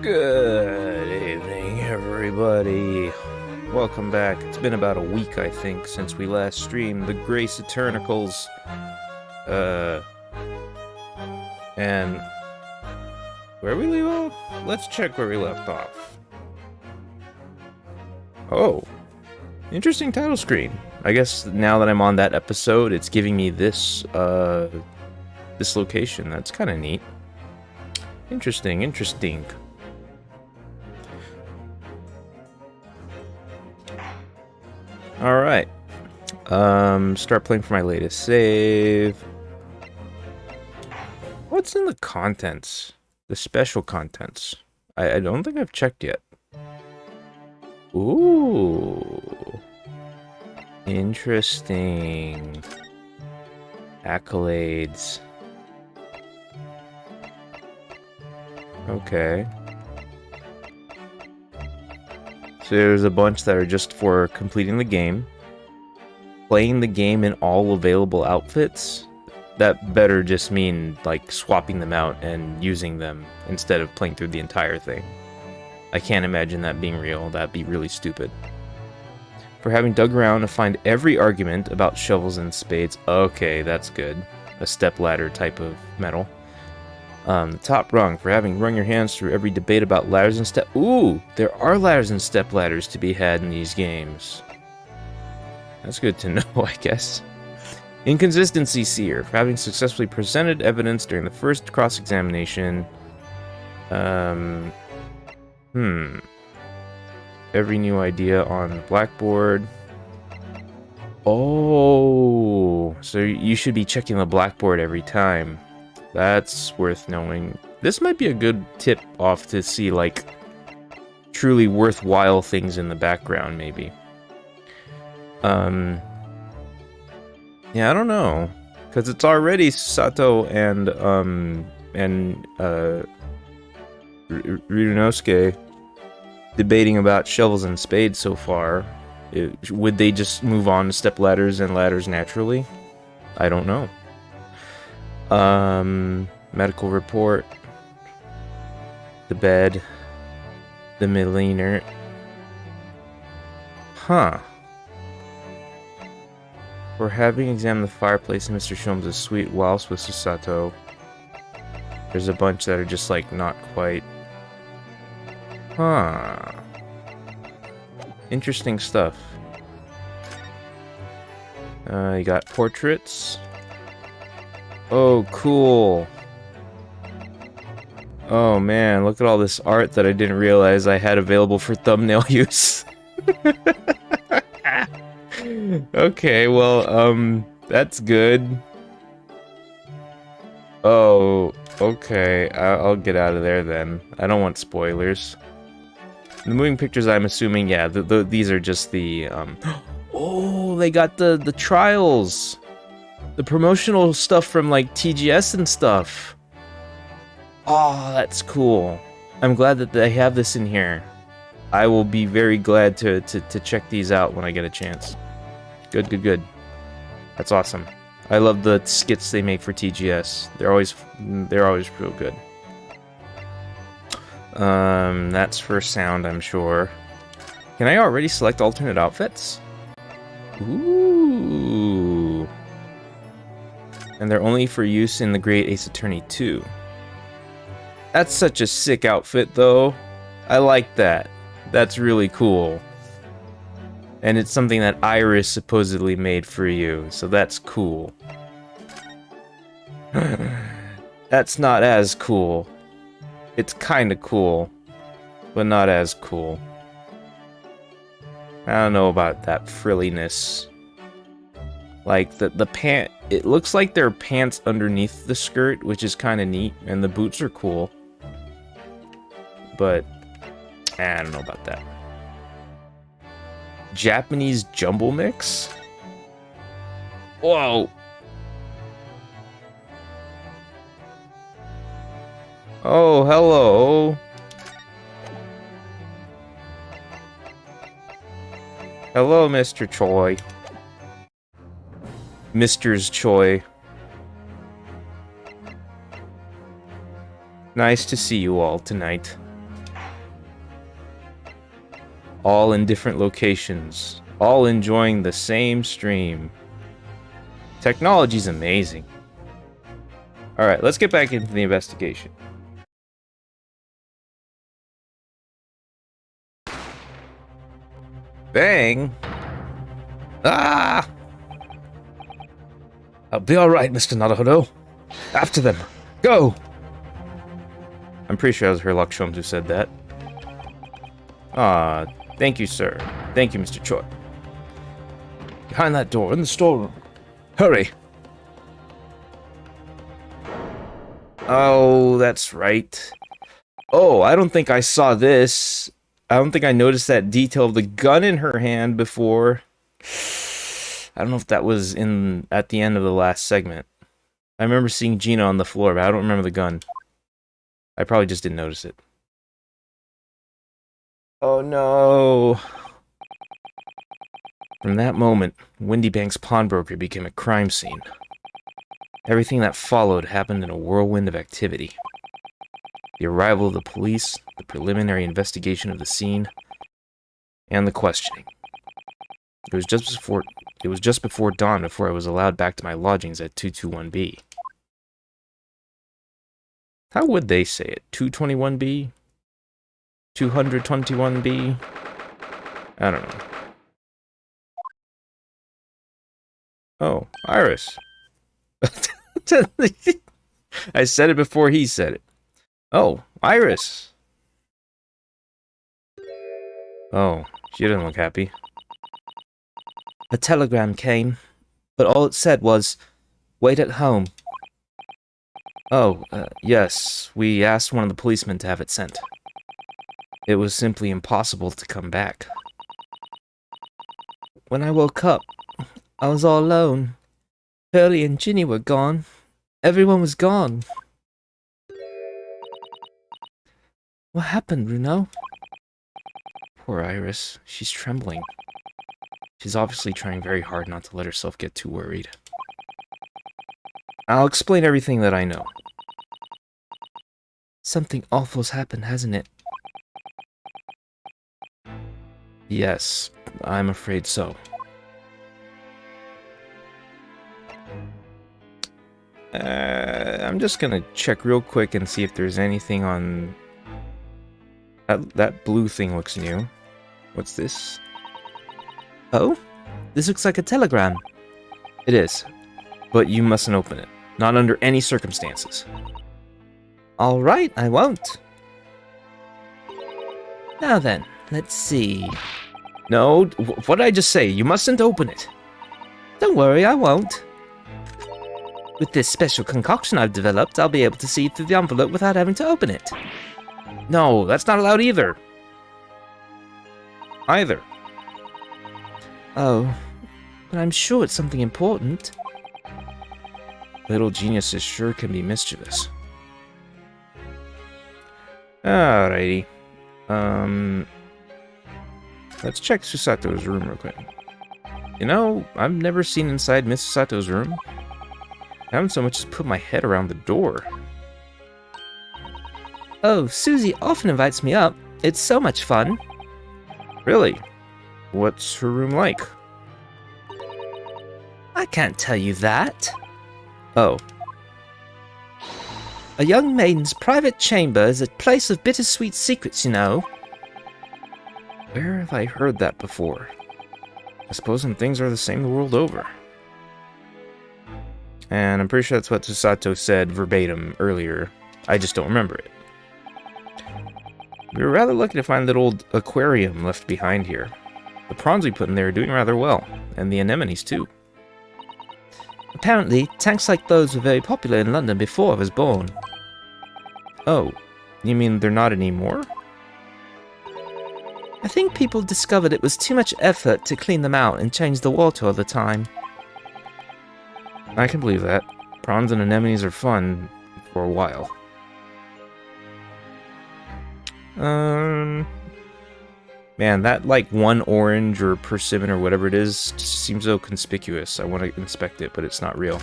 Good evening, everybody. Welcome back. It's been about a week, I think, since we last streamed the Grace Eternicals. And where we leave off? Let's check where we left off. Oh, interesting title screen. I guess now that I'm on that episode, it's giving me this location. That's kind of neat. Interesting. Alright. Start playing for my latest save. What's in the contents? The special contents. I don't think I've checked yet. Ooh. Interesting. Accolades. Okay. So there's a bunch that are just for completing the game. Playing the game in all available outfits. That better just mean, like, swapping them out and using them instead of playing through the entire thing. I can't imagine that being real. That'd be really stupid. For having dug around to find every argument about shovels and spades. Okay, that's good. A stepladder type of metal. The top rung, for having rung your hands through every debate about ladders and step. Ooh, there are ladders and step ladders to be had in these games. That's good to know, I guess. Inconsistency seer, for having successfully presented evidence during the first cross-examination. Every new idea on the blackboard. Oh, so you should be checking the blackboard every time. That's worth knowing. This might be a good tip off to see, like, truly worthwhile things in the background, maybe. Yeah, I don't know. Because it's already Sato and Ryunosuke debating about shovels and spades so far. Would they just move on to step ladders and ladders naturally? I don't know. Medical report. The bed. The milliner. Huh. For having examined the fireplace in Mr. Sholmes' suite whilst with Susato. There's a bunch that are just, like, not quite. Huh. Interesting stuff. You got portraits. Oh, cool. Oh man, look at all this art that I didn't realize I had available for thumbnail use. Okay, well, that's good. Oh, okay, I'll get out of there then. I don't want spoilers. The moving pictures, I'm assuming, yeah, these are just the, Oh, they got the trials! The promotional stuff from, like, TGS and stuff. Oh, that's cool. I'm glad that they have this in here. I will be very glad to check these out when I get a chance. Good. That's awesome. I love the skits they make for TGS. They're always real good. That's for sound, I'm sure. Can I already select alternate outfits? Ooh. And they're only for use in the Great Ace Attorney 2. That's such a sick outfit, though. I like that. That's really cool. And it's something that Iris supposedly made for you, so that's cool. That's not as cool. It's kinda cool, but not as cool. I don't know about that frilliness. Like, the pant... It looks like there are pants underneath the skirt, which is kinda neat, and the boots are cool. But, I don't know about that. Japanese jumble mix? Whoa! Oh, hello! Hello, Mr. Choi. Mr.'s Choi. Nice to see you all tonight. all in different locations, all enjoying the same stream. Technology's amazing. Alright, let's get back into the investigation. Bang! Ah! I'll be alright, Mr. Naruhodo. After them. Go! I'm pretty sure it was Herlock Sholmes who said that. Ah, thank you, sir. Thank you, Mr. Choi. Behind that door, in the storeroom. Hurry! Oh, that's right. Oh, I don't think I saw this. I don't think I noticed that detail of the gun in her hand before. I don't know if that was at the end of the last segment. I remember seeing Gina on the floor, but I don't remember the gun. I probably just didn't notice it. Oh no. From that moment, Windy Bank's pawnbroker became a crime scene. Everything that followed happened in a whirlwind of activity. The arrival of the police, the preliminary investigation of the scene, and the questioning. It was just before dawn before I was allowed back to my lodgings at 221B. How would they say it? 221B? 221B? I don't know. Oh, Iris. I said it before he said it. Oh, Iris. Oh, she didn't look happy. A telegram came, but all it said was, "Wait at home." Oh, yes, we asked one of the policemen to have it sent. It was simply impossible to come back. When I woke up, I was all alone. Pearlie and Ginny were gone. Everyone was gone. What happened, Runo? Poor Iris. She's trembling. She's obviously trying very hard not to let herself get too worried. I'll explain everything that I know. Something awful's happened, hasn't it? Yes, I'm afraid so. I'm just gonna check real quick and see if there's anything on... That blue thing looks new. What's this? Oh? This looks like a telegram. It is. But you mustn't open it. Not under any circumstances. Alright, I won't. Now then, let's see. No, what did I just say? You mustn't open it. Don't worry, I won't. With this special concoction I've developed, I'll be able to see through the envelope without having to open it. No, that's not allowed either. Either. Oh, but I'm sure it's something important. Little geniuses sure can be mischievous. Alrighty. Let's check Susato's room real quick. You know, I've never seen inside Miss Susato's room. I haven't so much as put my head around the door. Oh, Susie often invites me up. It's so much fun. Really? What's her room like? I can't tell you that. Oh. A young maiden's private chamber is a place of bittersweet secrets, you know. Where have I heard that before? I suppose some things are the same the world over. And I'm pretty sure that's what Susato said verbatim earlier. I just don't remember it. We were rather lucky to find that old aquarium left behind here. The prawns we put in there are doing rather well, and the anemones too. Apparently, tanks like those were very popular in London before I was born. Oh, you mean they're not anymore? I think people discovered it was too much effort to clean them out and change the water all the time. I can believe that. Prawns and anemones are fun for a while. Man, that like one orange or persimmon or whatever it is just seems so conspicuous. I want to inspect it, but it's not real.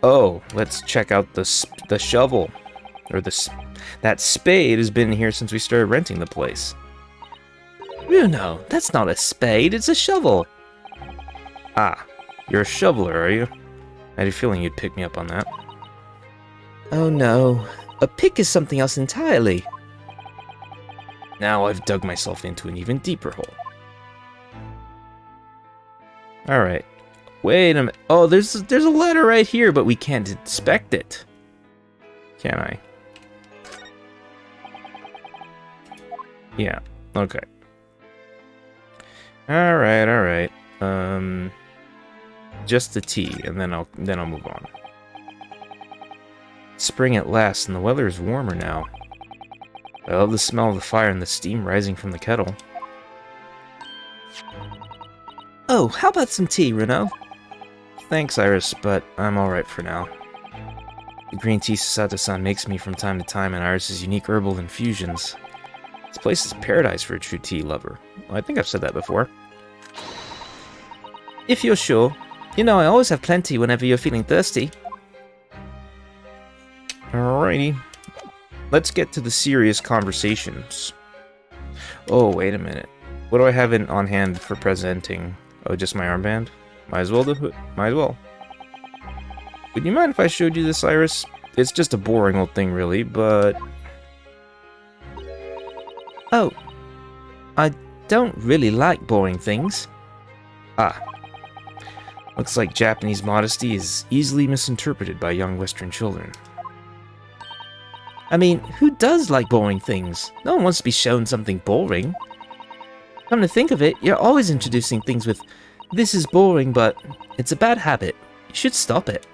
Oh, let's check out the shovel. Or that spade has been here since we started renting the place. Bruno, that's not a spade, it's a shovel. Ah, you're a shoveler, are you? I had a feeling you'd pick me up on that. Oh no, a pick is something else entirely. Now I've dug myself into an even deeper hole. Alright. Wait a minute. Oh, there's a letter right here, but we can't inspect it. Can I? Yeah. Okay. Alright. Just the tea, and then I'll move on. Spring at last, and the weather is warmer now. I love the smell of the fire and the steam rising from the kettle. Oh, how about some tea, Renault? Thanks, Iris, but I'm alright for now. The green tea Sasato-san makes me from time to time, and Iris's unique herbal infusions. This place is paradise for a true tea lover. Well, I think I've said that before. If you're sure. You know, I always have plenty whenever you're feeling thirsty. Alrighty. Let's get to the serious conversations. Oh, wait a minute. What do I have on hand for presenting? Oh, just my armband? Might as well do it. Might as well. Would you mind if I showed you this, Iris? It's just a boring old thing, really, but... Oh. I don't really like boring things. Ah. Looks like Japanese modesty is easily misinterpreted by young Western children. I mean, who does like boring things? No one wants to be shown something boring. Come to think of it, you're always introducing things with, "This is boring, but it's a bad habit. You should stop it."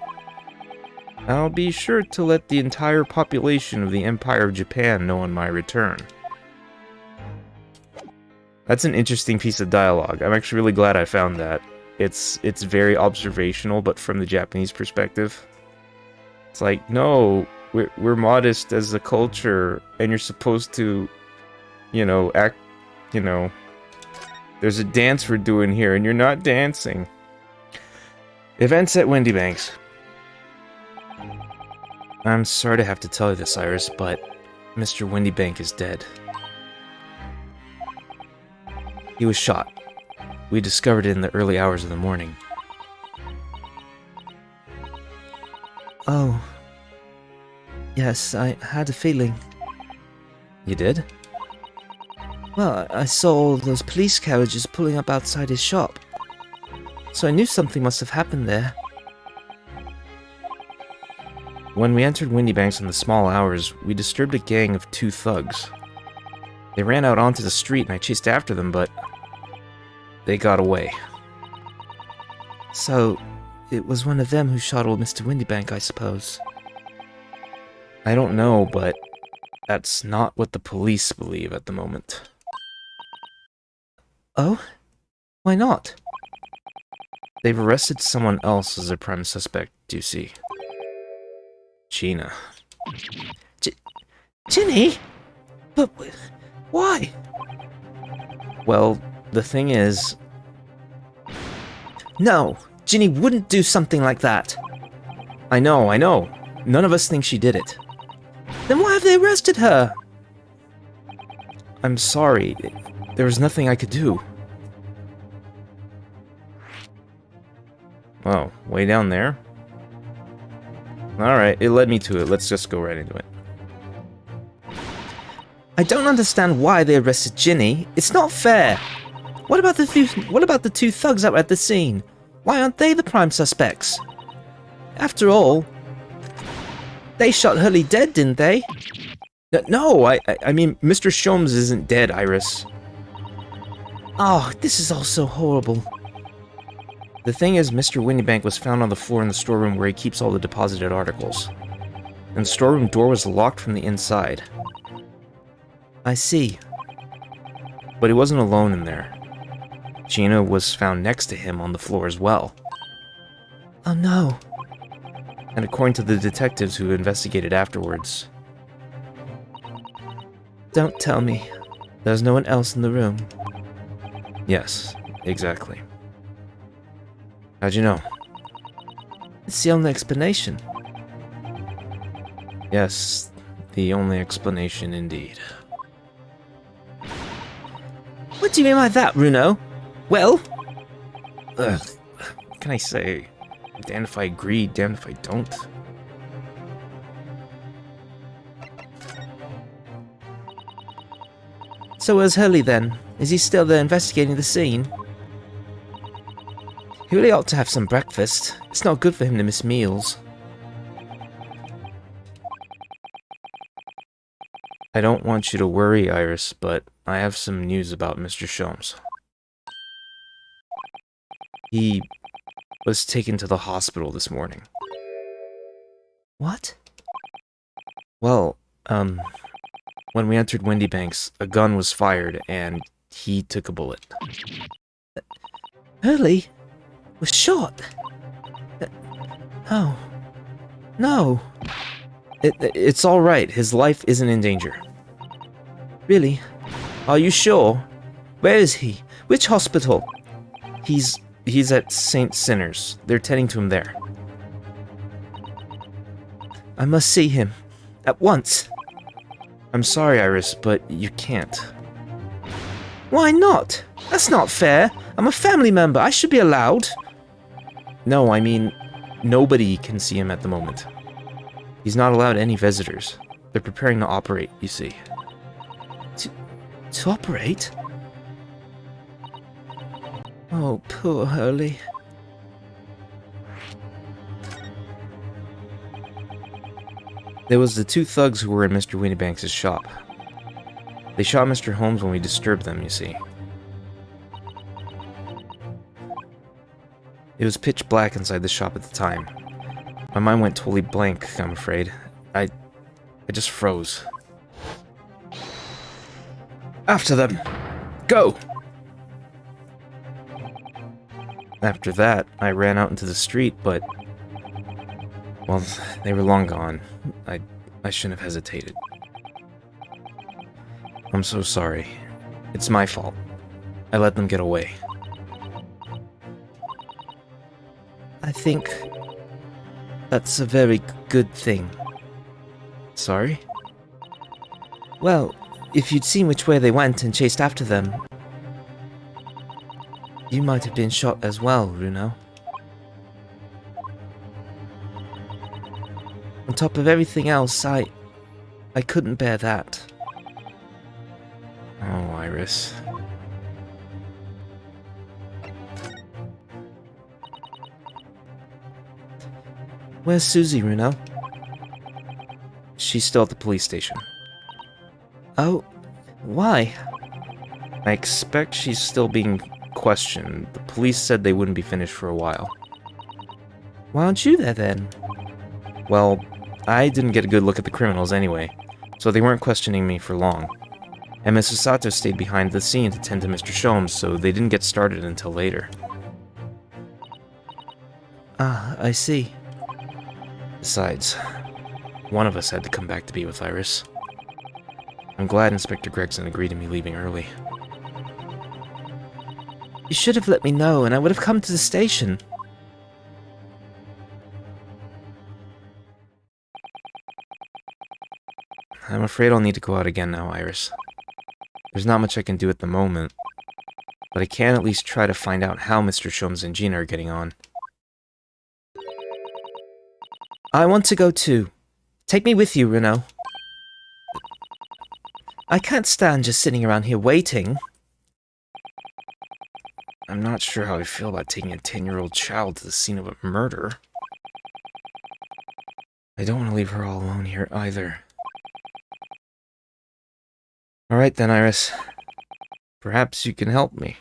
I'll be sure to let the entire population of the Empire of Japan know on my return. That's an interesting piece of dialogue. I'm actually really glad I found that. It's very observational, but from the Japanese perspective. It's like, no, we're modest as a culture, and you're supposed to, you know, act, you know, there's a dance we're doing here, and you're not dancing. Events at Windybanks. I'm sorry to have to tell you this, Iris, but Mr. Windybank is dead. He was shot. We discovered it in the early hours of the morning. Oh. Yes, I had a feeling. You did? Well, I saw all those police carriages pulling up outside his shop. So I knew something must have happened there. When we entered Windybanks in the small hours, we disturbed a gang of 2 thugs. They ran out onto the street and I chased after them, but they got away. So, it was one of them who shot old Mr. Windybank, I suppose. I don't know, but that's not what the police believe at the moment. Oh? Why not? They've arrested someone else as their prime suspect, do you see? Gina. Ginny? But why? Well, the thing is... No! Ginny wouldn't do something like that! I know. None of us think she did it. Then why have they arrested her? I'm sorry. There was nothing I could do. Oh, way down there? Alright, it led me to it. Let's just go right into it. I don't understand why they arrested Ginny. It's not fair. What about the 2 thugs out at the scene? Why aren't they the prime suspects? After all, they shot Hurley dead, didn't they? No, I mean, Mr. Sholmes isn't dead, Iris. Oh, this is all so horrible. The thing is, Mr. Windybank was found on the floor in the storeroom where he keeps all the deposited articles. And the storeroom door was locked from the inside. I see. But he wasn't alone in there. Gina was found next to him on the floor as well. Oh no. And according to the detectives who investigated afterwards... Don't tell me. There's no one else in the room. Yes, exactly. How'd you know? It's the only explanation. Yes, the only explanation indeed. What do you mean by that, Runo? Well? Ugh. What can I say? Damned if I agree, damned if I don't. So where's Hurley then? Is he still there investigating the scene? He really ought to have some breakfast. It's not good for him to miss meals. I don't want you to worry, Iris, but I have some news about Mr. Sholmes. He was taken to the hospital this morning. What? Well, when we entered Windybanks, a gun was fired, and he took a bullet. Hurley was shot? Oh. No. It's all right. His life isn't in danger. Really? Are you sure? Where is he? Which hospital? He's at St. Sinners. They're tending to him there. I must see him. At once. I'm sorry, Iris, but you can't. Why not? That's not fair. I'm a family member. I should be allowed. No, I mean, nobody can see him at the moment. He's not allowed any visitors. They're preparing to operate, you see. To operate? Oh, poor Hurley. There was the two thugs who were in Mr. Windybanks' shop. They shot Mr. Holmes when we disturbed them, you see. It was pitch black inside the shop at the time. My mind went totally blank, I'm afraid. I just froze. After them! Go! After that, I ran out into the street, but... well, they were long gone. I shouldn't have hesitated. I'm so sorry. It's my fault. I let them get away. I think... that's a very good thing. Sorry? Well, if you'd seen which way they went and chased after them, you might have been shot as well, Runo. On top of everything else, I couldn't bear that. Oh, Iris. Where's Susie, Runo? She's still at the police station. Oh, why? I expect she's still being questioned. The police said they wouldn't be finished for a while. Why aren't you there then? Well, I didn't get a good look at the criminals anyway, so they weren't questioning me for long. And Mrs. Sato stayed behind the scene to tend to Mr. Sholmes, so they didn't get started until later. Ah, I see. Besides, one of us had to come back to be with Iris. I'm glad Inspector Gregson agreed to me leaving early. You should have let me know, and I would have come to the station. I'm afraid I'll need to go out again now, Iris. There's not much I can do at the moment, but I can at least try to find out how Mr. Sholmes and Gina are getting on. I want to go too. Take me with you, Runo. I can't stand just sitting around here waiting. I'm not sure how I feel about taking a 10-year-old child to the scene of a murder. I don't want to leave her all alone here either. Alright then, Iris. Perhaps you can help me.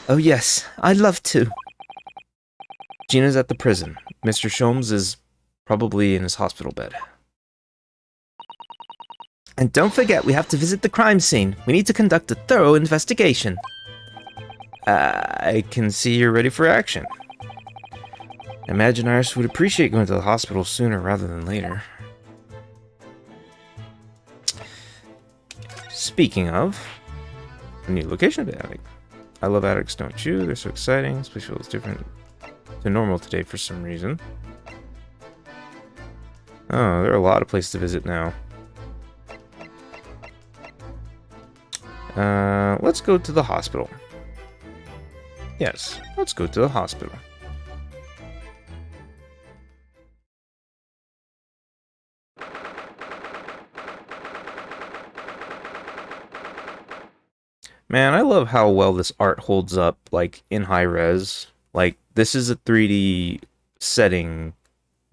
Oh yes, I'd love to. Gina's at the prison. Mr. Sholmes is probably in his hospital bed. And don't forget, we have to visit the crime scene. We need to conduct a thorough investigation. I can see you're ready for action. I imagine Iris would appreciate going to the hospital sooner rather than later. Speaking of, a new location of the attic. I love attics, don't you? They're so exciting. This place feels different to normal today for some reason. Oh, there are a lot of places to visit now. Let's go to the hospital. Yes, let's go to the hospital. Man, I love how well this art holds up, like, in high res. Like, this is a 3D setting,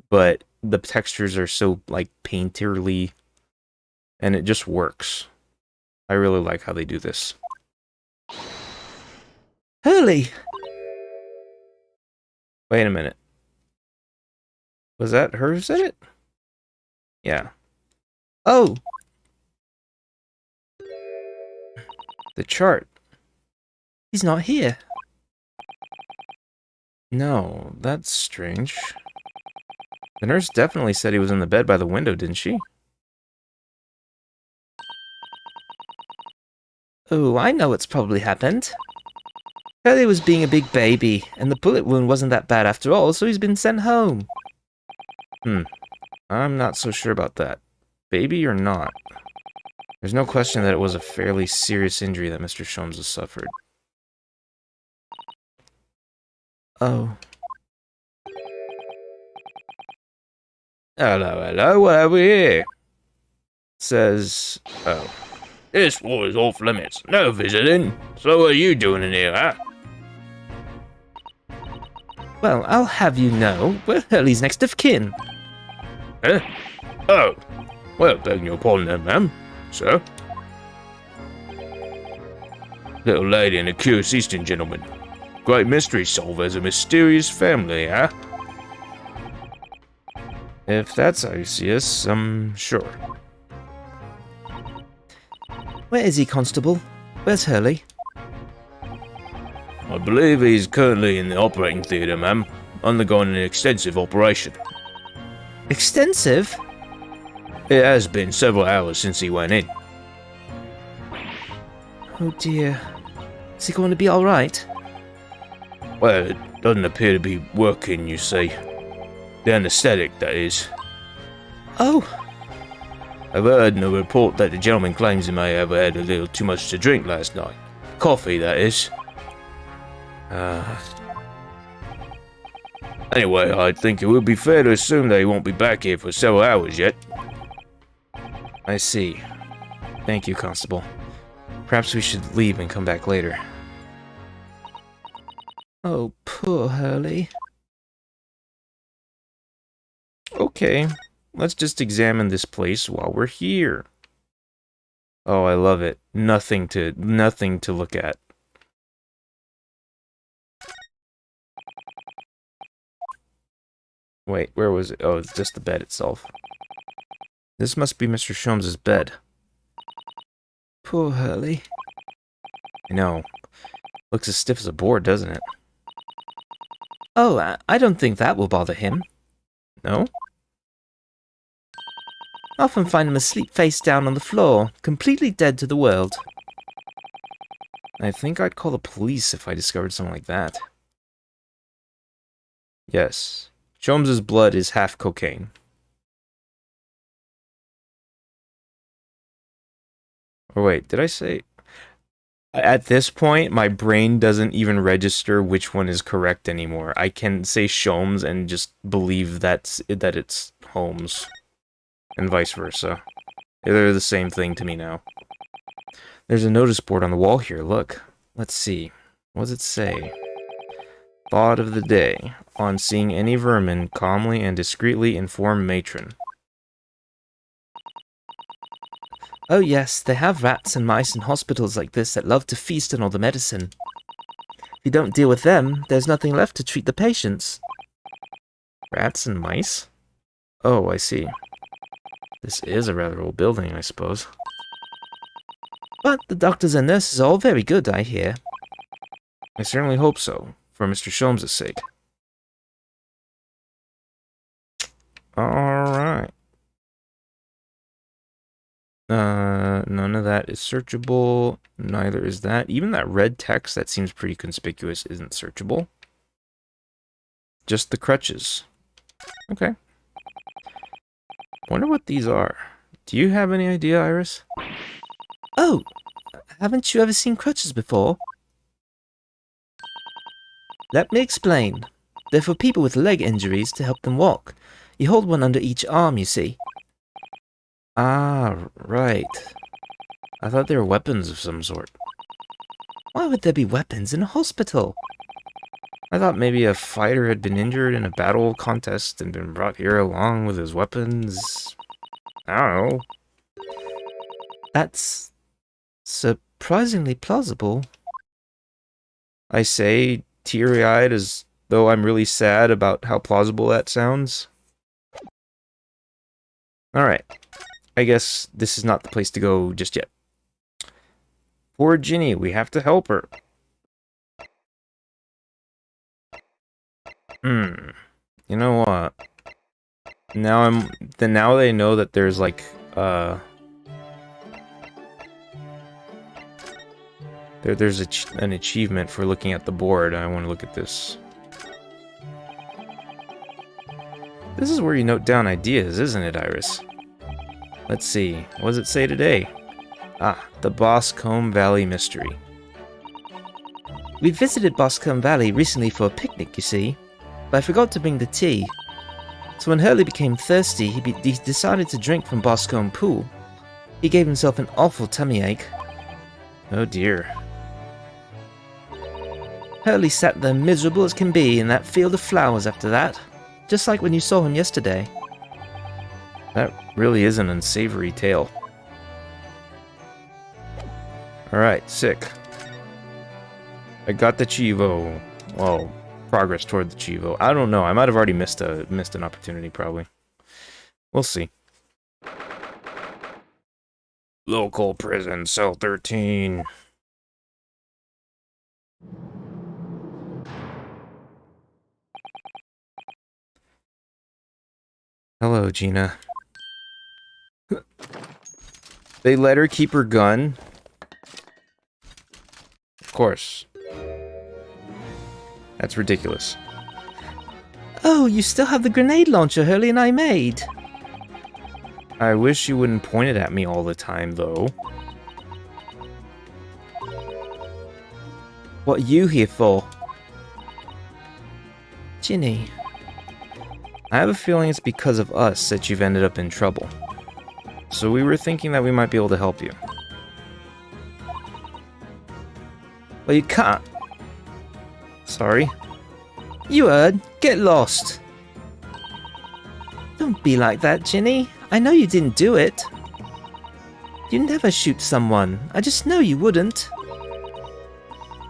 but the textures are so, like, painterly, and it just works. I really like how they do this. Hurley! Wait a minute. Was that her who said it? Yeah. Oh! The chart. He's not here. No, that's strange. The nurse definitely said he was in the bed by the window, didn't she? Oh, I know what's probably happened. Hurley was being a big baby, and the bullet wound wasn't that bad after all, so he's been sent home. I'm not so sure about that. Baby or not? There's no question that it was a fairly serious injury that Mr. Sholmes has suffered. Oh. Hello, what have we here? Says, oh. This war is off limits. No visiting. So what are you doing in here, huh? Well, I'll have you know, we're Hurley's next of kin. Huh? Oh. Well, begging your pardon then, ma'am. Sir? Little lady and a curious Eastern gentleman. Great mystery solvers, a mysterious family, huh? If that's how you see us, sure. Where is he, Constable? Where's Hurley? I believe he's currently in the operating theatre, ma'am, undergoing an extensive operation. Extensive? It has been several hours since he went in. Oh dear. Is he going to be alright? Well, it doesn't appear to be working, you see. The anesthetic, that is. Oh! I've heard in a report that the gentleman claims he may have had a little too much to drink last night. Coffee, that is. Anyway, I think it would be fair to assume that he won't be back here for several hours yet. I see. Thank you, Constable. Perhaps we should leave and come back later. Oh, poor Hurley. Okay, let's just examine this place while we're here. Oh, I love it. Nothing to look at. Wait, where was it? Oh, it's just the bed itself. This must be Mr. Sholmes' bed. Poor Hurley. I know. Looks as stiff as a board, doesn't it? Oh, I don't think that will bother him. No? Often find him asleep face down on the floor, completely dead to the world. I think I'd call the police if I discovered something like that. Yes. Sholmes' blood is half cocaine. Or wait, did I say... At this point, my brain doesn't even register which one is correct anymore. I can say Sholmes and just believe that it's Holmes. And vice versa. They're the same thing to me now. There's a notice board on the wall here, look. Let's see. What does it say? Thought of the day. On seeing any vermin, calmly and discreetly inform matron. Oh yes, they have rats and mice in hospitals like this that love to feast on all the medicine. If you don't deal with them, there's nothing left to treat the patients. Rats and mice? Oh, I see. This is a rather old building, I suppose. But the doctors and nurses are all very good, I hear. I certainly hope so, for Mr. Sholmes' sake. Alright. None of that is searchable. Neither is that. Even that red text that seems pretty conspicuous isn't searchable. Just the crutches. Okay. Wonder what these are. Do you have any idea, Iris? Oh! Haven't you ever seen crutches before? Let me explain. They're for people with leg injuries to help them walk. You hold one under each arm, you see. Ah, right. I thought they were weapons of some sort. Why would there be weapons in a hospital? I thought maybe a fighter had been injured in a battle contest and been brought here along with his weapons. I don't know. That's surprisingly plausible. I say, teary-eyed, as though I'm really sad about how plausible that sounds. Alright. I guess this is not the place to go just yet. Poor Ginny, we have to help her. You know what? Now they know that there's like there's an achievement for looking at the board. I want to look at this. This is where you note down ideas, isn't it, Iris? Let's see. What does it say today? Ah, the Boscombe Valley Mystery. We visited Boscombe Valley recently for a picnic, you see, but I forgot to bring the tea. So when Hurley became thirsty, he decided to drink from Boscombe Pool. He gave himself an awful tummy ache. Oh dear. Hurley sat there miserable as can be in that field of flowers after that, just like when you saw him yesterday. That really is an unsavory tale. Alright, sick. I got the Chivo. Well, progress toward the Chivo. I don't know. I might have already missed an opportunity, probably. We'll see. Local prison, cell 13. Hello, Gina. They let her keep her gun. Of course. That's ridiculous. Oh, you still have the grenade launcher Hurley and I made. I wish you wouldn't point it at me all the time, though. What are you here for? Ginny. I have a feeling it's because of us that you've ended up in trouble. So we were thinking that we might be able to help you. Well, you can't. Sorry? You heard. Get lost. Don't be like that, Ginny. I know you didn't do it. You never shoot someone. I just know you wouldn't.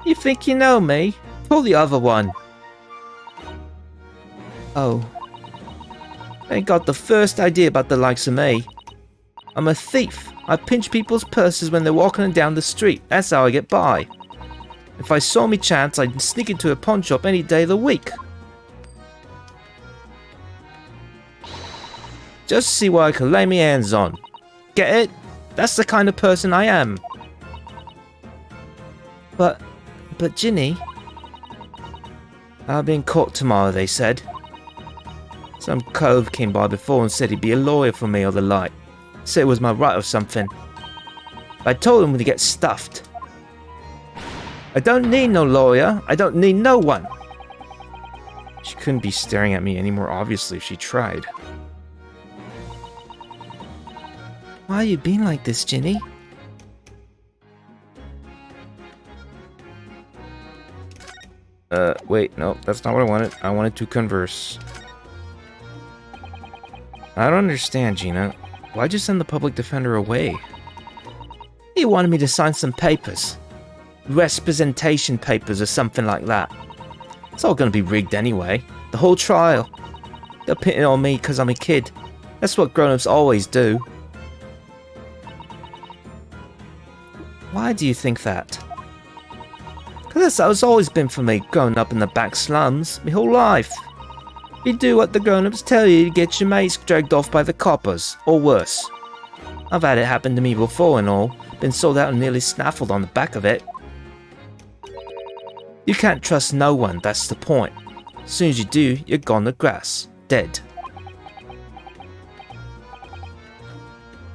You think you know me? Pull the other one. Oh. Ain't got the first idea about the likes of me. I'm a thief. I pinch people's purses when they're walking down the street. That's how I get by. If I saw me chance, I'd sneak into a pawn shop any day of the week. Just see what I can lay my hands on. Get it? That's the kind of person I am. But Ginny... I'll be in court tomorrow, they said. Some cove came by before and said he'd be a lawyer for me or the like. Said it was my right or something. I told him to get stuffed. I don't need no lawyer. I don't need no one. She couldn't be staring at me any more obviously if she tried. Why are you being like this, Ginny? Wait, no, that's not what I wanted. I wanted to converse. I don't understand, Gina. Why'd you send the public defender away? He wanted me to sign some papers. Representation papers or something like that. It's all gonna be rigged anyway. The whole trial. They'll pin it on me because I'm a kid. That's what grown-ups always do. Why do you think that? Because that's how it's always been for me, growing up in the back slums, my whole life. You do what the grown-ups tell you to get your mates dragged off by the coppers, or worse. I've had it happen to me before and all, been sold out and nearly snaffled on the back of it. You can't trust no one, that's the point. As soon as you do, you're gone to grass, dead.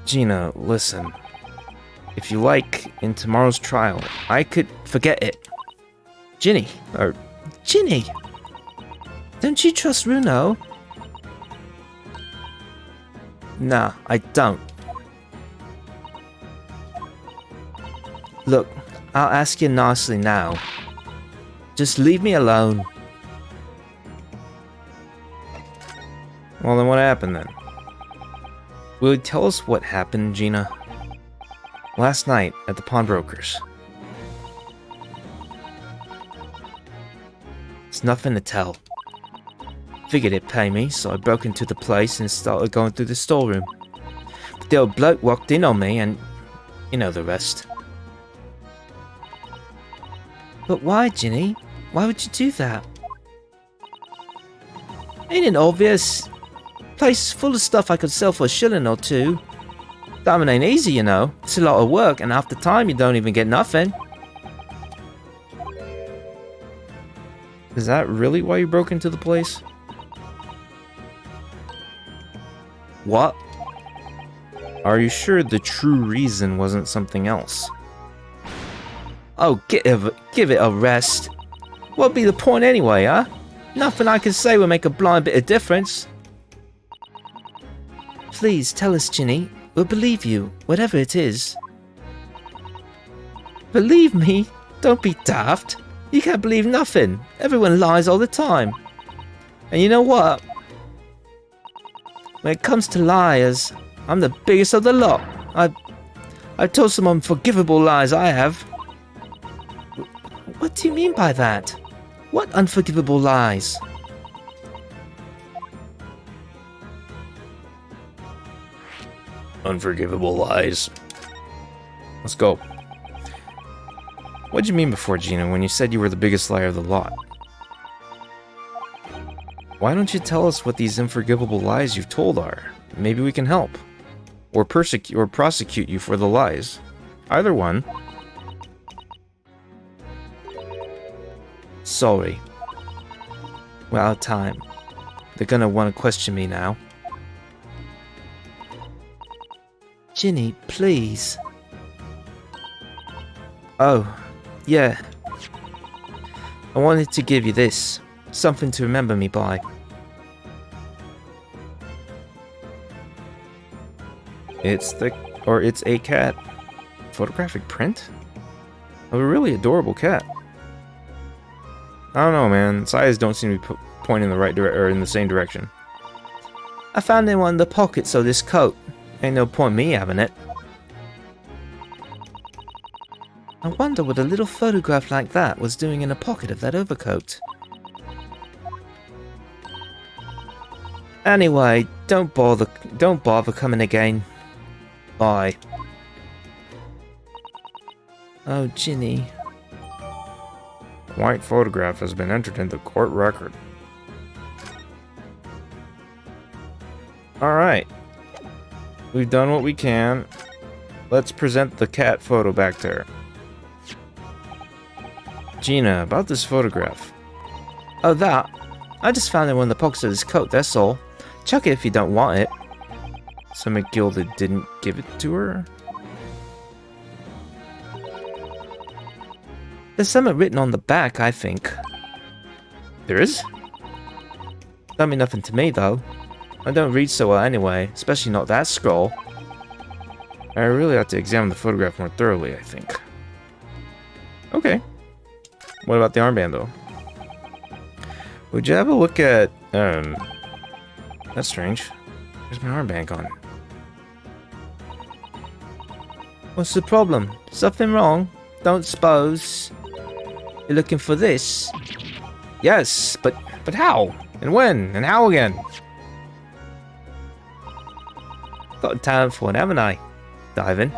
Gina, listen. If you like, in tomorrow's trial, I could forget it. Ginny. Ginny! Don't you trust Runo? Nah, I don't. Look, I'll ask you nicely now. Just leave me alone. Well, then what happened then? Will you tell us what happened, Gina? Last night at the pawnbroker's. It's nothing to tell. Figured it'd pay me, so I broke into the place and started going through the storeroom. But the old bloke walked in on me and you know the rest. But why, Ginny? Why would you do that? Ain't it obvious? Place full of stuff I could sell for a shilling or two. Diamond ain't easy, you know. It's a lot of work, and half the time you don't even get nothing. Is that really why you broke into the place? What? Are you sure the true reason wasn't something else? Oh, give it a rest. What'd be the point anyway, huh? Nothing I can say will make a blind bit of difference. Please tell us, Ginny. We'll believe you, whatever it is. Believe me? Don't be daft. You can't believe nothing. Everyone lies all the time. And you know what? When it comes to liars, I'm the biggest of the lot. I've told some unforgivable lies, I have. What do you mean by that? What unforgivable lies? Unforgivable lies. Let's go. What'd you mean before, Gina, when you said you were the biggest liar of the lot? Why don't you tell us what these unforgivable lies you've told are? Maybe we can help. Or prosecute you for the lies. Either one. Sorry. We're out of time. They're gonna want to question me now. Ginny, please. Oh, yeah. I wanted to give you this. Something to remember me by. It's a cat. Photographic print? Of a really adorable cat. I don't know, man. Its eyes don't seem to be pointing in the right direction or in the same direction. I found it in one of the pockets of this coat. Ain't no point me having it. I wonder what a little photograph like that was doing in a pocket of that overcoat. Anyway, don't bother coming again. Bye. Oh, Ginny. White photograph has been entered into court record. Alright. We've done what we can. Let's present the cat photo back to her. Gina, about this photograph. Oh, that? I just found it in one of the pockets of this coat, that's all. Chuck it if you don't want it. So McGilda didn't give it to her? There's something written on the back, I think. There is? Don't mean nothing to me, though. I don't read so well anyway, especially not that scroll. I really have to examine the photograph more thoroughly, I think. Okay. What about the armband, though? Would you have a look at, That's strange. Where's my armband gone? What's the problem? Something wrong? Don't suppose you're looking for this? Yes, but how? And when? And how again? Got a talent for it, haven't I? Diving.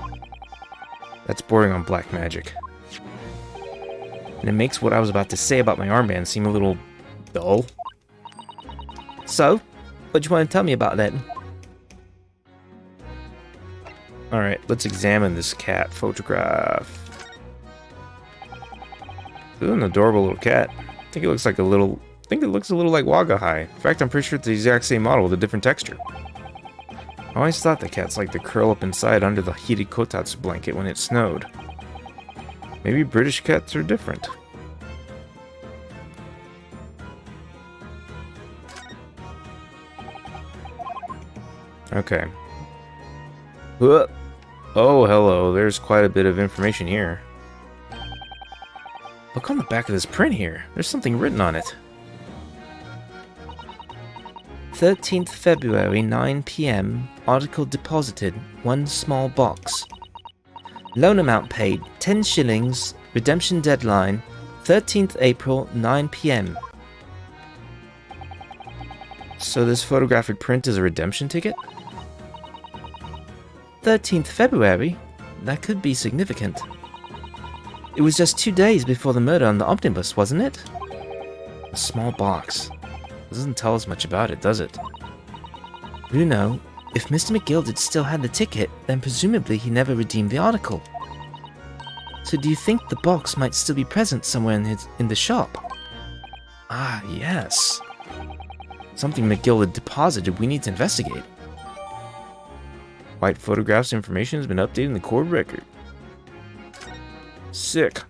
That's bordering on black magic. And it makes what I was about to say about my armband seem a little dull. So, what do you want to tell me about that? Alright, let's examine this cat photograph. It's an adorable little cat. I think it looks a little like Wagahai. In fact, I'm pretty sure it's the exact same model with a different texture. I always thought the cats like to curl up inside under the heated kotatsu blanket when it snowed. Maybe British cats are different. Okay. Oh, hello. There's quite a bit of information here. Look on the back of this print here. There's something written on it. 13th February, 9 p.m. Article deposited, 1 small box. Loan amount paid, 10 shillings. Redemption deadline, 13th April, 9 p.m. So this photographic print is a redemption ticket? 13th February? That could be significant. It was just 2 days before the murder on the omnibus, wasn't it? A small box. Doesn't tell us much about it, does it? Bruno, if Mr. McGilded still had the ticket, then presumably he never redeemed the article. So do you think the box might still be present somewhere in the shop? Ah, yes. Something McGilded deposited we need to investigate. White photographs information has been updated in the court record. Sick.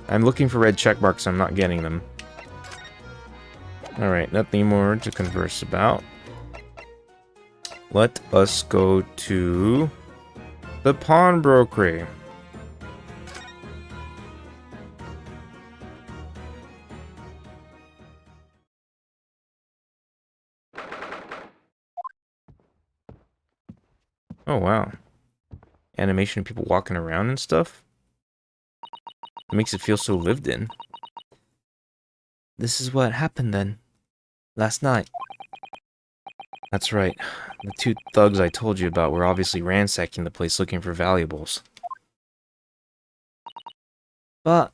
I'm looking for red check marks, I'm not getting them. Alright, nothing more to converse about. Let us go to the pawnbrokery. Oh wow. Animation of people walking around and stuff. It makes it feel so lived in. This is what happened then. Last night. That's right. The 2 thugs I told you about were obviously ransacking the place looking for valuables. But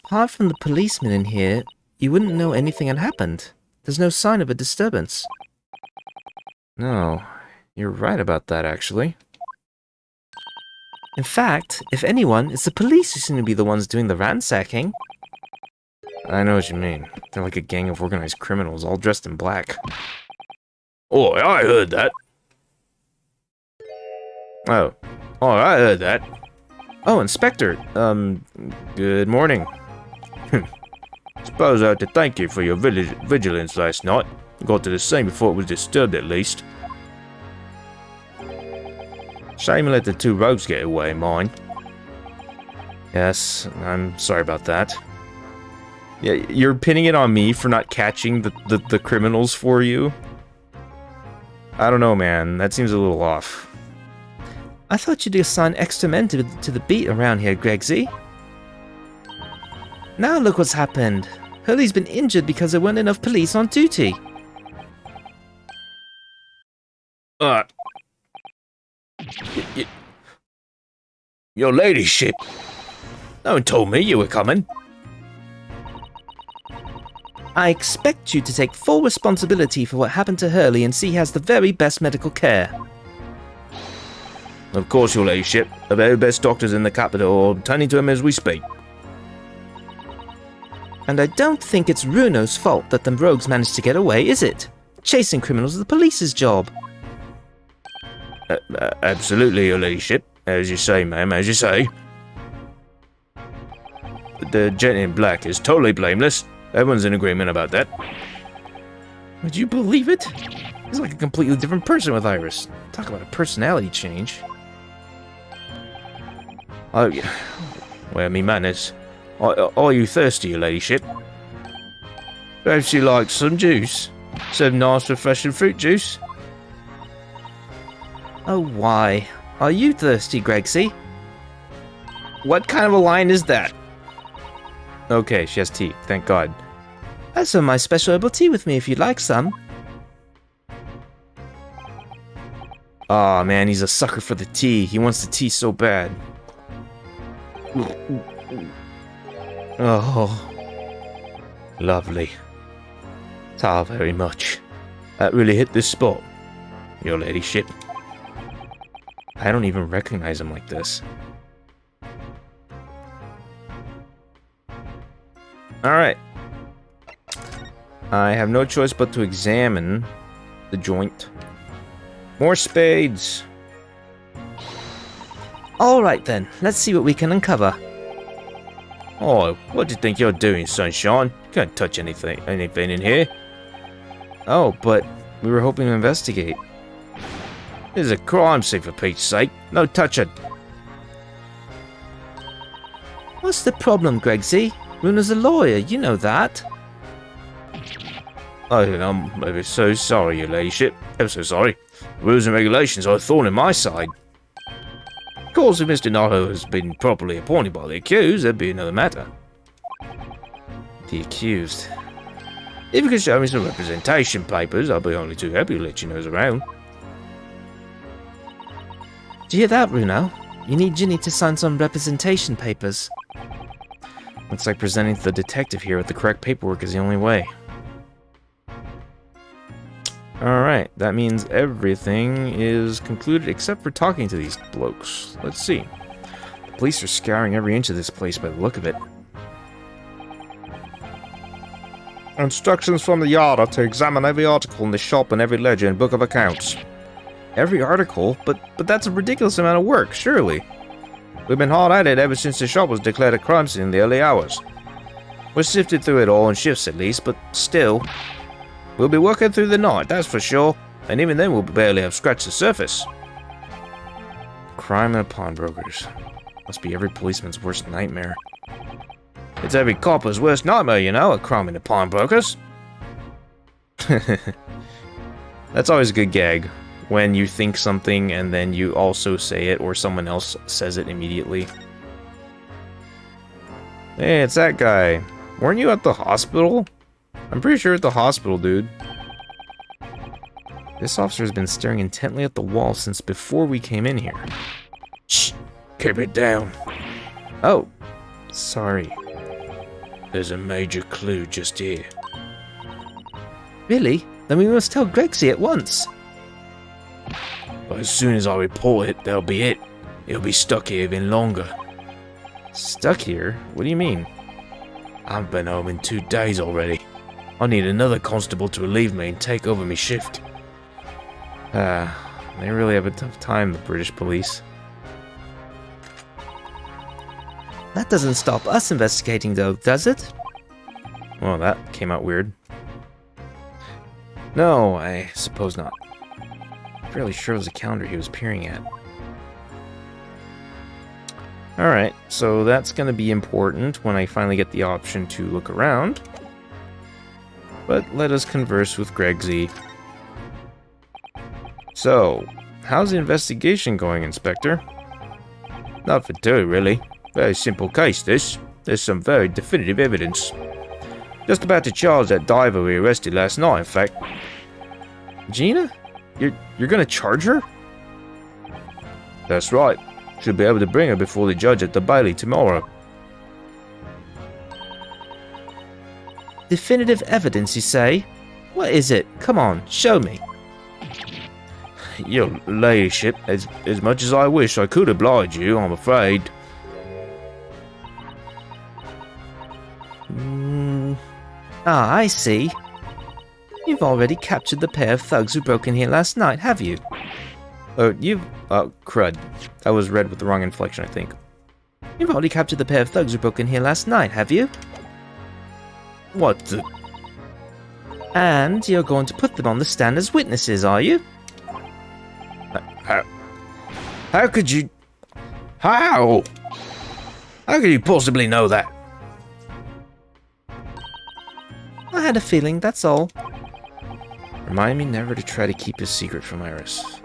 apart from the policeman in here, you wouldn't know anything had happened. There's no sign of a disturbance. No, you're right about that actually. In fact, if anyone, it's the police who seem to be the ones doing the ransacking. I know what you mean. They're like a gang of organized criminals, all dressed in black. Oh, I heard that. Oh, I heard that. Oh, Inspector. Good morning. Suppose I have to thank you for your vigilance last night. Got to the scene before it was disturbed, at least. Shame you let the 2 rogues get away, mind. Yes, I'm sorry about that. Yeah, you're pinning it on me for not catching the criminals for you? I don't know, man. That seems a little off. I thought you'd assign extra men to the beat around here, Gregsy. Now look what's happened. Hurley's been injured because there weren't enough police on duty. Your ladyship. No one told me you were coming. I expect you to take full responsibility for what happened to Hurley and see he has the very best medical care. Of course, your ladyship. The very best doctors in the capital are turning to him as we speak. And I don't think it's Runo's fault that the rogues managed to get away, is it? Chasing criminals is the police's job. Absolutely, your ladyship. As you say, ma'am, as you say. The gent in black is totally blameless. Everyone's in agreement about that. Would you believe it? He's like a completely different person with Iris. Talk about a personality change. Oh, yeah. Well, me manners. Are you thirsty, your ladyship? Perhaps you like some juice? Some nice refreshing fruit juice? Oh, why? Are you thirsty, Gregsy? What kind of a line is that? Okay, she has tea. Thank God. I have some of my special herbal tea with me if you'd like some. Aw, man, he's a sucker for the tea. He wants the tea so bad. Oh, lovely. Ah, very much. That really hit this spot, your ladyship. I don't even recognize him like this. Alright. I have no choice but to examine the joint. More spades. Alright then, let's see what we can uncover. Oh, what do you think you're doing, Sunshine? You can't touch anything in here. Oh, but we were hoping to investigate. This is a crime scene, for Pete's sake. No touching. What's the problem, Gregsy? Runa's a lawyer, you know that. I'm ever so sorry, your ladyship. Ever so sorry. Rules and regulations are a thorn in my side. Of course, if Mr. Nato has been properly appointed by the accused, that'd be another matter. The accused. If you could show me some representation papers, I'll be only too happy to let you know around. Do you hear that, Runo? You need Ginny to sign some representation papers. Looks like presenting to the detective here with the correct paperwork is the only way. Alright, that means everything is concluded except for talking to these blokes. Let's see. The police are scouring every inch of this place by the look of it. Instructions from the yard are to examine every article in the shop and every ledger and book of accounts. Every article? But that's a ridiculous amount of work, surely. We've been hard at it ever since the shop was declared a crime scene in the early hours. We sifted through it all in shifts at least, but still. We'll be working through the night, that's for sure, and even then we'll barely have scratched the surface. Crime and pawnbrokers. Must be every policeman's worst nightmare. It's every copper's worst nightmare, you know, a crime and the pawnbrokers. That's always a good gag. When you think something and then you also say it or someone else says it immediately. Hey, it's that guy. Weren't you at the hospital? I'm pretty sure at the hospital, dude. This officer has been staring intently at the wall since before we came in here. Shh! Keep it down. Oh, sorry. There's a major clue just here. Really? Then we must tell Gregsy at once. But as soon as I report it, that'll be it. It'll be stuck here even longer. Stuck here? What do you mean? I've been home in 2 days already. I need another constable to relieve me and take over my shift. They really have a tough time, the British police. That doesn't stop us investigating though, does it? Well, that came out weird. No, I suppose not. Fairly sure it was a calendar he was peering at. Alright, so that's going to be important when I finally get the option to look around. But let us converse with Gregsy. So, how's the investigation going, Inspector? Nothing to it, really. Very simple case, this. There's some very definitive evidence. Just about to charge that diver we arrested last night, in fact. Gina? You're gonna charge her? That's right. Should be able to bring her before the judge at the Bailey tomorrow. Definitive evidence, you say? What is it? Come on, show me. Your ladyship, as much as I wish I could oblige you, I'm afraid. I see. You've already captured the pair of thugs who broke in here last night, have you? Crud. That was read with the wrong inflection, I think. You've already captured the pair of thugs who broke in here last night, have you? What the... And you're going to put them on the stand as witnesses, are you? How could you... How? How could you possibly know that? I had a feeling, that's all. Remind me never to try to keep his secret from Iris.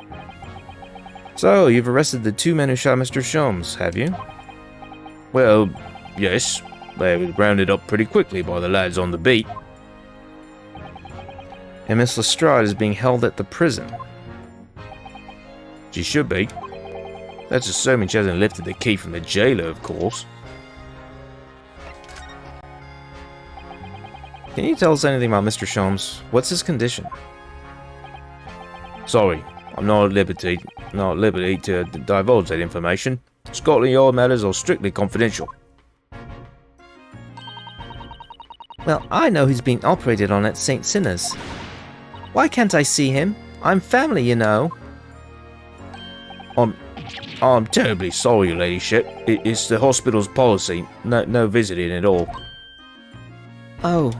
So, you've arrested the 2 men who shot Mr. Sholmes, have you? Well, yes. They were rounded up pretty quickly by the lads on the beat. And Miss Lestrade is being held at the prison. She should be. That's assuming she hasn't lifted the key from the jailer, of course. Can you tell us anything about Mr. Sholmes? What's his condition? Sorry, I'm not at liberty to divulge that information. Scotland Yard matters are strictly confidential. Well, I know who's being operated on at St. Sinner's. Why can't I see him? I'm family, you know. I'm terribly sorry, your ladyship. It's the hospital's policy. No visiting at all. Oh,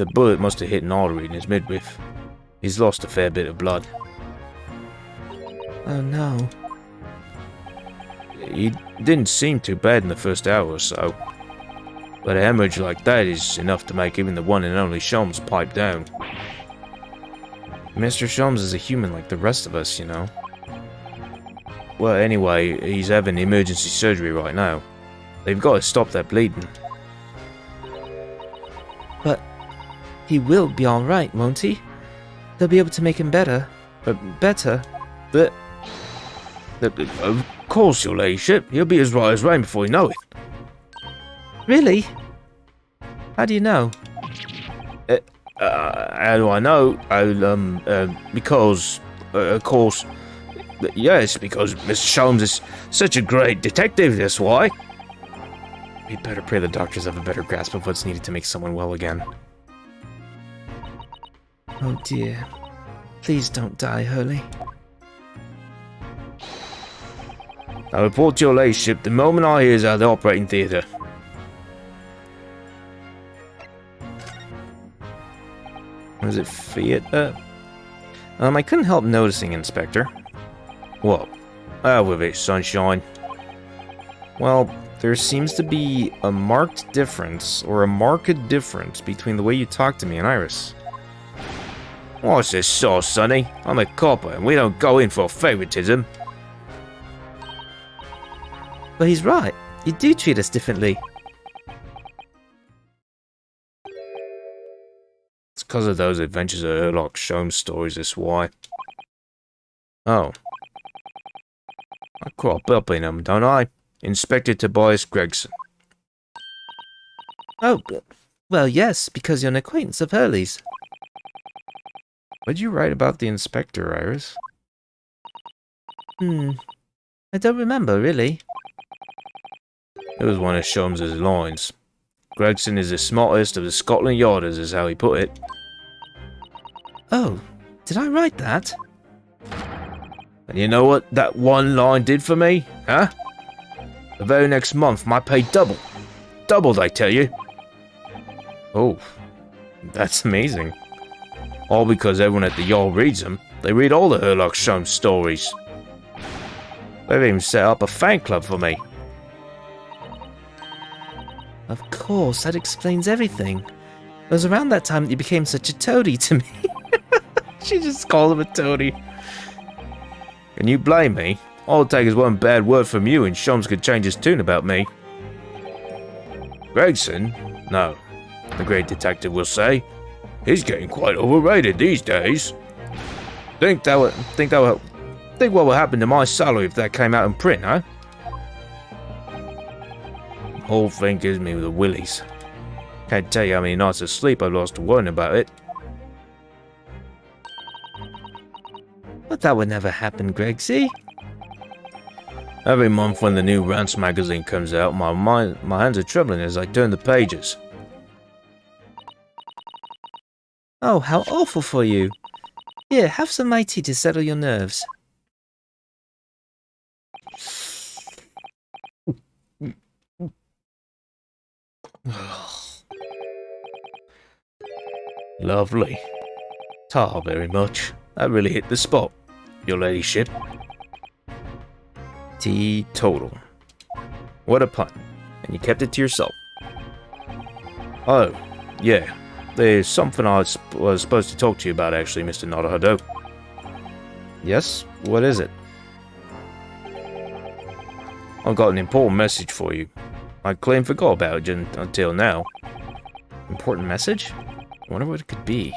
The bullet must have hit an artery in his midriff. He's lost a fair bit of blood. oh no. He didn't seem too bad in the first hour or so. But a hemorrhage like that is enough to make even the one and only Sholmes pipe down. Mr. Sholmes is a human like the rest of us, you know. Well, anyway, he's having emergency surgery right now. They've got to stop that bleeding. But he will be alright, won't he? They'll be able to make him better. Better. But... Of course, your ladyship. He'll be as right as rain before you know it. Really? How do you know? How do I know? Because, of course... Yes, because Mr. Sholmes is such a great detective, that's why. We'd better pray the doctors have a better grasp of what's needed to make someone well again. Oh dear. Please don't die, Hurley. I'll report to your ladyship the moment I hear he's out of the operating theatre. Was it Fiat? I couldn't help noticing, Inspector. What? Out with it, sunshine. Well, there seems to be a marked difference between the way you talk to me and Iris. What's this sauce, Sonny? I'm a copper and we don't go in for favoritism. But he's right. You do treat us differently. It's because of those Adventures of Sherlock Sholmes stories, that's why. Oh. I crop up in them, don't I? Inspector Tobias Gregson. Oh, well, yes, because you're an acquaintance of Hurley's. What'd you write about the inspector, Iris? I don't remember, really. It was one of Sholmes's lines. Gregson is the smartest of the Scotland Yarders, is how he put it. Oh, did I write that? And you know what that one line did for me, huh? The very next month, my pay doubled. Doubled, I tell you. Oh, that's amazing. All because everyone at the Yard reads them. They read all the Sherlock Sholmes stories. They've even set up a fan club for me. Of course, that explains everything. It was around that time that you became such a toady to me. She just called him a toady. Can you blame me? All it takes is one bad word from you and Sholmes could change his tune about me. Gregson? No. The great detective will say. He's getting quite overrated these days. Think what will happen to my salary if that came out in print, huh? The whole thing gives me the willies. Can't tell you how many nights of sleep I've lost worrying about it. But that would never happen, Gregsy. Every month when the new Rants magazine comes out, my hands are trembling as I turn the pages. Oh, how awful for you. Here, have some my tea to settle your nerves. Lovely. Tar very much. That really hit the spot, your ladyship. Teetotal. What a pun. And you kept it to yourself. Oh, yeah. There's something I was supposed to talk to you about, actually, Mr. Naruhodo. Yes? What is it? I've got an important message for you. I clean forgot about it until now. Important message? I wonder what it could be.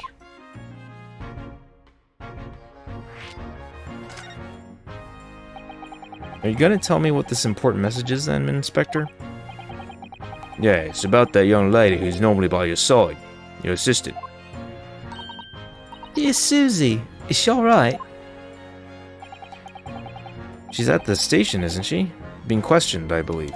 Are you gonna tell me what this important message is then, Inspector? Yeah, it's about that young lady who's normally by your side. Your assistant. Dear Susie, is she alright? She's at the station, isn't she? Being questioned, I believe.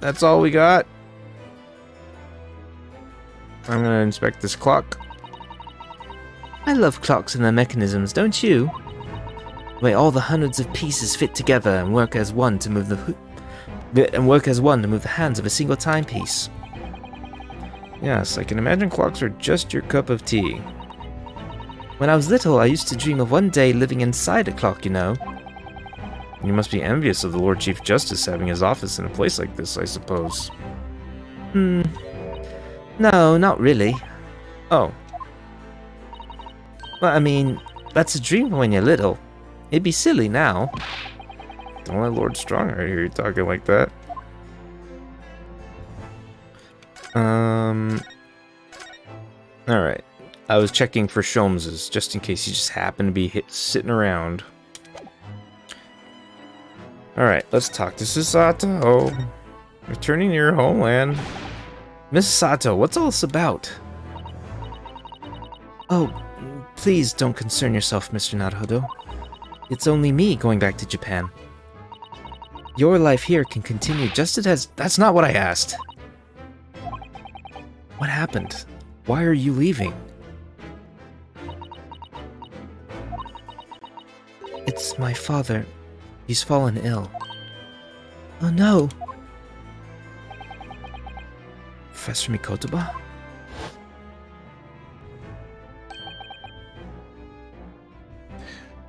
That's all we got. I'm gonna inspect this clock. I love clocks and their mechanisms, don't you? The way all the hundreds of pieces fit together and work as one to move the hands of a single timepiece. Yes, I can imagine clocks are just your cup of tea. When I was little, I used to dream of one day living inside a clock, you know. You must be envious of the Lord Chief Justice having his office in a place like this, I suppose. No, not really. Oh. Well, I mean, that's a dream when you're little. It'd be silly now. Don't let Lord Stronghart hear you talking like that. Alright. I was checking for Sholmeses, just in case he just happened to be sitting around. Alright, let's talk to Sato. Returning to your homeland. Miss Sato, what's all this about? Oh, please don't concern yourself, Mr. Naruhodo. It's only me going back to Japan. Your life here can continue just as... That's not what I asked. What happened? Why are you leaving? It's my father. He's fallen ill. Oh no! Professor Mikotoba?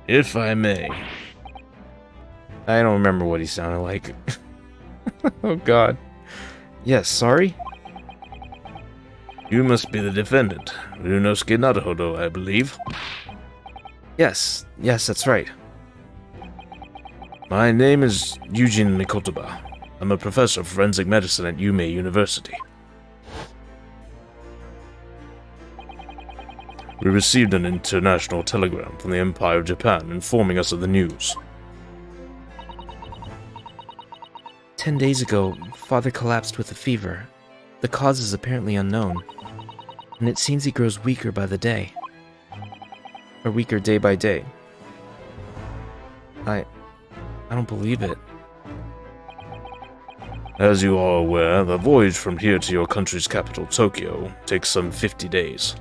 If I may. I don't remember what he sounded like. Oh god. Yes, sorry? You must be the defendant, Ryunosuke Naruhodo, I believe. Yes, that's right. My name is Eugene Mikotoba. I'm a professor of forensic medicine at Yume University. We received an international telegram from the Empire of Japan informing us of the news. 10 days ago, Father collapsed with a fever. The cause is apparently unknown, and it seems he grows weaker by the day. Or weaker day by day. I don't believe it. As you are aware, the voyage from here to your country's capital, Tokyo, takes some 50 days.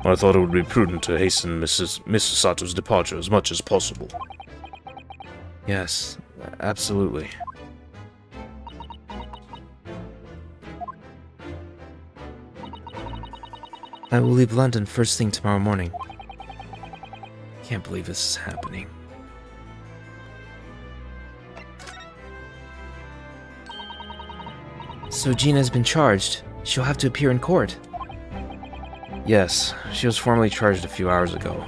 I thought it would be prudent to hasten Mrs. Sato's departure as much as possible. Yes, absolutely. I will leave London first thing tomorrow morning. Can't believe this is happening. So Gina's been charged. She'll have to appear in court. Yes, she was formally charged a few hours ago,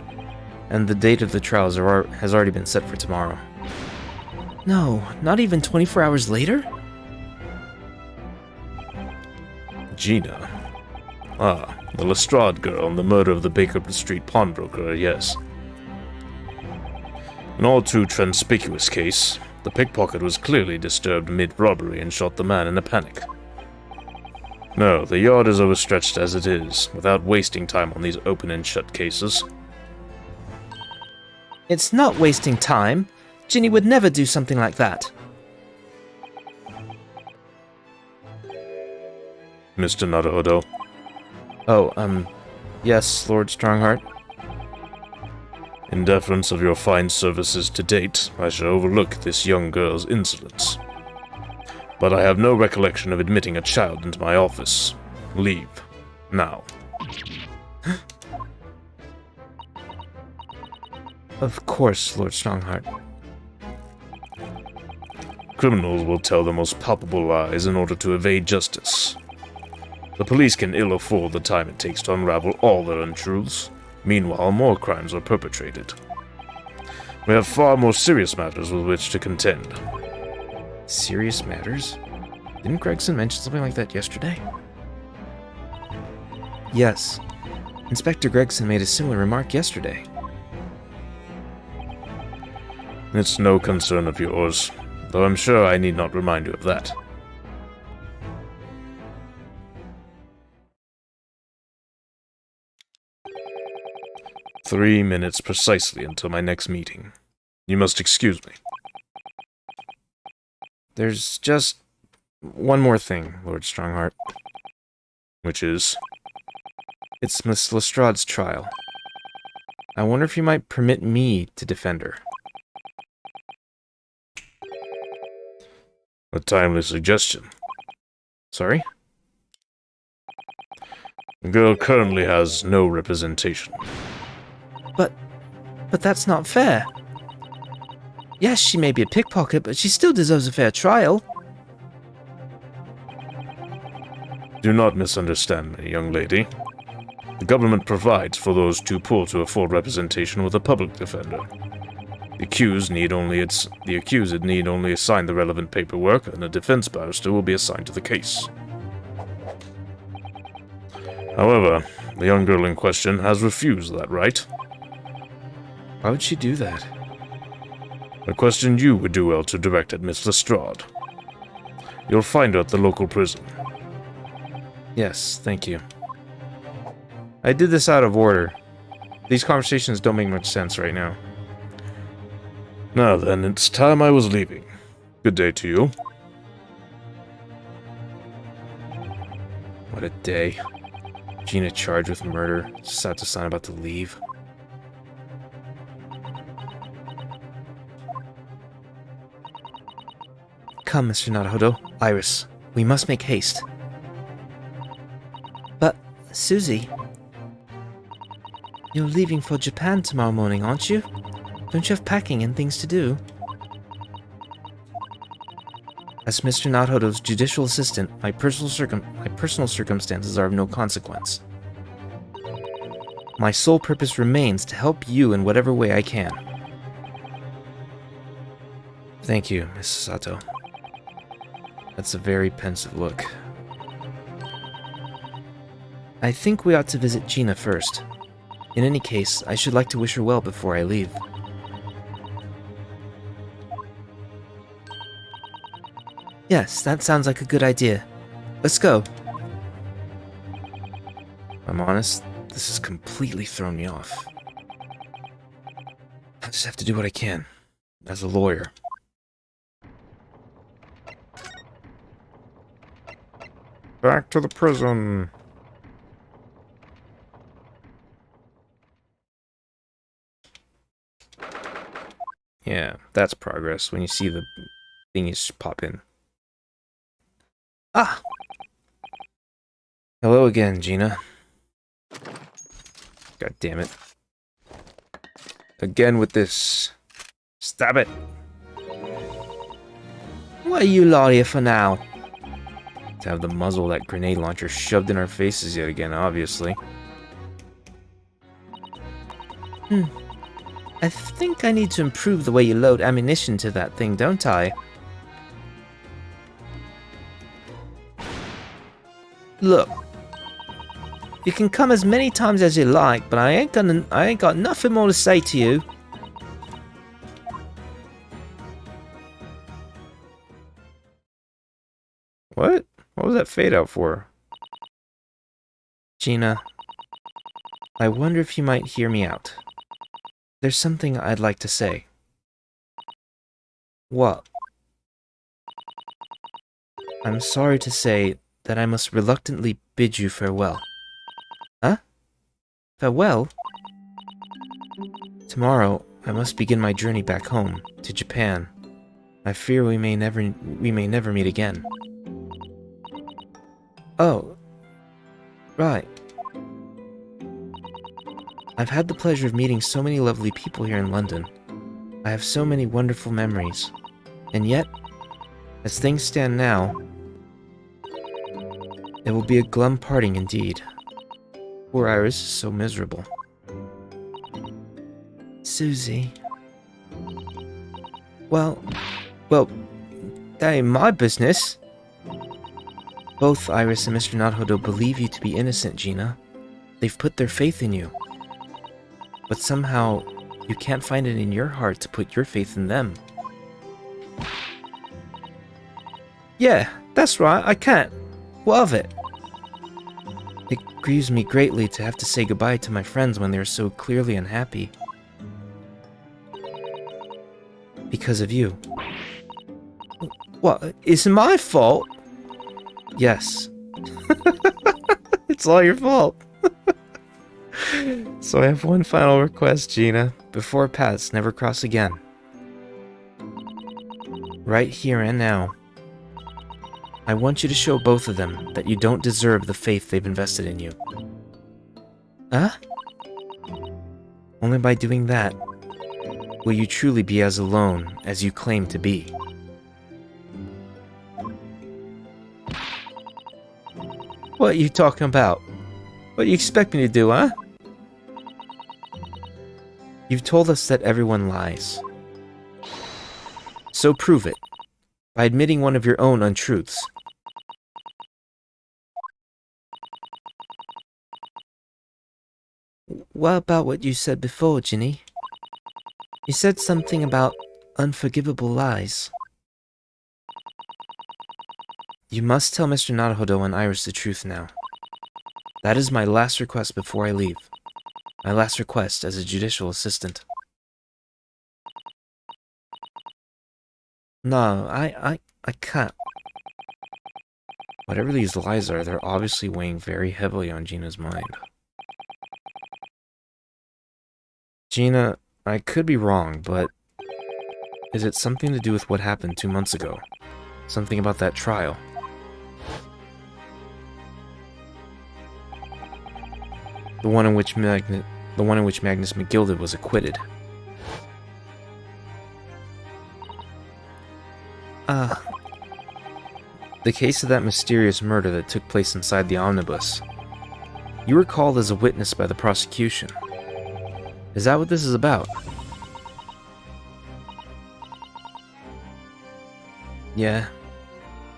and the date of the trial has already been set for tomorrow. No, not even 24 hours later? Gina. Ah, the Lestrade girl and the murder of the Baker Street pawnbroker, yes. An all too conspicuous case. The pickpocket was clearly disturbed mid-robbery and shot the man in a panic. No, the yard is overstretched as it is, without wasting time on these open and shut cases. It's not wasting time. Ginny would never do something like that. Mr. Naruhodo. Oh, yes, Lord Stronghart. In deference of your fine services to date, I shall overlook this young girl's insolence. But I have no recollection of admitting a child into my office. Leave. Now. Of course, Lord Stronghart. Criminals will tell the most palpable lies in order to evade justice. The police can ill afford the time it takes to unravel all their untruths. Meanwhile, more crimes are perpetrated. We have far more serious matters with which to contend. Serious matters? Didn't Gregson mention something like that yesterday? Yes. Inspector Gregson made a similar remark yesterday. It's no concern of yours, though I'm sure I need not remind you of that. "3 minutes precisely until my next meeting. You must excuse me." There's just One more thing, Lord Strongheart. Which is... It's Miss Lestrade's trial. I wonder if you might permit me to defend her. A timely suggestion. Sorry? The girl currently has no representation. But that's not fair. Yes, she may be a pickpocket, but she still deserves a fair trial. Do not misunderstand me, young lady. The government provides for those too poor to afford representation with a public defender. The accused need only assign the relevant paperwork, and a defense barrister will be assigned to the case. However, the young girl in question has refused that right. Why would she do that? A question you would do well to direct at Miss Lestrade. You'll find her at the local prison. Yes, thank you. I did this out of order. These conversations don't make much sense right now. Now then, it's time I was leaving. Good day to you. What a day. Gina charged with murder, just out to sign about to leave. Come, Mr. Naruhodo. Iris, we must make haste. But, Susie... You're leaving for Japan tomorrow morning, aren't you? Don't you have packing and things to do? As Mr. Naruhodo's judicial assistant, my personal circumstances are of no consequence. My sole purpose remains to help you in whatever way I can. Thank you, Miss Sato. That's a very pensive look. I think we ought to visit Gina first. In any case, I should like to wish her well before I leave. Yes, that sounds like a good idea. Let's go. I'm honest, this has completely thrown me off. I just have to do what I can, as a lawyer. Back to the prison. Yeah, that's progress when you see the thingies pop in. Ah! Hello again, Gina. God damn it. Again with this. Stop it! What are you lot here for now? To have the muzzle of that grenade launcher shoved in our faces yet again, obviously. I think I need to improve the way you load ammunition to that thing, don't I? Look. You can come as many times as you like, but I ain't got nothing more to say to you. What? What was that fade out for? Gina, I wonder if you might hear me out. There's something I'd like to say. What? I'm sorry to say that I must reluctantly bid you farewell. Huh? Farewell? Tomorrow, I must begin my journey back home, to Japan. I fear we may never meet again. Oh. Right. I've had the pleasure of meeting so many lovely people here in London. I have so many wonderful memories. And yet, as things stand now, it will be a glum parting indeed. Poor Iris is so miserable. Susie. Well, that ain't my business. Both Iris and Mr. Naruhodo believe you to be innocent, Gina. They've put their faith in you. But somehow, you can't find it in your heart to put your faith in them. Yeah, that's right, I can't. What of it? It grieves me greatly to have to say goodbye to my friends when they are so clearly unhappy. Because of you. What? It's my fault? Yes. It's all your fault. So I have one final request, Gina. Before paths never cross again. Right here and now. I want you to show both of them that you don't deserve the faith they've invested in you. Huh? Only by doing that will you truly be as alone as you claim to be. What are you talking about? What do you expect me to do, huh? You've told us that everyone lies. So prove it, by admitting one of your own untruths. What about what you said before, Ginny? You said something about unforgivable lies. You must tell Mr. Naruhodo and Iris the truth now. That is my last request before I leave. My last request as a judicial assistant. No, I can't. Whatever these lies are, they're obviously weighing very heavily on Gina's mind. Gina, I could be wrong, but is it something to do with what happened 2 months ago? Something about that trial? The one in which Magnus McGilded was acquitted. The case of that mysterious murder that took place inside the omnibus. You were called as a witness by the prosecution. Is that what this is about? Yeah,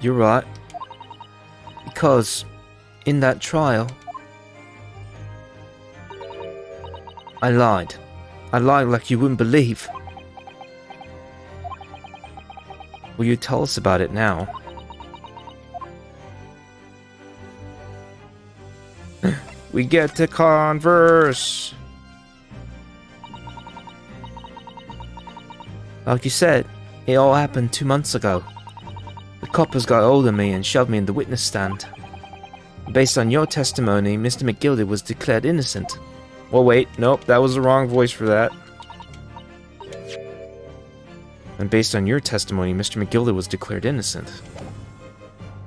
you're right. Because, in that trial, I lied. I lied like you wouldn't believe. Will you tell us about it now? We get to converse. Like you said, it all happened 2 months ago. The coppers got hold of me and shoved me in the witness stand. Based on your testimony, Mr. McGilded was declared innocent. Well, wait, nope, that was the wrong voice for that. And based on your testimony, Mr. McGilded was declared innocent.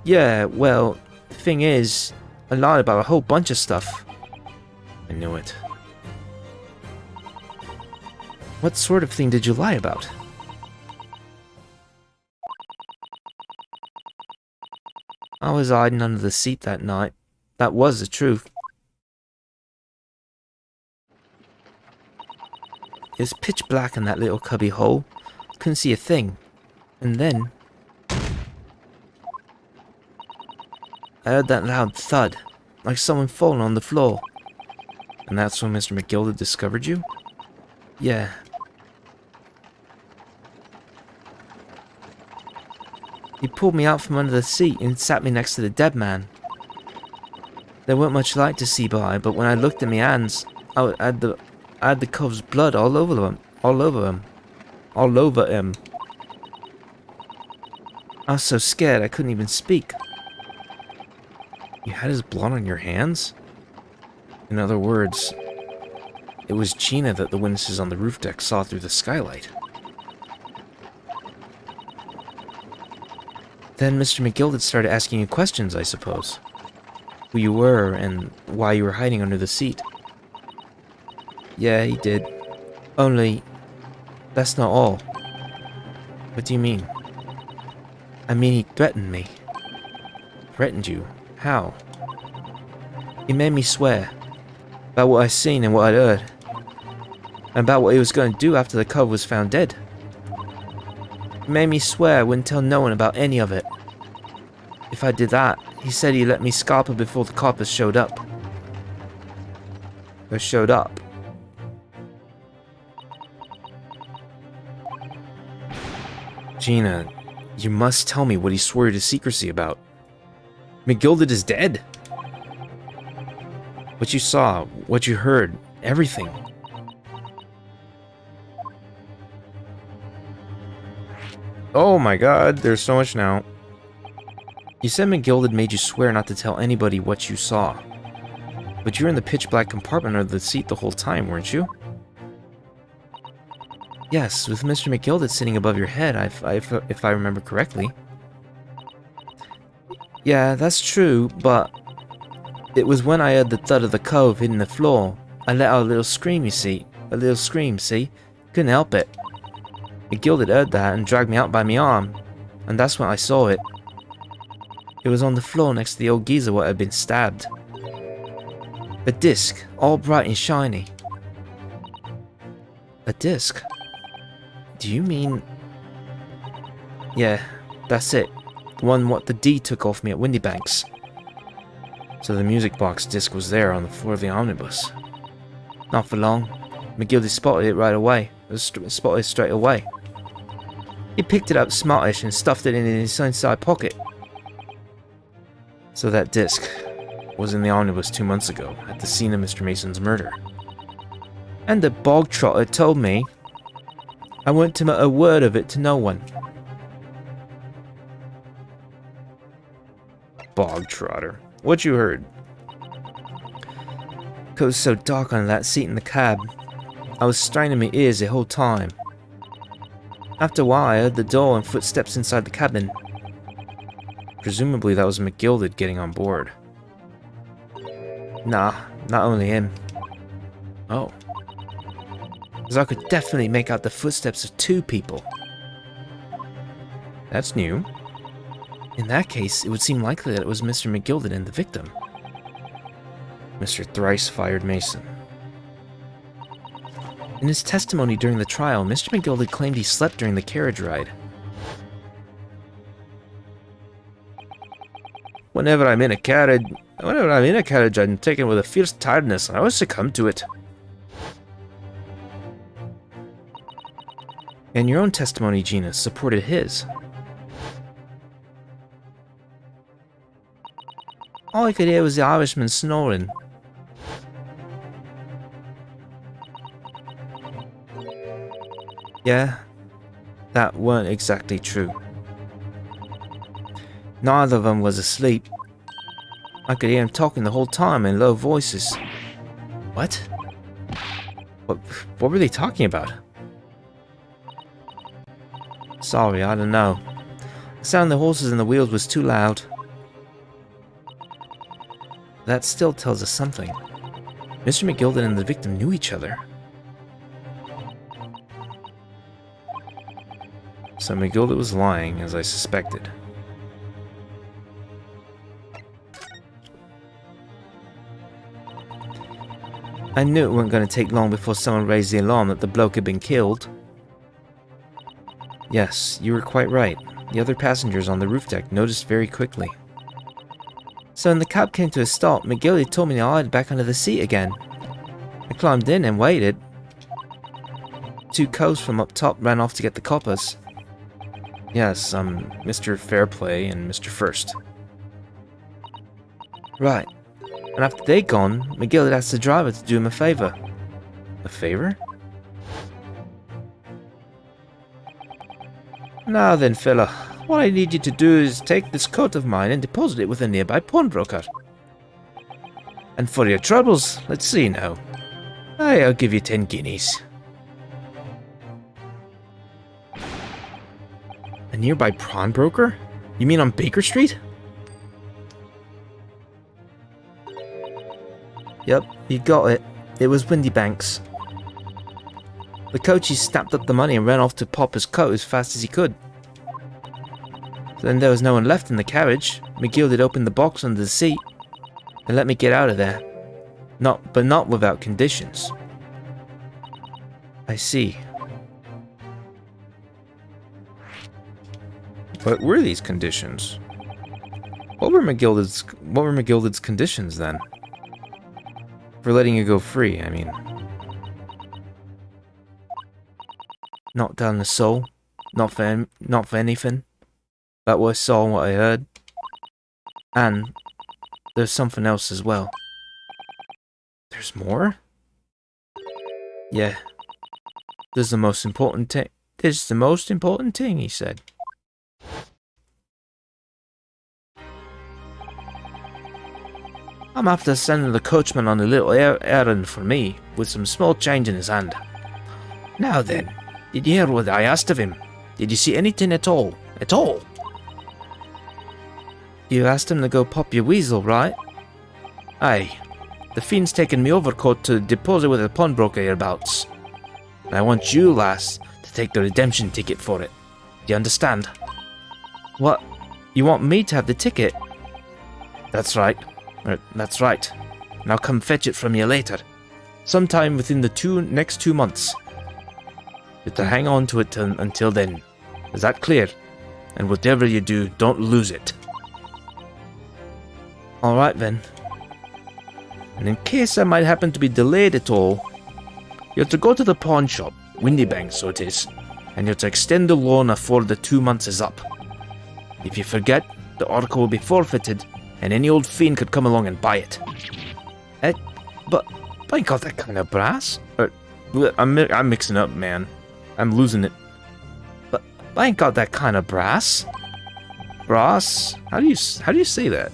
Yeah, well, the thing is, I lied about a whole bunch of stuff. I knew it. What sort of thing did you lie about? I was hiding under the seat that night. That was the truth. It was pitch black in that little cubby hole. Couldn't see a thing. And then I heard that loud thud, like someone falling on the floor. And that's when Mr. McGilded discovered you? Yeah. He pulled me out from under the seat and sat me next to the dead man. There weren't much light to see by, but when I looked at my hands, I had the cove's blood all over him. All over him. I was so scared I couldn't even speak. You had his blood on your hands? In other words, it was Gina that the witnesses on the roof deck saw through the skylight. Then Mr. McGilded started asking you questions, I suppose. Who you were and why you were hiding under the seat. Yeah, he did. Only, that's not all. What do you mean? I mean, he threatened me. Threatened you? How? He made me swear. About what I'd seen and what I'd heard. And about what he was going to do after the cub was found dead. He made me swear I wouldn't tell no one about any of it. If I did that, he said he'd let me scalp her before the coppers showed up. Or showed up. Gina, you must tell me what he swore to secrecy about. McGilded is dead. What you saw, what you heard, everything. Oh my god, there's so much now. You said McGilded made you swear not to tell anybody what you saw. But you were in the pitch black compartment of the seat the whole time, weren't you? Yes, with Mr. McGilded sitting above your head, if I remember correctly. Yeah, that's true, but it was when I heard the thud of the cove hitting the floor. I let out a little scream, you see. A little scream, see? Couldn't help it. McGilded heard that and dragged me out by my arm, and that's when I saw it. It was on the floor next to the old geezer what had been stabbed. A disc, all bright and shiny. A disc? Do you mean... Yeah, that's it. The one what the D took off me at Windybanks. So the music box disc was there on the floor of the omnibus. Not for long. McGilded spotted it right away. Spotted it straight away. He picked it up smartish and stuffed it in his inside pocket. So that disc was in the omnibus 2 months ago, at the scene of Mr. Mason's murder. And the bog trotter told me I weren't to mutter a word of it to no one. Bog trotter. What you heard? 'Cause it was so dark under that seat in the cab. I was straining my ears the whole time. After a while I heard the door and footsteps inside the cabin. Presumably that was McGilded getting on board. Nah, not only him. Oh. Because I could definitely make out the footsteps of 2 people. That's new. In that case, it would seem likely that it was Mr. McGilded and the victim. Mr. Thrice-Fired Mason. In his testimony during the trial, Mr. McGilded claimed he slept during the carriage ride. Whenever I'm in a carriage, I'm taken with a fierce tiredness, and I always succumb to it. And your own testimony, Gina, supported his. All I could hear was the Irishman snoring. Yeah, that weren't exactly true. Neither of them was asleep. I could hear him talking the whole time in low voices. What? What were they talking about? Sorry, I don't know. The sound of the horses and the wheels was too loud. That still tells us something. Mr. McGilded and the victim knew each other. So McGilded was lying, as I suspected. I knew it wasn't going to take long before someone raised the alarm that the bloke had been killed. Yes, you were quite right. The other passengers on the roof deck noticed very quickly. So when the cab came to a stop, McGilded told me to hide back under the seat again. I climbed in and waited. 2 coves from up top ran off to get the coppers. Yes, Mr. Fairplay and Mr. First. Right. And after they'd gone, McGilded asked the driver to do him a favor. A favor? Now then, fella, what I need you to do is take this coat of mine and deposit it with a nearby pawnbroker. And for your troubles, let's see now. I'll give you 10 guineas. A nearby pawnbroker? You mean on Baker Street? Yep, you got it. It was Windybanks. The coachee snapped up the money and ran off to pop his coat as fast as he could. Then there was no one left in the carriage. McGilded opened the box under the seat and let me get out of there. But not without conditions. I see. What were these conditions? What were McGilded's conditions then? For letting you go free, I mean. Not down the soul. Not for anything. About what I saw and what I heard. And there's something else as well. There's more? Yeah. This is the most important thing. This is the most important thing, he said. I'm after sending the coachman on a little errand for me, with some small change in his hand. Now then, did you hear what I asked of him? Did you see anything at all? At all? You asked him to go pop your weasel, right? Aye. The fiend's taken me overcoat to deposit with a pawnbroker hereabouts. And I want you, lass, to take the redemption ticket for it. Do you understand? What? You want me to have the ticket? That's right. That's right. And I'll come fetch it from you later. Sometime within the next 2 months. You have to hang on to it until then. Is that clear? And whatever you do, don't lose it. Alright then. And in case I might happen to be delayed at all, you have to go to the pawn shop, Windybank so it is, and you have to extend the loan afore the 2 months is up. If you forget, the oracle will be forfeited, and any old fiend could come along and buy it. But I ain't got that kind of brass. I'm mixing up, man. I'm losing it. But I ain't got that kind of brass. Brass? How do you say that?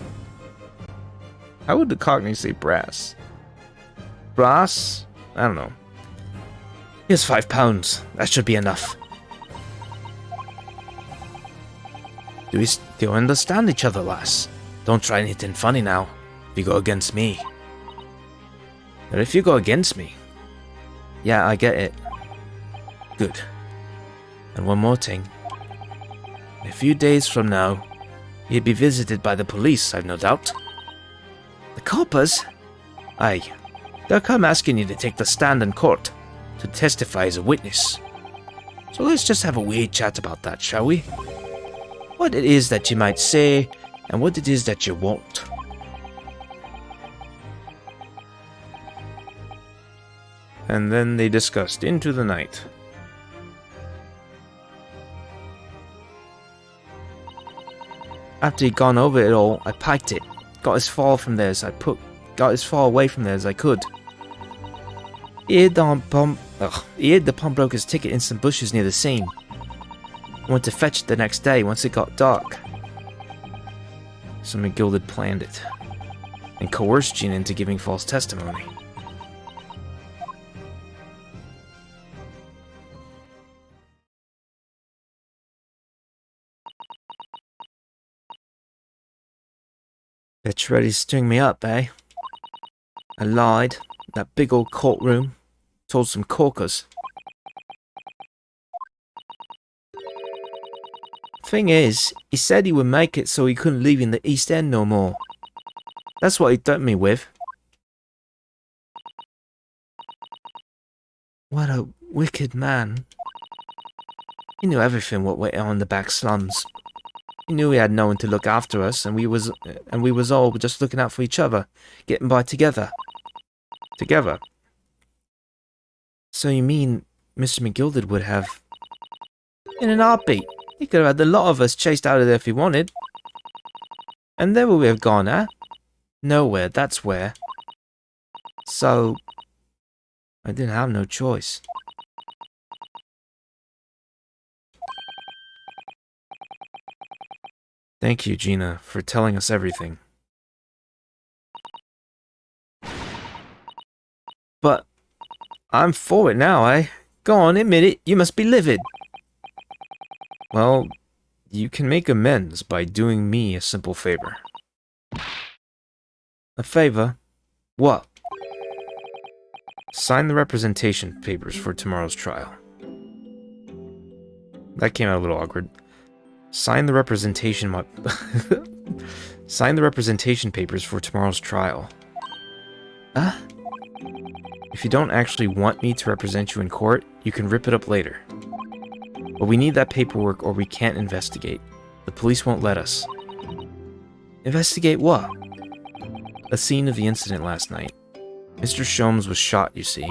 How would the Cockney say brass? Brass? I don't know. Here's £5. That should be enough. Do you understand each other, lass? Don't try anything funny now, if you go against me. Or if you go against me. Yeah, I get it. Good. And one more thing. In a few days from now, you'll be visited by the police, I've no doubt. The coppers? Aye. They'll come asking you to take the stand in court, to testify as a witness. So let's just have a wee chat about that, shall we? What it is that you might say, and what it is that you won't. And then they discussed into the night. After he'd gone over it all, I packed it. Got as far away from there as I could. He hid the pawnbroker's ticket in some bushes near the scene. I went to fetch it the next day once it got dark. So McGilded planned it, and coerced Gina into giving false testimony. Bet you're ready to string me up, eh? I lied in that big old courtroom, told some corkers. Thing is, he said he would make it so he couldn't leave in the East End no more. That's what he dumped me with. What a wicked man. He knew everything what went on in the back slums. He knew we had no one to look after us, and we was all just looking out for each other, getting by together. Together? So you mean Mr. McGilded would have... In an heartbeat. He could have had the lot of us chased out of there if he wanted. And where would we have gone, eh? Nowhere, that's where. So... I didn't have no choice. Thank you, Gina, for telling us everything. But... I'm for it now, eh? Go on, admit it. You must be livid. Well, you can make amends by doing me a simple favor. A favor? What? Sign the representation papers for tomorrow's trial. That came out a little awkward. Sign the representation papers for tomorrow's trial. If you don't actually want me to represent you in court, you can rip it up later. But we need that paperwork or we can't investigate. The police won't let us. Investigate what? A scene of the incident last night. Mr. Sholmes was shot, you see.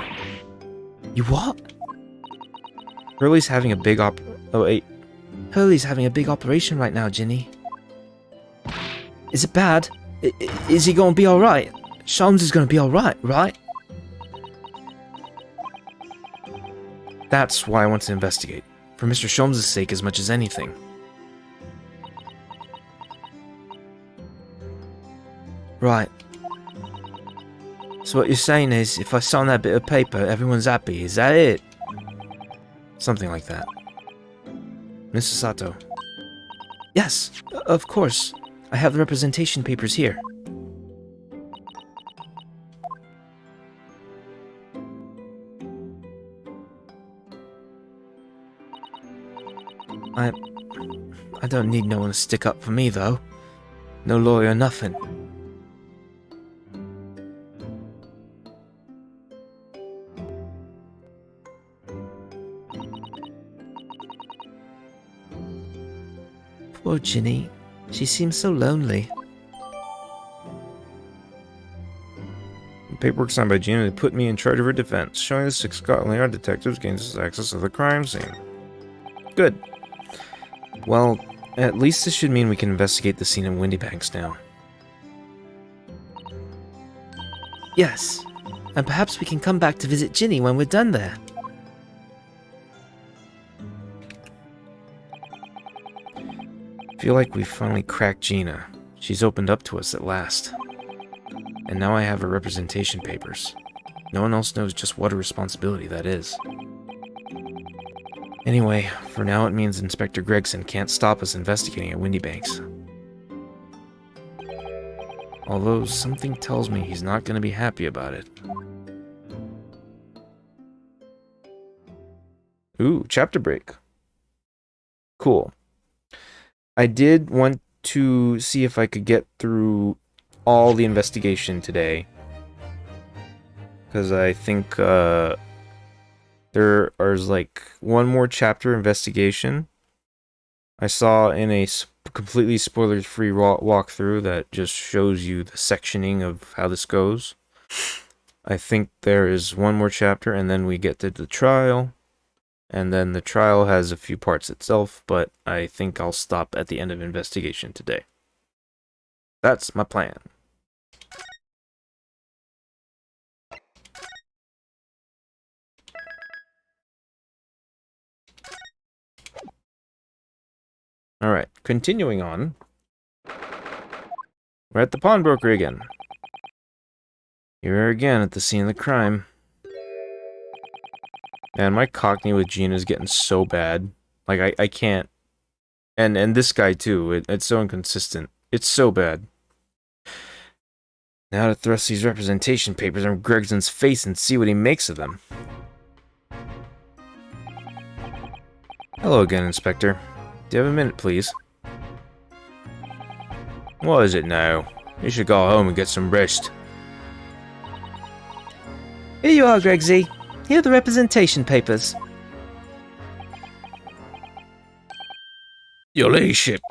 You what? Hurley's having a big Hurley's having a big operation right now, Ginny. Is it bad? Is he gonna be alright? Sholmes is gonna be alright, right? That's why I want to investigate. For Mr. Sholmes' sake as much as anything. Right. So what you're saying is, if I sign that bit of paper, everyone's happy, is that it? Something like that. Mrs. Sato. Yes, of course. I have the representation papers here. I don't need no one to stick up for me, though. No lawyer, nothing. Poor Ginny. She seems so lonely. The paperwork signed by Gina to put me in charge of her defense, showing the 6 Scotland Yard detectives gains access to the crime scene. Good. Well, at least this should mean we can investigate the scene in Windybanks now. Yes, and perhaps we can come back to visit Ginny when we're done there. I feel like we finally cracked Gina. She's opened up to us at last. And now I have her representation papers. No one else knows just what a responsibility that is. Anyway, for now it means Inspector Gregson can't stop us investigating at Windybanks. Although something tells me he's not going to be happy about it. Ooh, chapter break. Cool. I did want to see if I could get through all the investigation today. Because I think there is like one more chapter investigation. I saw in a completely spoiler-free walkthrough that just shows you the sectioning of how this goes. I think there is one more chapter and then we get to the trial. And then the trial has a few parts itself, but I think I'll stop at the end of investigation today. That's my plan. Alright, continuing on. We're at the pawnbroker again. Here we are again at the scene of the crime. Man, my Cockney with Gina is getting so bad. Like, I can't. And this guy, too. It's so inconsistent. It's so bad. Now to thrust these representation papers in Gregson's face and see what he makes of them. Hello again, Inspector. Do you have a minute, please? What is it now? You should go home and get some rest. Here you are, Gregsy. Here are the representation papers. Your ladyship.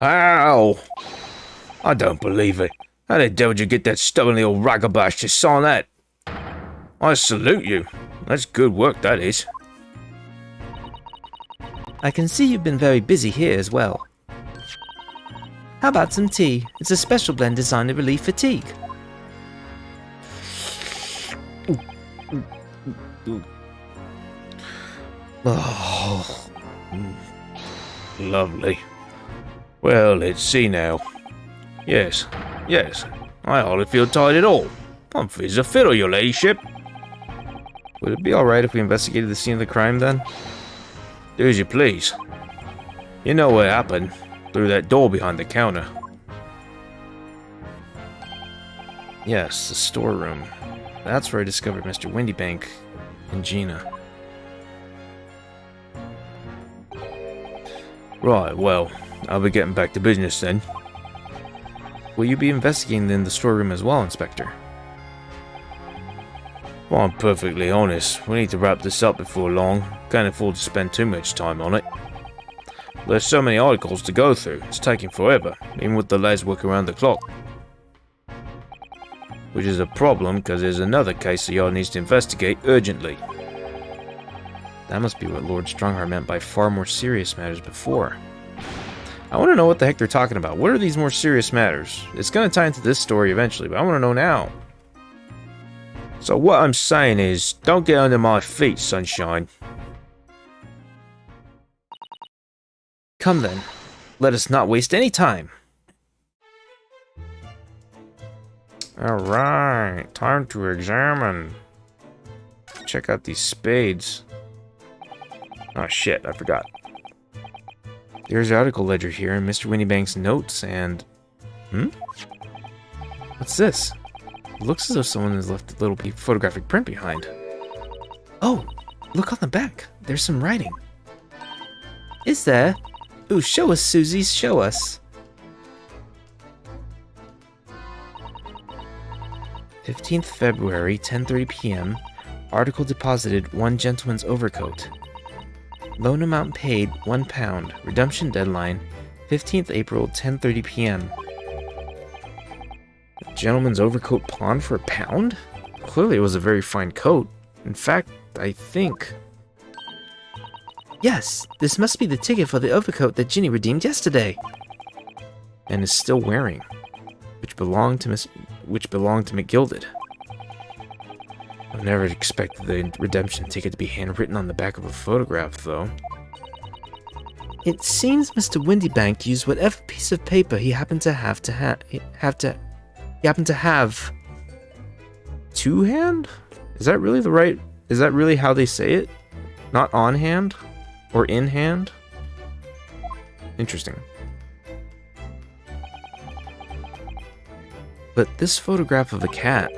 Ow! I don't believe it. How the devil did you get that stubborn little ragabash to sign that? I salute you. That's good work, that is. I can see you've been very busy here as well. How about some tea? It's a special blend designed to relieve fatigue. Oh, lovely. Well, let's see now. Yes, I hardly feel tired at all. I'm fit as a fiddle, your ladyship. Would it be alright if we investigated the scene of the crime then? Do as you please. You know what happened. Through that door behind the counter. Yes, the storeroom. That's where I discovered Mr. Windybank and Gina. Right, well, I'll be getting back to business then. Will you be investigating in the storeroom as well, Inspector? Well, I'm perfectly honest. We need to wrap this up before long. Can't afford to spend too much time on it. There's so many articles to go through. It's taking forever, even with the lads working around the clock. Which is a problem, because there's another case the yard needs to investigate urgently. That must be what Lord Strongheart meant by far more serious matters before. I want to know what the heck they're talking about. What are these more serious matters? It's going to tie into this story eventually, but I want to know now. So what I'm saying is, don't get under my feet, sunshine. Come then. Let us not waste any time. Alright, time to examine. Check out these spades. Oh shit, I forgot. There's the article ledger here and Mr. Windybank's notes and... What's this? It looks as though someone has left a little photographic print behind. Oh, look on the back. There's some writing. Is there? Ooh, show us, Susie, show us. 15th February, 10:30 p.m. Article deposited 1 gentleman's overcoat. Loan amount paid £1. Redemption deadline 15th April, 10:30 p.m. Gentleman's overcoat pawned for £1? Clearly it was a very fine coat. In fact, I think... Yes, this must be the ticket for the overcoat that Ginny redeemed yesterday. And is still wearing, which belonged to McGilded. I've never expected the redemption ticket to be handwritten on the back of a photograph, though. It seems Mr. Windybank used whatever piece of paper he happened to have. Two hand? Is that really the right? Is that really how they say it? Not on hand? Or in hand? Interesting. But this photograph of a cat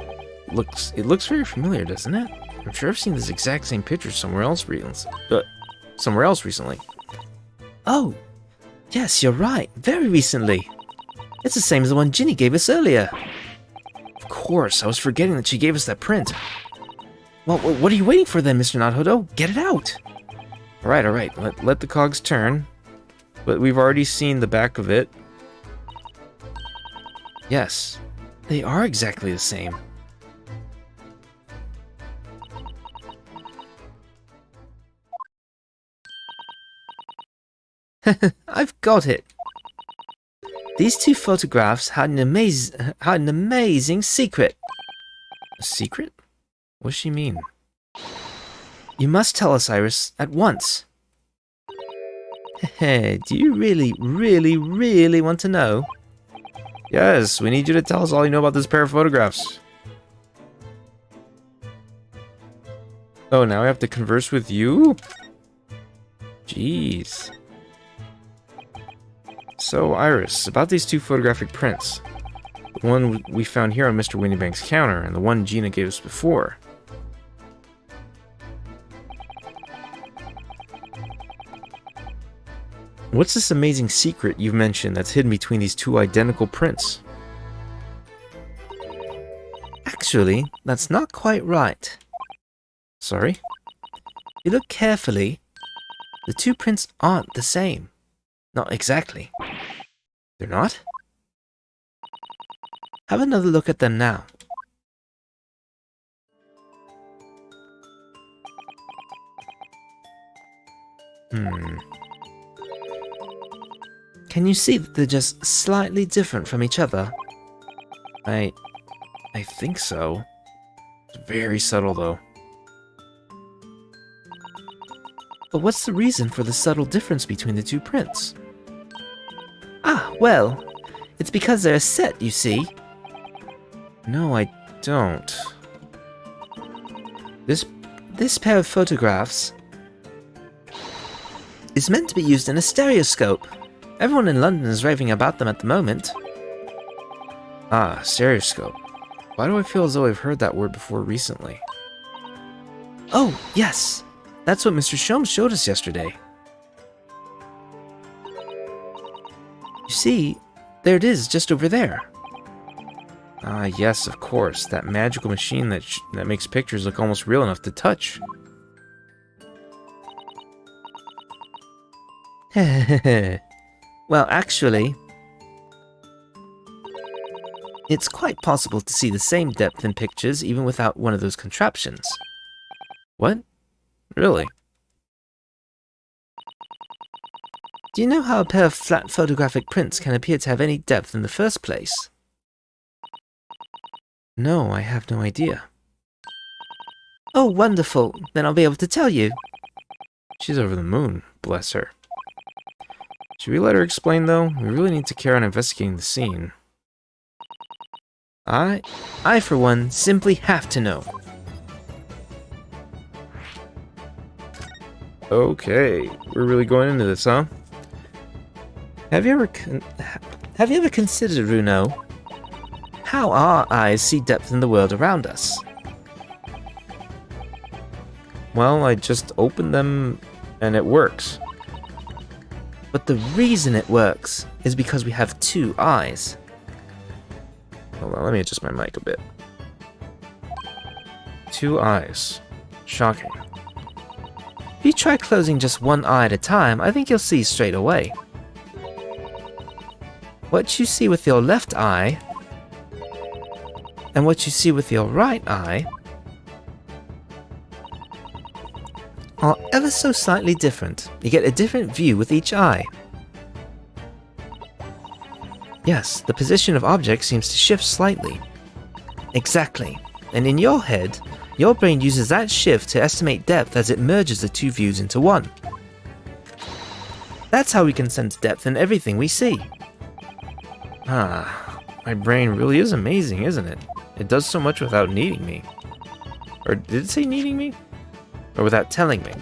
looks very familiar, doesn't it? I'm sure I've seen this exact same picture somewhere else recently. Oh, yes, you're right. Very recently. It's the same as the one Ginny gave us earlier. Of course, I was forgetting that she gave us that print. Well, what are you waiting for then, Mr. Nodhodo? Get it out. All right. Let the cogs turn. But we've already seen the back of it. Yes, they are exactly the same. I've got it. These 2 photographs had an amazing secret. A secret? What does she mean? You must tell us, Iris, at once. Do you really want to know? Yes, we need you to tell us all you know about this pair of photographs. Oh, now I have to converse with you? Jeez. So, Iris, about these 2 photographic prints. The one we found here on Mr. Windybank's counter, and the one Gina gave us before. What's this amazing secret you've mentioned that's hidden between these 2 identical prints? Actually, that's not quite right. Sorry? If you look carefully, the 2 prints aren't the same. Not exactly. They're not? Have another look at them now. Can you see that they're just slightly different from each other? I think so. It's very subtle, though. But what's the reason for the subtle difference between the 2 prints? Ah, well, it's because they're a set, you see. No, I don't. This pair of photographs is meant to be used in a stereoscope. Everyone in London is raving about them at the moment. Ah, stereoscope. Why do I feel as though I've heard that word before recently? Oh, yes. That's what Mr. Sholmes showed us yesterday. You see, there it is, just over there. Ah, yes, of course. That magical machine that makes pictures look almost real enough to touch. Well, actually, it's quite possible to see the same depth in pictures even without one of those contraptions. What? Really? Do you know how a pair of flat photographic prints can appear to have any depth in the first place? No, I have no idea. Oh, wonderful. Then I'll be able to tell you. She's over the moon, bless her. Should we let her explain, though? We really need to carry on investigating the scene. I for one, simply have to know. Okay, we're really going into this, huh? Have you ever considered, Runo, how our eyes see depth in the world around us? Well, I just opened them and it works. But the reason it works is because we have two eyes. Hold on, let me adjust my mic a bit. Two eyes. Shocking. If you try closing just one eye at a time, I think you'll see straight away. What you see with your left eye and what you see with your right eye are ever so slightly different. You get a different view with each eye. Yes, the position of objects seems to shift slightly. Exactly. And in your head, your brain uses that shift to estimate depth as it merges the two views into one. That's how we can sense depth in everything we see. Ah, my brain really is amazing, isn't it? It does so much without needing me. Or did it say needing me? Or without telling me?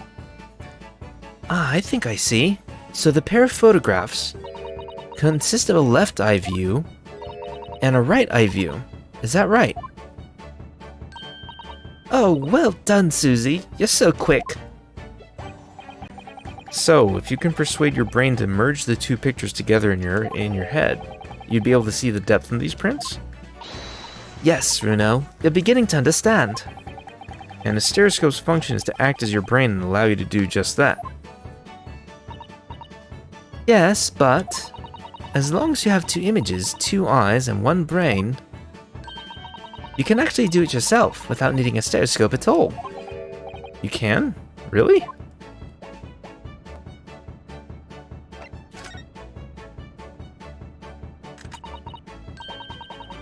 Ah, I think I see. So the pair of photographs consist of a left eye view and a right eye view. Is that right? Oh, well done, Susie. You're so quick. So, if you can persuade your brain to merge the two pictures together in your head, you'd be able to see the depth in these prints? Yes, Runo. You're beginning to understand. And a stereoscope's function is to act as your brain and allow you to do just that. Yes, but as long as you have two images, two eyes, and one brain, you can actually do it yourself without needing a stereoscope at all. You can? Really?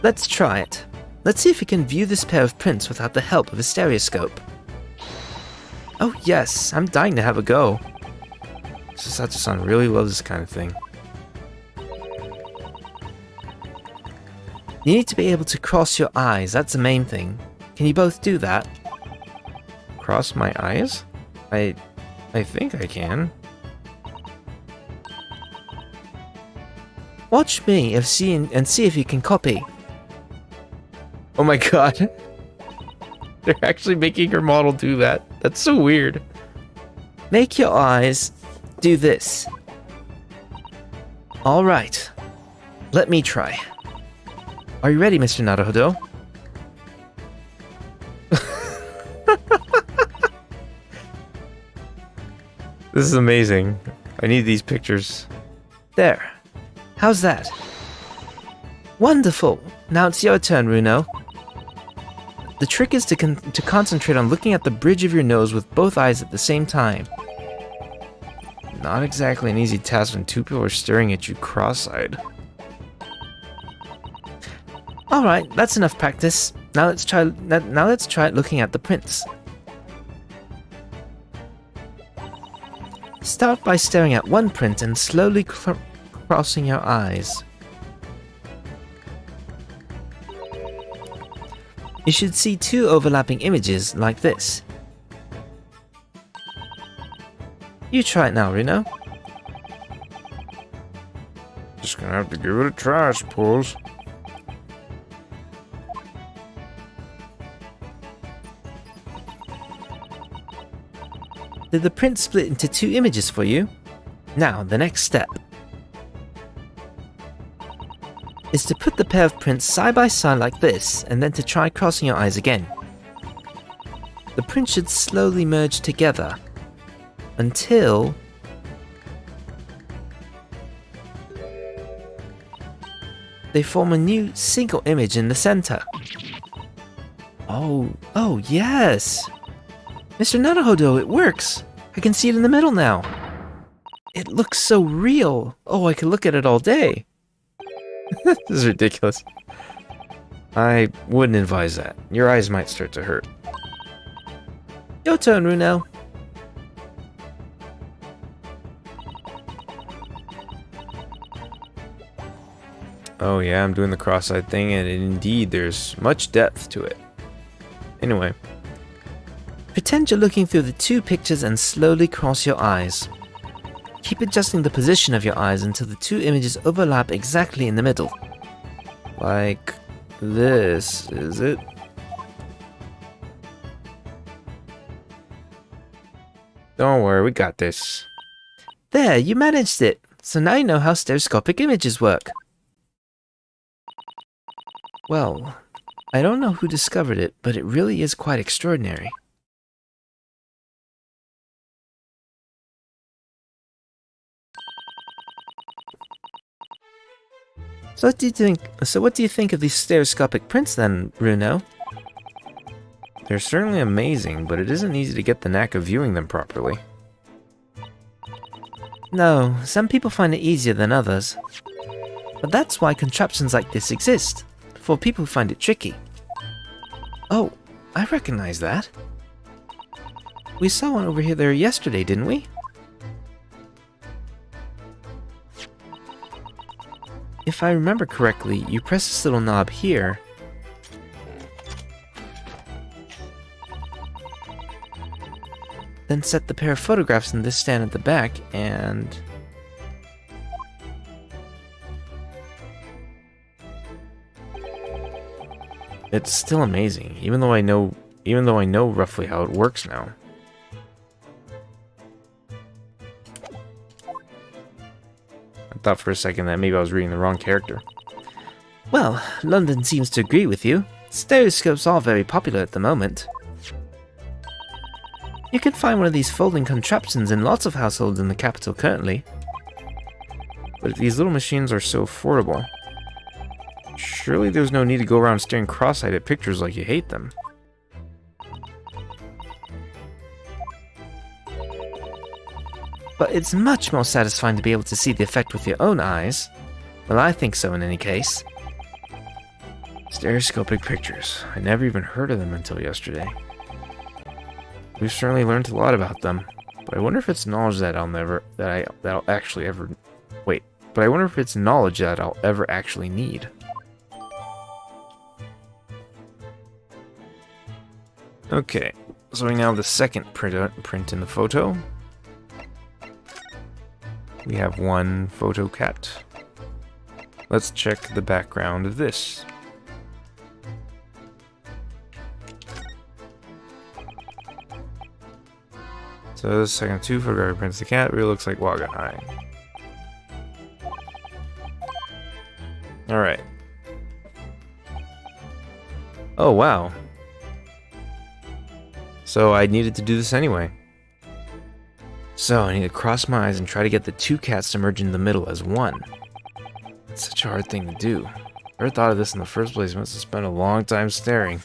Let's try it. Let's see if we can view this pair of prints without the help of a stereoscope. Oh yes, I'm dying to have a go. Sasato-san really loves this kind of thing. You need to be able to cross your eyes, that's the main thing. Can you both do that? Cross my eyes? I think I can. Watch me and see if you can copy. Oh my god. They're actually making her model do that. That's so weird. Make your eyes do this. Alright. Let me try. Are you ready, Mr. Naruhodo? This is amazing. I need these pictures. There. How's that? Wonderful. Now it's your turn, Runo. The trick is to concentrate on looking at the bridge of your nose with both eyes at the same time. Not exactly an easy task when two people are staring at you cross-eyed. Alright, that's enough practice. Now let's try it looking at the prints. Start by staring at one print and slowly crossing your eyes. You should see two overlapping images like this. You try it now, Runo. Just gonna have to give it a try, I suppose. Did the print split into two images for you? Now, the next step is to put the pair of prints side by side like this, and then to try crossing your eyes again. The prints should slowly merge together until they form a new single image in the center. Oh yes! Mr. Naruhodo, it works! I can see it in the middle now. It looks so real. Oh, I could look at it all day. This is ridiculous. I wouldn't advise that. Your eyes might start to hurt. Your turn, Runo. Oh yeah, I'm doing the cross-eyed thing, and indeed there's much depth to it. Anyway. Pretend you're looking through the two pictures and slowly cross your eyes. Keep adjusting the position of your eyes until the two images overlap exactly in the middle. Like this, is it? Don't worry, we got this. There, you managed it! So now you know how stereoscopic images work. Well, I don't know who discovered it, but it really is quite extraordinary. So what do you think of these stereoscopic prints then, Bruno? They're certainly amazing, but it isn't easy to get the knack of viewing them properly. No, some people find it easier than others. But that's why contraptions like this exist, for people who find it tricky. Oh, I recognize that. We saw one over here there yesterday, didn't we? If I remember correctly, you press this little knob here, then set the pair of photographs in this stand at the back, and... It's still amazing, even though I know roughly how it works now. I thought for a second that maybe I was reading the wrong character. Well, London seems to agree with you. Stereoscopes are very popular at the moment. You can find one of these folding contraptions in lots of households in the capital currently. But if these little machines are so affordable, surely there's no need to go around staring cross-eyed at pictures like you hate them. But it's much more satisfying to be able to see the effect with your own eyes. Well, I think so in any case. Stereoscopic pictures. I never even heard of them until yesterday. We've certainly learned a lot about them, but I wonder if it's knowledge that I'll actually ever need. Okay, so we now have the second print in the photo. We have one photo cat. Let's check the background of this. So the second two photographic prints, the cat really looks like Wagenheim. Alright. Oh wow. So I needed to do this anyway. So I need to cross my eyes and try to get the two cats to merge in the middle as one. It's such a hard thing to do. Never thought of this in the first place. Must have spent a long time staring.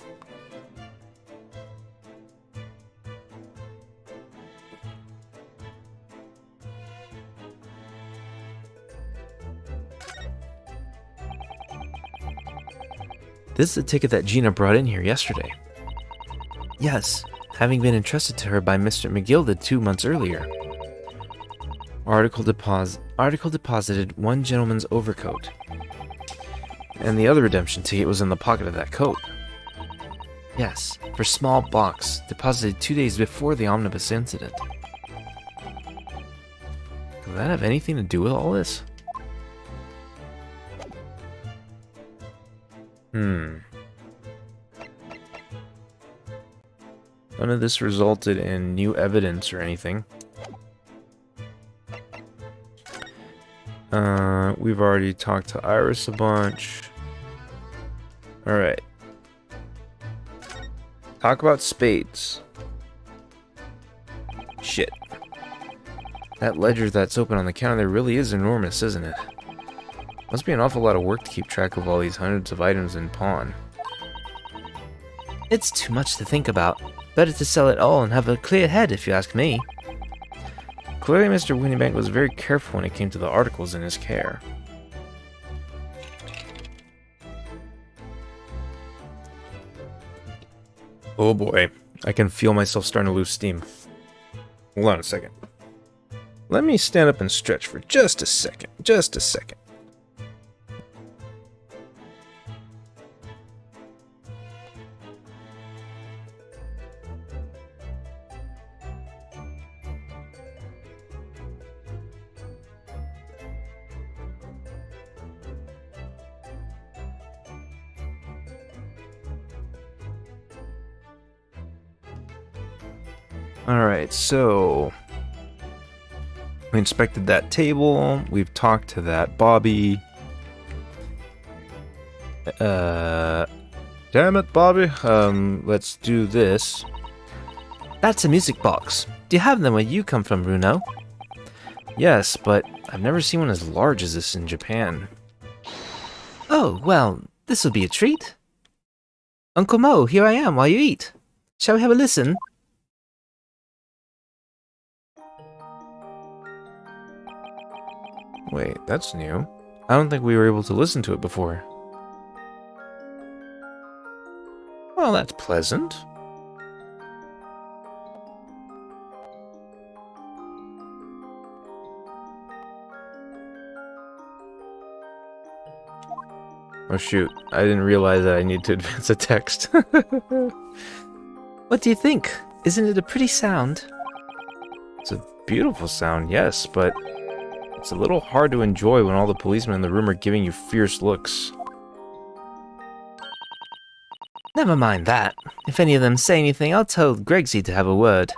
This is the ticket that Gina brought in here yesterday. Yes, having been entrusted to her by Mr. McGilda 2 months earlier. Article deposited one gentleman's overcoat. And the other redemption ticket was in the pocket of that coat. Yes, for small box, deposited 2 days before the omnibus incident. Does that have anything to do with all this? None of this resulted in new evidence or anything. We've already talked to Iris a bunch. Alright. Talk about spades. Shit. That ledger that's open on the counter there really is enormous, isn't it? Must be an awful lot of work to keep track of all these hundreds of items in pawn. It's too much to think about. Better to sell it all and have a clear head, if you ask me. Clearly Mr. Windybank was very careful when it came to the articles in his care. Oh boy, I can feel myself starting to lose steam. Hold on a second. Let me stand up and stretch for just a second. Alright, so we inspected that table, we've talked to that Bobby. Damn it, Bobby. Let's do this. That's a music box. Do you have them where you come from, Runo? Yes, but I've never seen one as large as this in Japan. Oh, well, this will be a treat. Uncle Mo, here I am while you eat. Shall we have a listen? Wait, that's new. I don't think we were able to listen to it before. Well, that's pleasant. Oh shoot, I didn't realize that I need to advance a text. What do you think? Isn't it a pretty sound? It's a beautiful sound, yes, but it's a little hard to enjoy when all the policemen in the room are giving you fierce looks. Never mind that. If any of them say anything, I'll tell Gregsy to have a word.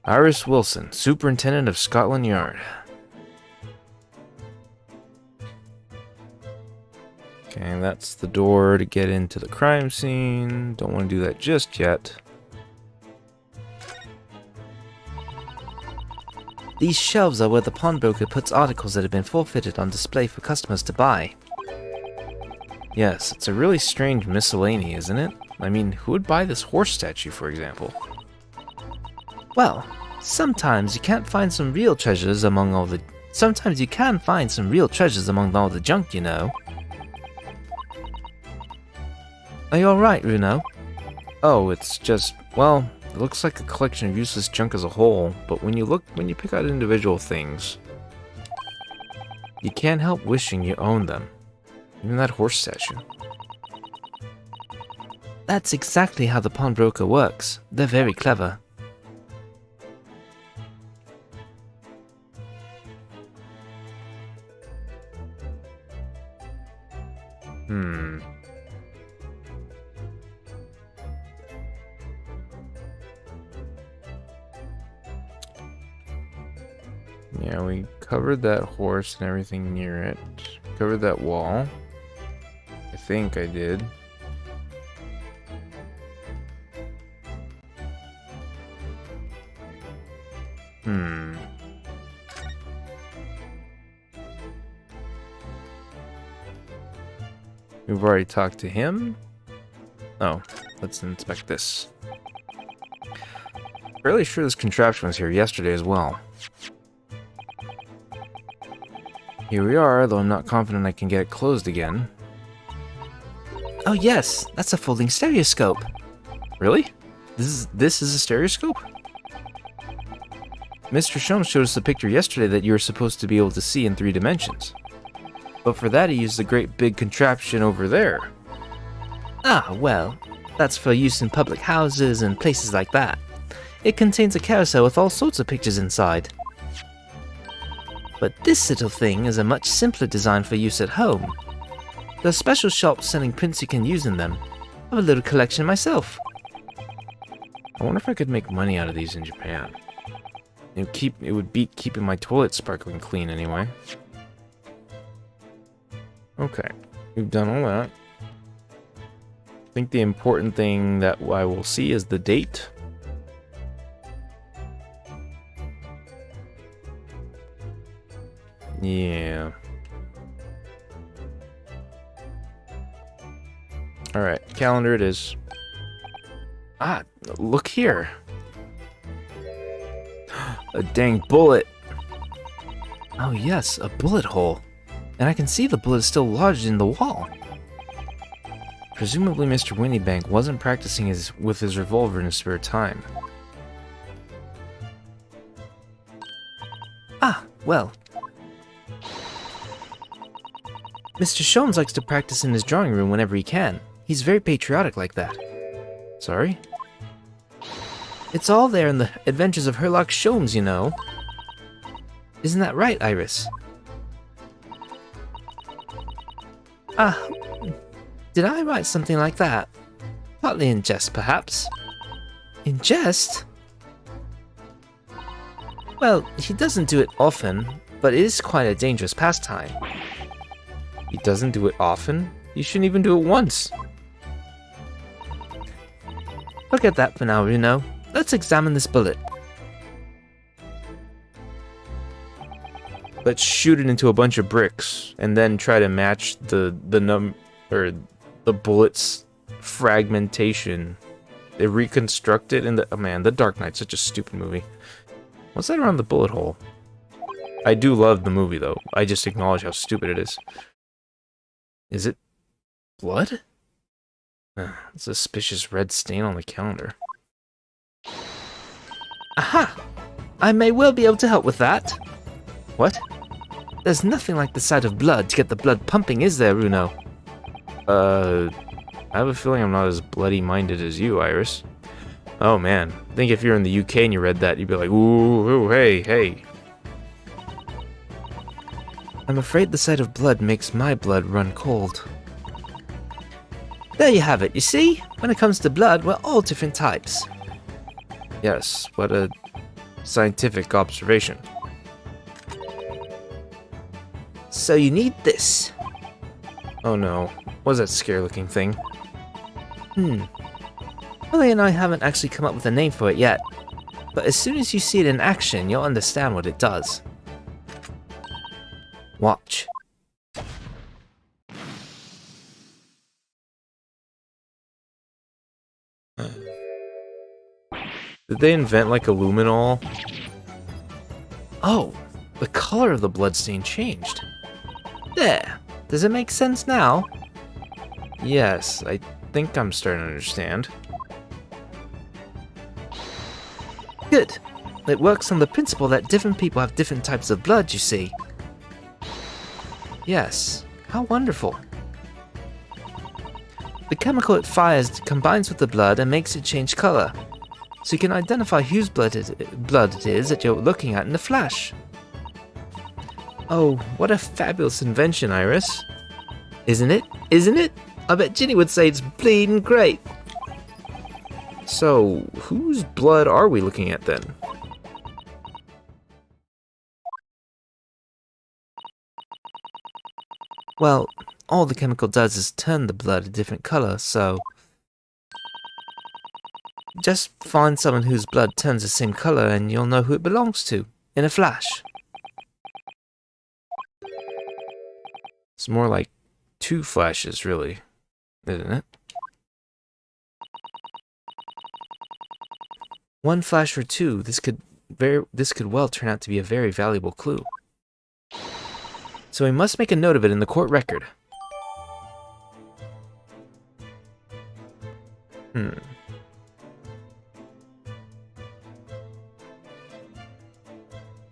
Iris Wilson, Superintendent of Scotland Yard. Okay, that's the door to get into the crime scene. Don't want to do that just yet. These shelves are where the pawnbroker puts articles that have been forfeited on display for customers to buy. Yes, it's a really strange miscellany, isn't it? I mean, who would buy this horse statue, for example? Well, sometimes you can't find some real treasures among all the... Sometimes you can find some real treasures among all the junk, you know. Are you alright, Runo? Oh, it's just, well, it looks like a collection of useless junk as a whole, but when you pick out individual things, you can't help wishing you owned them. Even that horse statue. That's exactly how the pawnbroker works. They're very clever. Yeah, we covered that horse and everything near it. Covered that wall. I think I did. We've already talked to him. Oh, let's inspect this. Fairly sure this contraption was here yesterday as well. Here we are, though I'm not confident I can get it closed again. Oh yes, that's a folding stereoscope. Really? This is a stereoscope? Mr. Shum showed us a picture yesterday that you were supposed to be able to see in 3 dimensions. But for that he used the great big contraption over there. Ah, well, that's for use in public houses and places like that. It contains a carousel with all sorts of pictures inside. But this little thing is a much simpler design for use at home. There are special shops selling prints you can use in them. I have a little collection myself. I wonder if I could make money out of these in Japan. It would beat keeping my toilet sparkling clean anyway. Okay, we've done all that. I think the important thing that I will see is the date. Yeah. Alright, calendar it is. Ah, look here. A dang bullet. Oh yes, a bullet hole. And I can see the bullet is still lodged in the wall. Presumably Mr. Winniebank wasn't practicing with his revolver in his spare time. Ah, well. Mr. Sholmes likes to practice in his drawing room whenever he can. He's very patriotic like that. Sorry? It's all there in the Adventures of Herlock Sholmes, you know. Isn't that right, Iris? Ah, did I write something like that? Partly in jest, perhaps. In jest? Well, he doesn't do it often, but it is quite a dangerous pastime. He doesn't do it often? You shouldn't even do it once. Forget that for now, Runo. Let's examine this bullet. Let's shoot it into a bunch of bricks and then try to match the bullet's fragmentation. They reconstruct it in the oh man, The Dark Knight's such a stupid movie. What's that around the bullet hole? I do love the movie though. I just acknowledge how stupid it is. Is it blood? Suspicious red stain on the calendar. Aha! I may well be able to help with that. What? There's nothing like the sight of blood to get the blood pumping, is there, Runo? I have a feeling I'm not as bloody-minded as you, Iris. Oh man, I think if you're in the UK and you read that, you'd be like, ooh, hey, hey. I'm afraid the sight of blood makes my blood run cold. There you have it, you see? When it comes to blood, we're all different types. Yes, what a scientific observation. So you need this. Oh no, what's that scare-looking thing? Willie and I haven't actually come up with a name for it yet, but as soon as you see it in action, you'll understand what it does. Watch. Did they invent like a luminol? Oh, the color of the bloodstain changed. There. Does it make sense now? Yes, I think I'm starting to understand. Good. It works on the principle that different people have different types of blood, you see. Yes. How wonderful. The chemical it fires combines with the blood and makes it change color, so you can identify whose blood it is that you're looking at in a flash. Oh, what a fabulous invention, Iris. Isn't it? Isn't it? I bet Ginny would say it's bleeding great. So, whose blood are we looking at then? Well, all the chemical does is turn the blood a different color, so... just find someone whose blood turns the same color and you'll know who it belongs to, in a flash. It's more like 2 flashes, really, isn't it? 1 flash for 2. This could well turn out to be a very valuable clue. So we must make a note of it in the court record.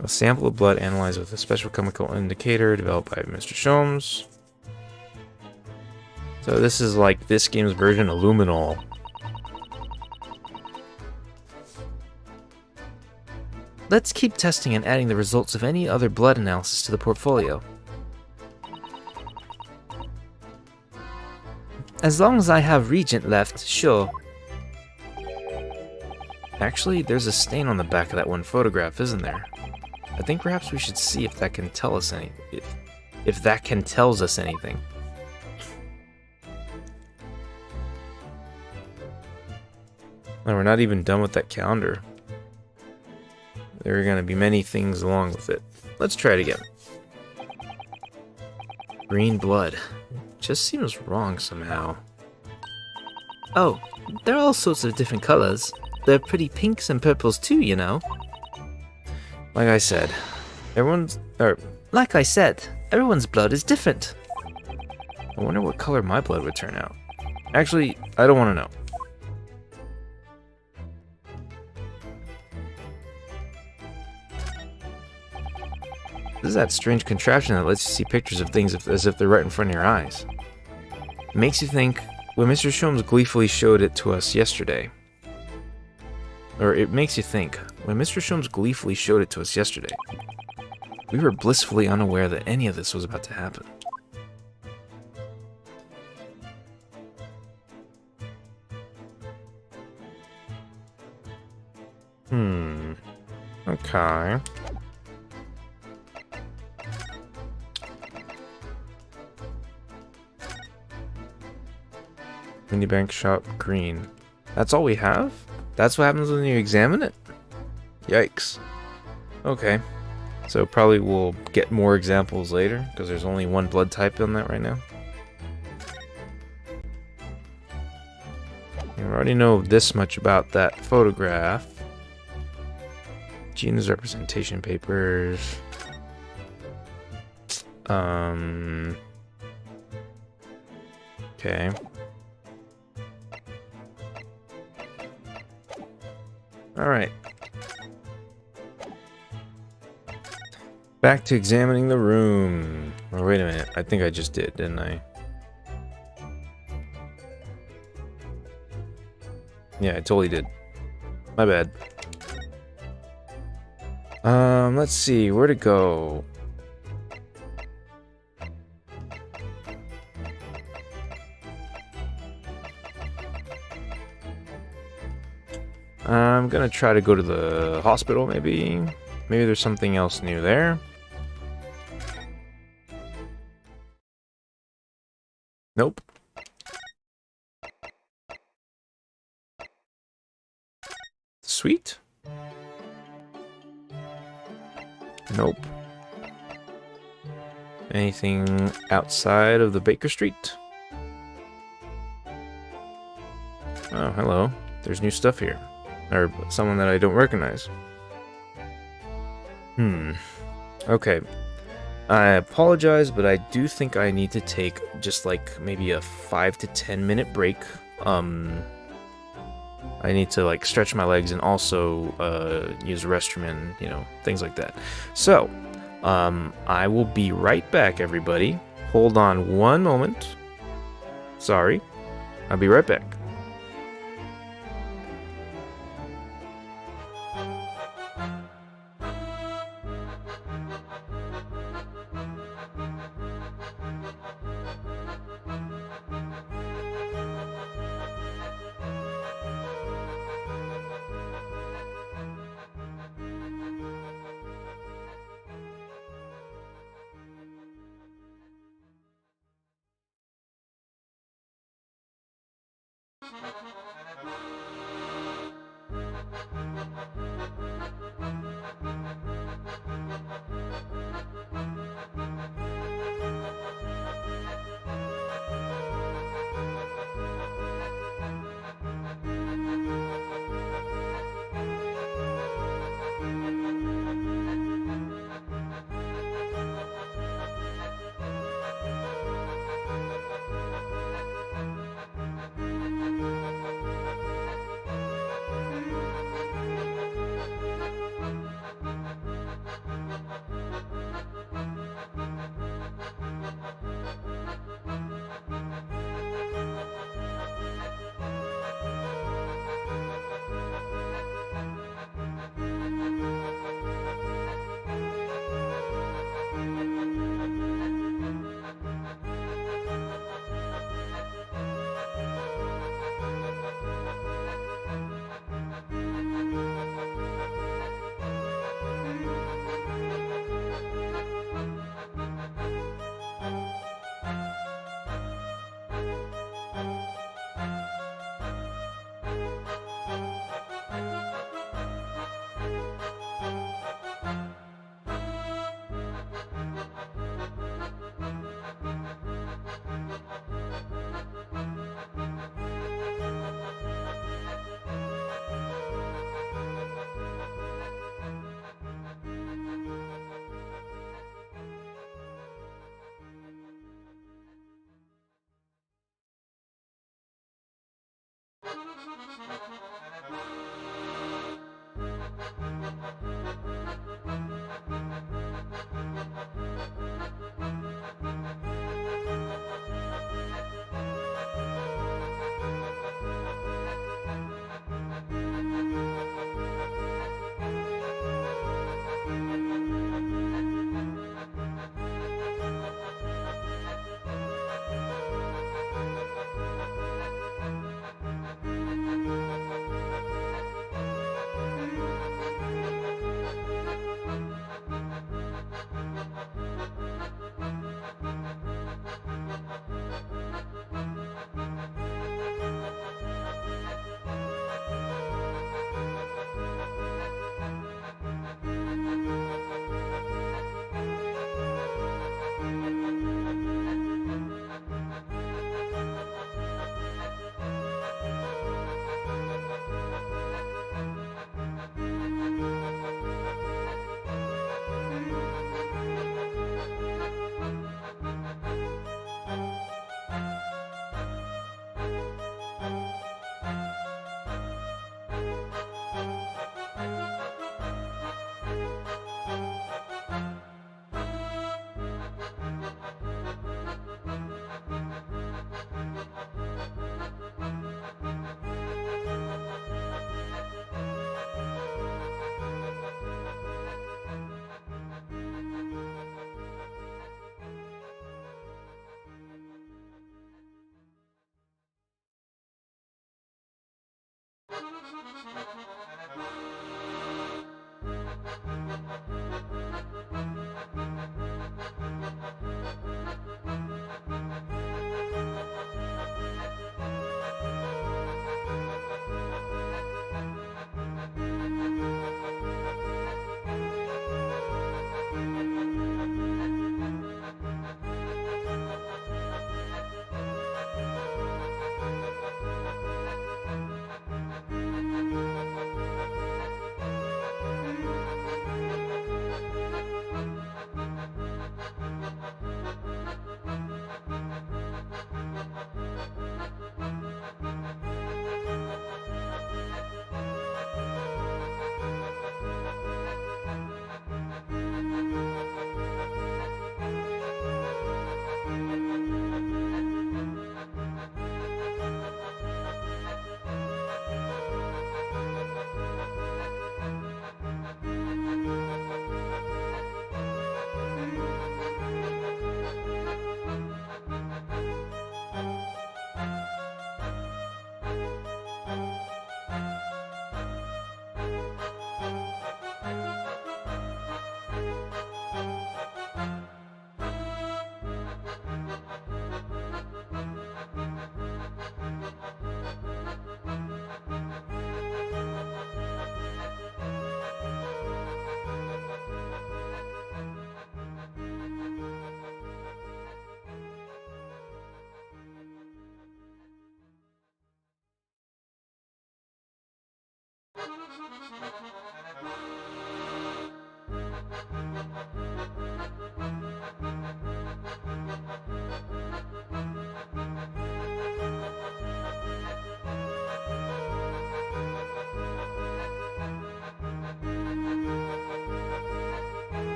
A sample of blood analyzed with a special chemical indicator developed by Mr. Sholmes. So this is like this game's version of luminol. Let's keep testing and adding the results of any other blood analysis to the portfolio. As long as I have Regent left, sure. Actually, there's a stain on the back of that one photograph, isn't there? I think perhaps we should see if that can tell us if that can tells us anything. No, we're not even done with that calendar. There are going to be many things along with it. Let's try it again. Green blood. Just seems wrong somehow. Oh, there are all sorts of different colors. There are pretty pinks and purples too, you know. Like I said, everyone's blood is different. I wonder what color my blood would turn out. Actually, I don't want to know. This is that strange contraption that lets you see pictures of things as if they're right in front of your eyes. It makes you think when Mr. Sholmes gleefully showed it to us yesterday. Or it makes you think, when Mr. Sholmes gleefully showed it to us yesterday, we were blissfully unaware that any of this was about to happen. Okay. Mini bank shop green. That's all we have? That's what happens when you examine it? Yikes. Okay. So probably we'll get more examples later, because there's only one blood type on that right now. You already know this much about that photograph. Gene's representation papers. Okay. Alright. Back to examining the room. Or wait a minute, I think I just did, didn't I? Yeah, I totally did. My bad. Let's see, where to go? I'm gonna try to go to the hospital, maybe. Maybe there's something else new there. Nope. Sweet. Nope. Anything outside of the Baker Street? Oh, hello. There's new stuff here. Or someone that I don't recognize. Okay. I apologize, but I do think I need to take just like maybe a 5 to 10 minute break. I need to like stretch my legs and also use the restroom and, you know, things like that. So, I will be right back, everybody. Hold on one moment. Sorry. I'll be right back.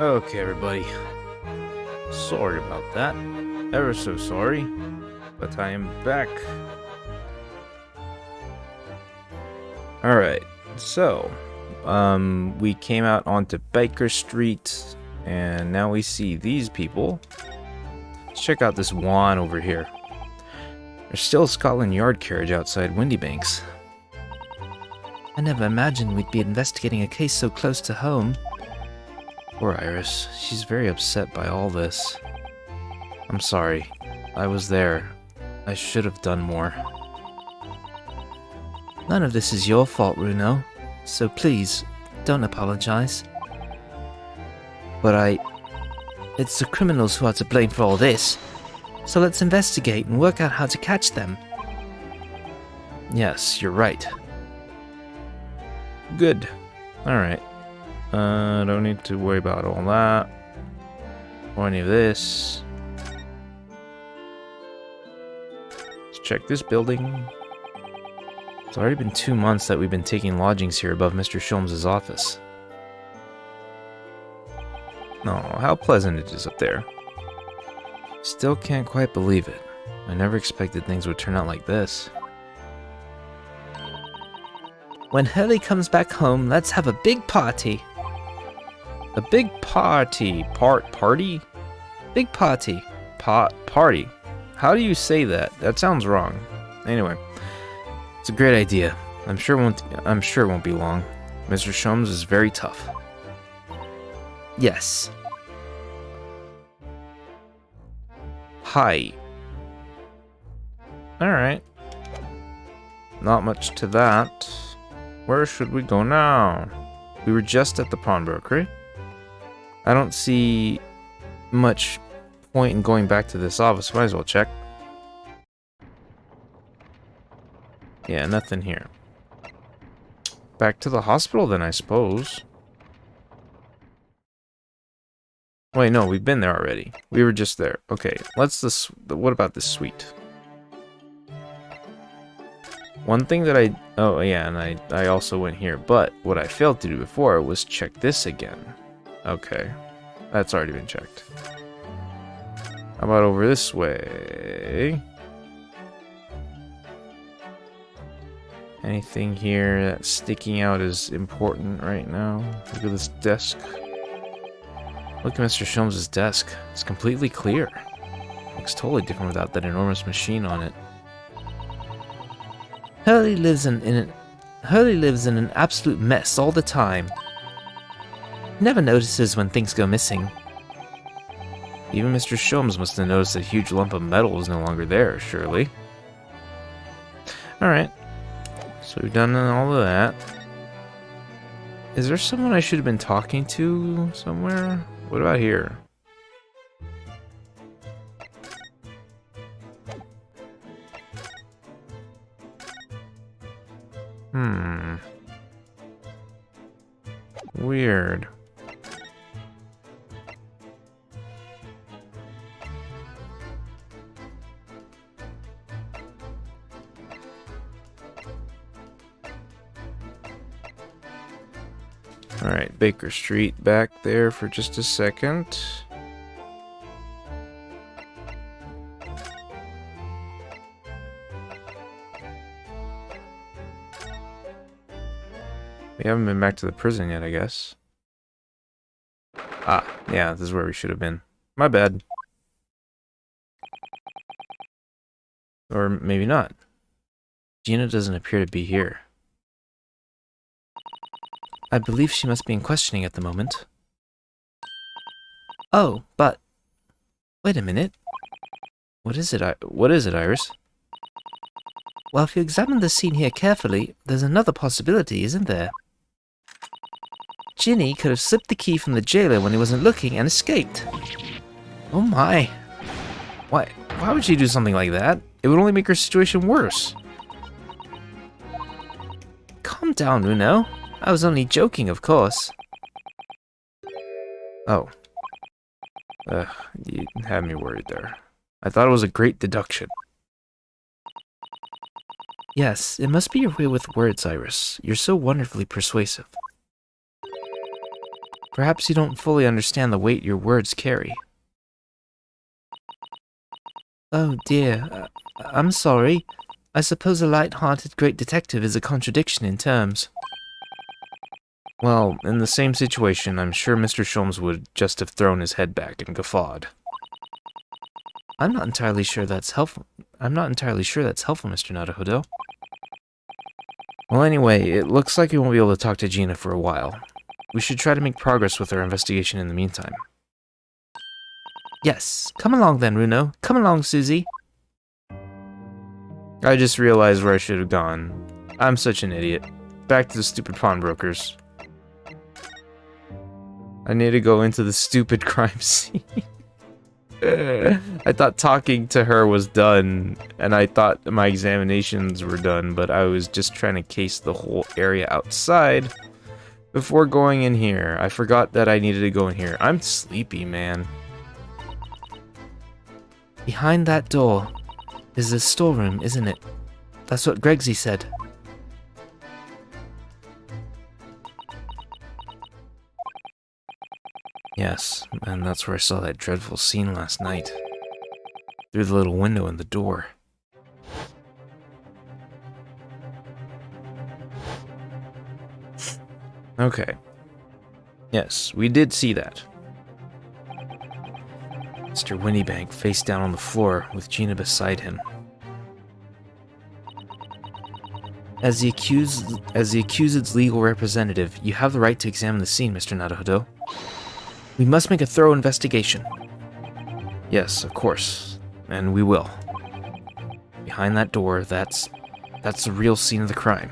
Okay, everybody. Sorry about that. Ever so sorry. But I am back. Alright, so we came out onto Baker Street, and now we see these people. Let's check out this Juan over here. There's still a Scotland Yard carriage outside Windybanks. I never imagined we'd be investigating a case so close to home. Poor Iris. She's very upset by all this. I'm sorry. I was there. I should have done more. None of this is your fault, Runo. So please, don't apologize. But It's the criminals who are to blame for all this. So let's investigate and work out how to catch them. Yes, you're right. Good. Alright. Don't need to worry about all that. Or any of this. Let's check this building. It's already been 2 months that we've been taking lodgings here above Mr. Sholmes' office. Oh, how pleasant it is up there. Still can't quite believe it. I never expected things would turn out like this. When Hurley comes back home, let's have a big party. A big party. Party? Big party. Party. How do you say that? That sounds wrong. Anyway, it's a great idea. I'm sure it won't be long. Mr. Sholmes is very tough. Yes. Hi. Alright. Not much to that. Where should we go now? We were just at the pawnbrokery. I don't see much point in going back to this office. Might as well check. Yeah, nothing here. Back to the hospital then, I suppose. Wait, no, we've been there already. We were just there. Okay, what about this suite? One thing that oh yeah, and I also went here, but what I failed to do before was check this again. Okay, that's already been checked. How about over this way? Anything here that's sticking out is important right now? Look at this desk. Look at Mr. Sholmes' desk. It's completely clear. Looks totally different without that enormous machine on it. Hurley lives in an absolute mess all the time. Never notices when things go missing. Even Mr. Sholmes must have noticed a huge lump of metal is no longer there, surely. Alright. So we've done all of that. Is there someone I should have been talking to somewhere? What about here? Weird. Alright, Baker Street back there for just a second. We haven't been back to the prison yet, I guess. Ah, yeah, this is where we should have been. My bad. Or maybe not. Gina doesn't appear to be here. I believe she must be in questioning at the moment. Oh, but... Wait a minute. What is it, Iris? Well, if you examine the scene here carefully, there's another possibility, isn't there? Ginny could have slipped the key from the jailer when he wasn't looking and escaped. Oh my. Why would she do something like that? It would only make her situation worse. Calm down, Runo. I was only joking, of course. Oh. You had me worried there. I thought it was a great deduction. Yes, it must be your way with words, Iris. You're so wonderfully persuasive. Perhaps you don't fully understand the weight your words carry. Oh dear, I'm sorry. I suppose a light-hearted great detective is a contradiction in terms. Well, in the same situation, I'm sure Mr. Sholmes would just have thrown his head back and guffawed. I'm not entirely sure that's helpful, Mr. Naruhodo. Well, anyway, it looks like we won't be able to talk to Gina for a while. We should try to make progress with our investigation in the meantime. Yes, come along then, Runo. Come along, Susie. I just realized where I should have gone. I'm such an idiot. Back to the stupid pawnbrokers. I need to go into the stupid crime scene. I thought talking to her was done, and I thought my examinations were done, but I was just trying to case the whole area outside before going in here. I forgot that I needed to go in here. I'm sleepy, man. Behind that door is the storeroom, isn't it? That's what Gregsy said. Yes, and that's where I saw that dreadful scene last night. Through the little window in the door. Okay. Yes, we did see that. Mr. Windybank face down on the floor with Gina beside him. As the accused's legal representative, you have the right to examine the scene, Mr. Naruhodo. We must make a thorough investigation. Yes, of course. And we will. Behind that door, that's the real scene of the crime.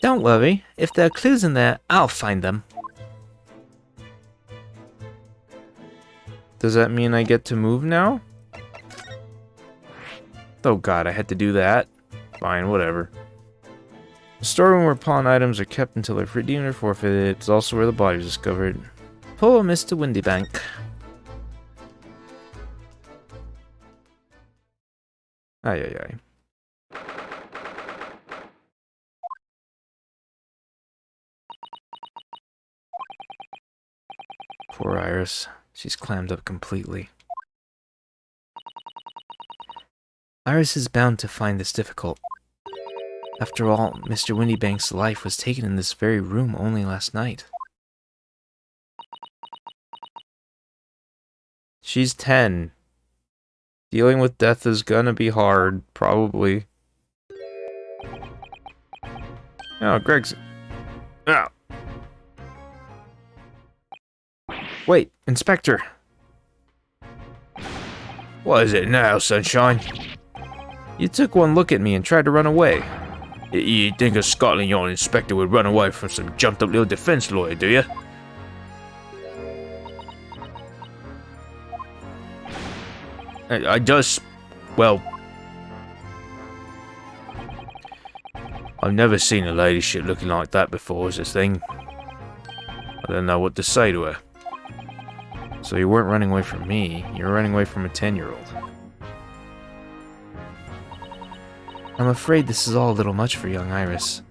Don't worry. If there are clues in there, I'll find them. Does that mean I get to move now? Oh god, I had to do that. Fine, whatever. The storeroom where pawn items are kept until they're redeemed or forfeited. It's also where the body is discovered. Poor Mr. Windybank. Ay, ay, ay. Poor Iris. She's clammed up completely. Iris is bound to find this difficult. After all, Mr. Windybank's life was taken in this very room only last night. She's 10. Dealing with death is gonna be hard, probably. Oh, Greg's... Ah. Wait, Inspector. What is it now, Sunshine? You took one look at me and tried to run away. You think a Scotland Yard inspector would run away from some jumped-up little defense lawyer, do you? I just... well... I've never seen a ladyship looking like that before as a thing. I don't know what to say to her. So you weren't running away from me, you were running away from a 10-year-old. I'm afraid this is all a little much for young Iris.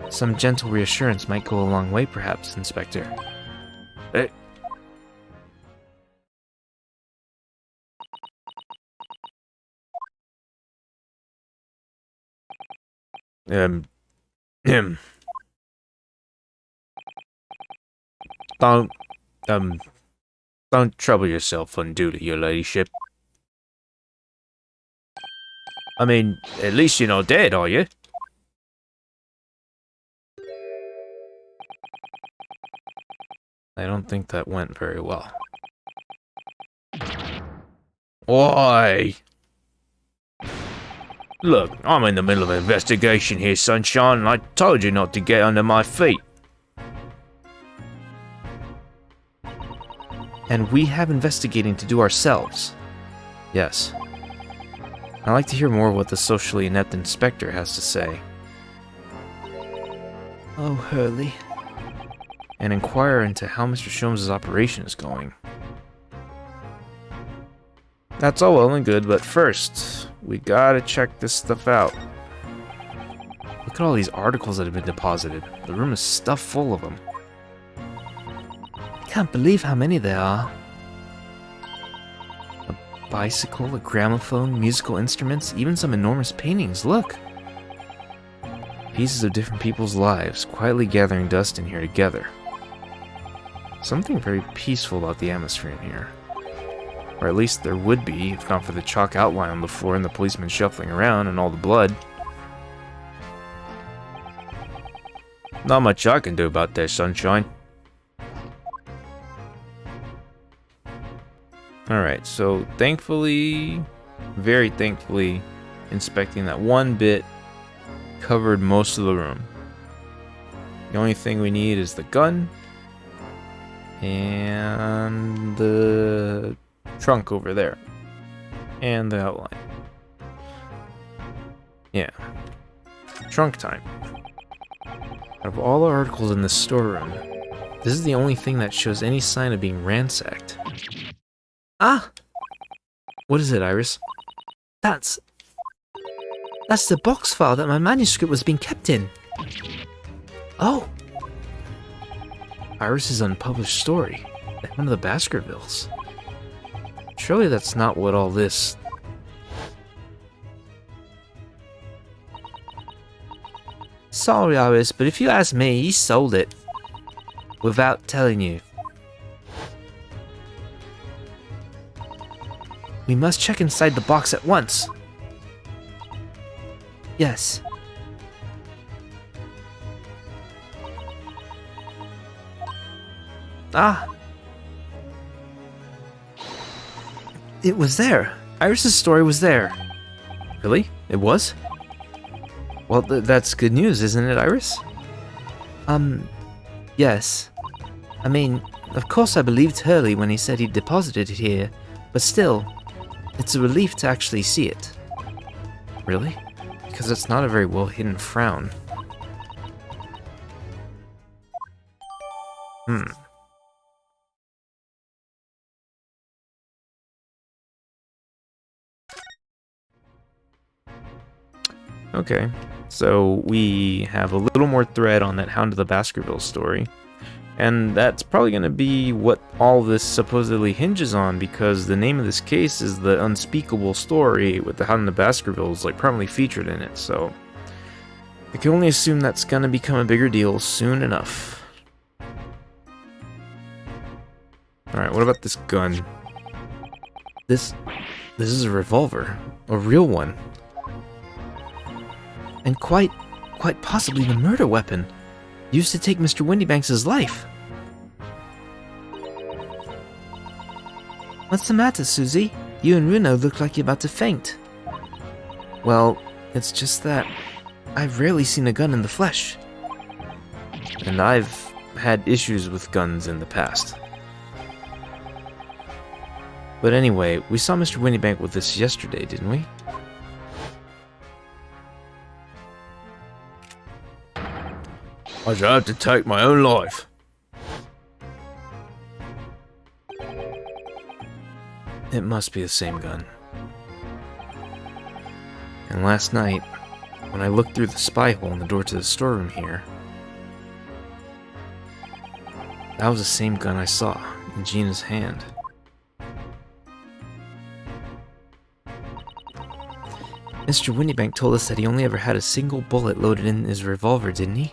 Some gentle reassurance might go a long way, perhaps, Inspector. Hey. Don't trouble yourself unduly, your ladyship. I mean, at least you're not dead, are you? I don't think that went very well. Why? Look, I'm in the middle of an investigation here, Sunshine, and I told you not to get under my feet. And we have investigating to do ourselves. Yes. I'd like to hear more of what the socially inept inspector has to say. Oh, Hurley. And inquire into how Mr. Sholmes' operation is going. That's all well and good, but first, we gotta check this stuff out. Look at all these articles that have been deposited. The room is stuffed full of them. I can't believe how many there are. A bicycle, a gramophone, musical instruments, even some enormous paintings, look! Pieces of different people's lives, quietly gathering dust in here together. Something very peaceful about the atmosphere in here. Or at least there would be, if not for the chalk outline on the floor and the policeman shuffling around and all the blood. Not much I can do about that, Sunshine. Alright, so thankfully, very thankfully, inspecting that one bit covered most of the room. The only thing we need is the gun and the trunk over there and the outline. Yeah. Trunk time. Out of all the articles in this storeroom, this is the only thing that shows any sign of being ransacked. Ah! What is it, Iris? That's the box file that my manuscript was being kept in. Oh! Iris's unpublished story. The Hound of the Baskervilles. Surely that's not what all this... Sorry, Iris, but if you ask me, he sold it. Without telling you. We must check inside the box at once. Yes. Ah! It was there. Iris's story was there. Really? It was? Well, that's good news, isn't it, Iris? Yes. I mean, of course I believed Hurley when he said he deposited it here, but still, it's a relief to actually see it. Really? Because it's not a very well hidden frown. Okay, so we have a little more thread on that Hound of the Baskervilles story. And that's probably going to be what all this supposedly hinges on, because the name of this case is The Unspeakable Story, with the Hound of the Baskervilles like prominently featured in it, so I can only assume that's going to become a bigger deal soon enough. Alright, what about this gun? This is a revolver. A real one. And quite possibly the murder weapon used to take Mr. Windybanks' life. What's the matter, Susie? You and Runo look like you're about to faint. Well, it's just that I've rarely seen a gun in the flesh. and I've had issues with guns in the past. But anyway, we saw Mr. Windybank with this yesterday, didn't we? I should have to take my own life. It must be the same gun. And last night, when I looked through the spy hole in the door to the storeroom here, that was the same gun I saw in Gina's hand. Mr. Windybank told us that he only ever had a single bullet loaded in his revolver, didn't he?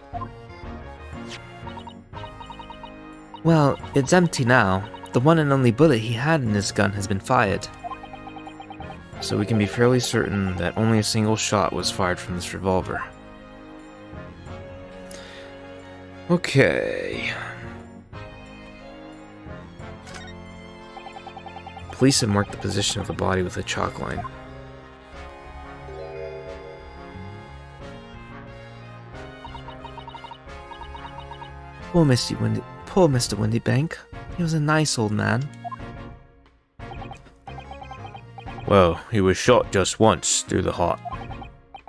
Well, it's empty now. The one and only bullet he had in his gun has been fired. So we can be fairly certain that only a single shot was fired from this revolver. Okay. Police have marked the position of the body with a chalk line. Poor Mr. Windybank. He was a nice old man. Well, he was shot just once through the heart.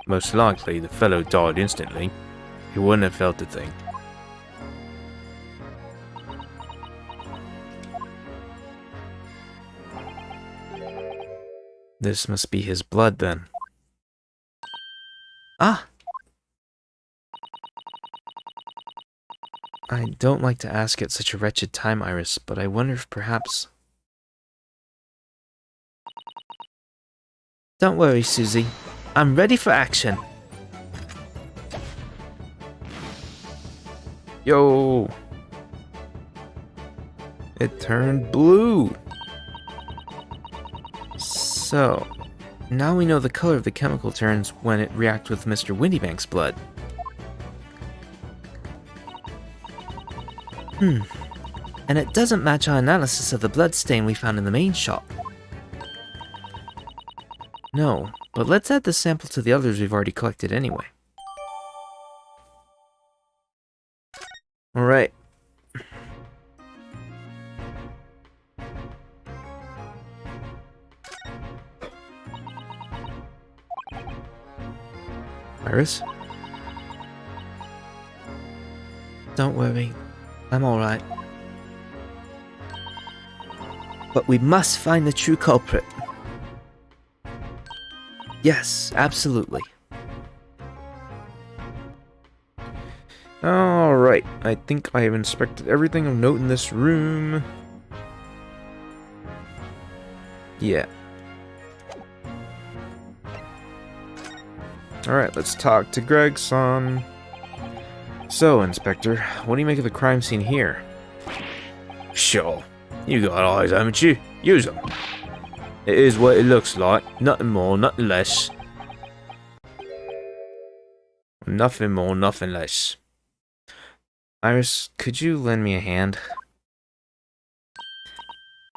Most likely the fellow died instantly. He wouldn't have felt a thing. This must be his blood then. Ah! I don't like to ask at such a wretched time, Iris, but I wonder if perhaps... Don't worry, Susie. I'm ready for action. Yo! It turned blue! So, now we know the color of the chemical turns when it reacts with Mr. Windybank's blood. And it doesn't match our analysis of the blood stain we found in the main shop. No, but let's add the sample to the others we've already collected anyway. Alright. Iris? Don't worry, I'm alright. But we must find the true culprit. Yes, absolutely. Alright, I think I have inspected everything of note in this room. Yeah. Alright, let's talk to Gregson. So, Inspector, what do you make of the crime scene here? Sure. You got eyes, haven't you? Use them. It is what it looks like. Nothing more, nothing less. Nothing more, nothing less. Iris, could you lend me a hand?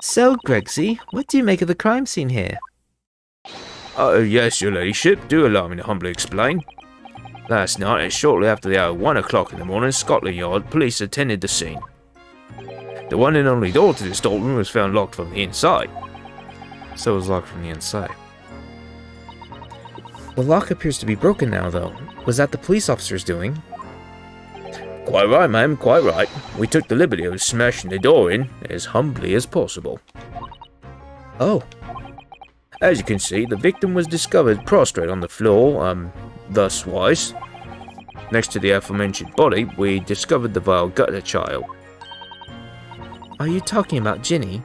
So, Gregsy, what do you make of the crime scene here? Yes, your ladyship. Do allow me to humbly explain. Last night, and shortly after the hour 1 o'clock in the morning, Scotland Yard police attended the scene. The one and only door to this storeroom was found locked from the inside. So it was locked from the inside. The lock appears to be broken now, though. Was that the police officer's doing? Quite right, ma'am, quite right. We took the liberty of smashing the door in as humbly as possible. Oh. As you can see, the victim was discovered prostrate on the floor, thus-wise. Next to the aforementioned body, we discovered the vile gutter child. Are you talking about Ginny?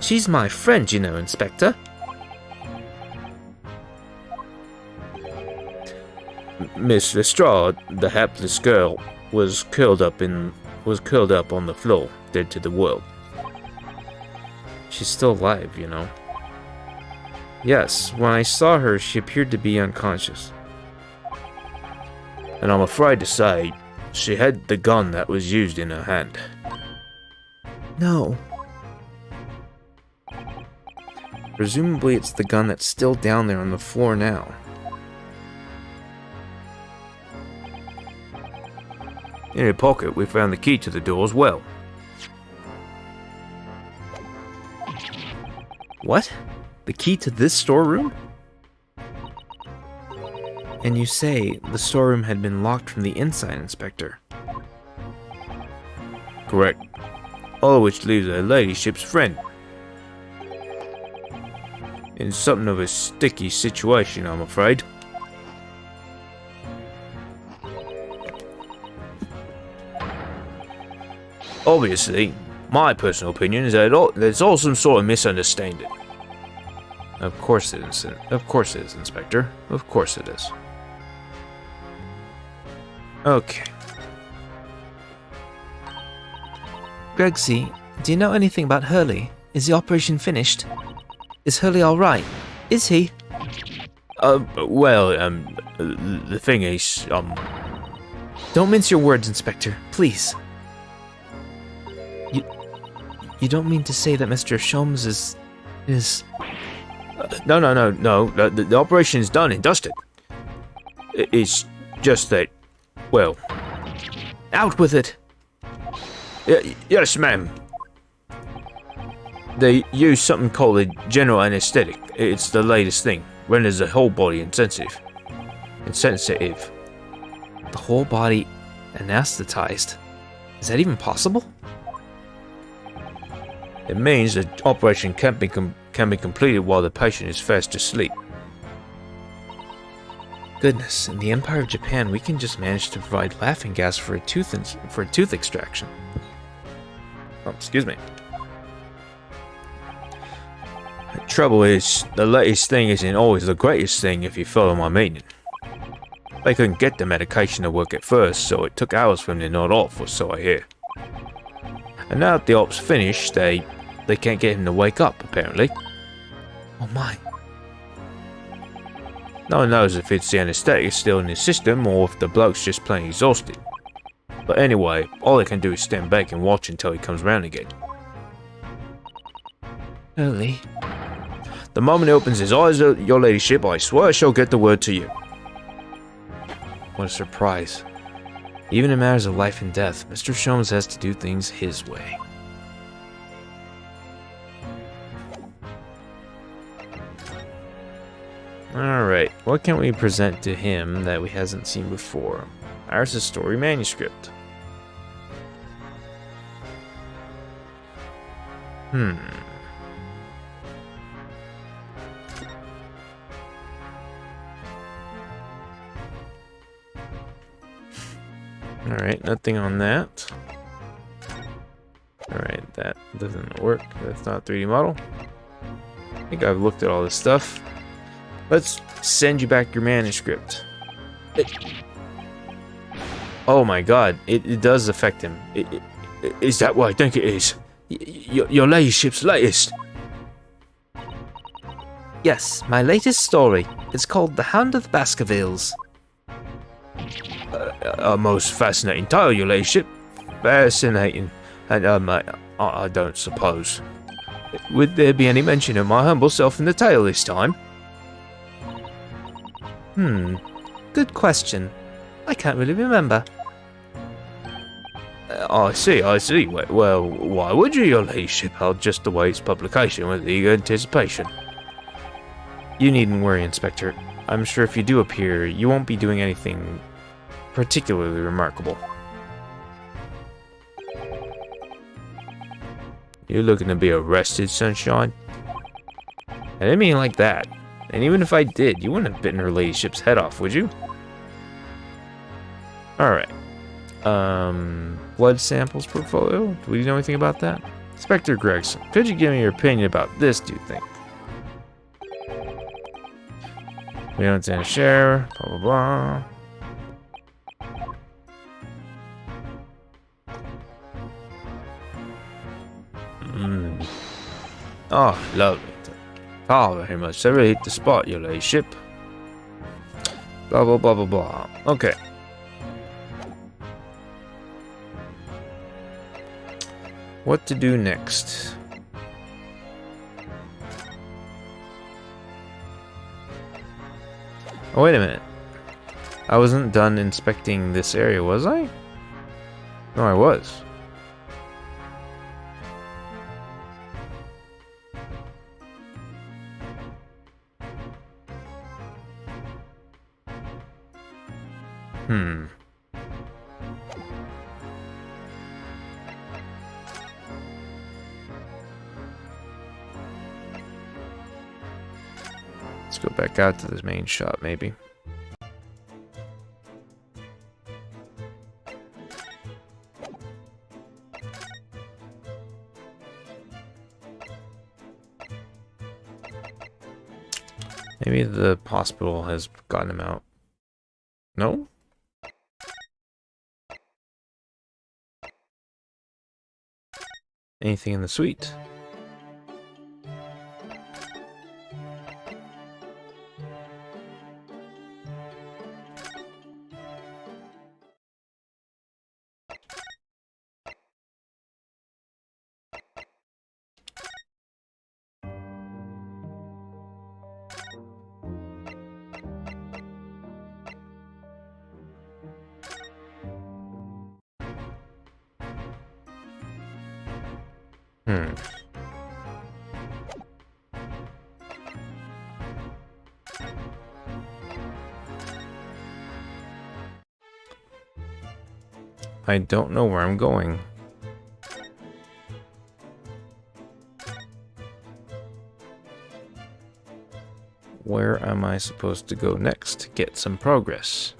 She's my friend, you know, Inspector. Miss Lestrade, the hapless girl, was curled up on the floor, dead to the world. She's still alive, you know. Yes, when I saw her, she appeared to be unconscious. And I'm afraid to say, she had the gun that was used in her hand. No. Presumably it's the gun that's still down there on the floor now. In her pocket, we found the key to the door as well. What? The key to this storeroom? And you say the storeroom had been locked from the inside, Inspector? Correct. All of which leaves her ladyship's friend in something of a sticky situation, I'm afraid. Obviously, my personal opinion is that there's all some sort of misunderstanding. Of course it is. Of course it is, Inspector. Of course it is. Okay. Gregsy, do you know anything about Hurley? Is the operation finished? Is Hurley alright? Is he? Well, the thing is, Don't mince your words, Inspector, please. You don't mean to say that Mr. Sholmes is... No. The operation's done and dusted. It's just that, well... Out with it! Yes, ma'am. They use something called a general anesthetic. It's the latest thing. Renders the whole body insensitive. The whole body anesthetized. Is that even possible? It means the operation can be completed while the patient is fast asleep. Goodness, in the Empire of Japan, we can just manage to provide laughing gas for a tooth extraction. Oh, excuse me. The trouble is, the latest thing isn't always the greatest thing if you follow my meaning. They couldn't get the medication to work at first, so it took hours for them to nod off, or so I hear. And now that the op's finished, they can't get him to wake up, apparently. Oh my. No one knows if it's the anesthetic still in his system or if the bloke's just plain exhausted. But anyway, all I can do is stand back and watch until he comes round again. Early. The moment he opens his eyes, your ladyship, I swear I shall get the word to you. What a surprise. Even in matters of life and death, Mr. Sholmes has to do things his way. Alright, what can we present to him that we hasn't seen before? Iris' story manuscript. Alright, nothing on that. Alright, that doesn't work. That's not a 3D model. I think I've looked at all this stuff. Let's send you back your manuscript. Oh my god, it does affect him. Is that what I think it is? Your ladyship's latest? Yes, my latest story. It's called The Hound of the Baskervilles. A most fascinating tale, your ladyship. Fascinating. And, I don't suppose. Would there be any mention of my humble self in the tale this time? Good question. I can't really remember. I see. Well, why would you, your ladyship? I'll just await its publication with eager anticipation. You needn't worry, Inspector. I'm sure if you do appear, you won't be doing anything particularly remarkable. You looking to be arrested, Sunshine? I didn't mean like that. And even if I did, you wouldn't have bitten her ladyship's head off, would you? Alright. Blood samples portfolio? Do we know anything about that? Inspector Gregson, could you give me your opinion about this, do you think? We don't intend to share, blah blah blah. Oh, lovely. Oh, very much. I really hit the spot, your ladyship. Blah, blah, blah, blah, blah. Okay. What to do next? Oh, wait a minute. I wasn't done inspecting this area, was I? No, I was. Let's go back out to this main shop, maybe. Maybe the hospital has gotten him out. No? Anything in the suite? I don't know where I'm going. Where am I supposed to go next to get some progress?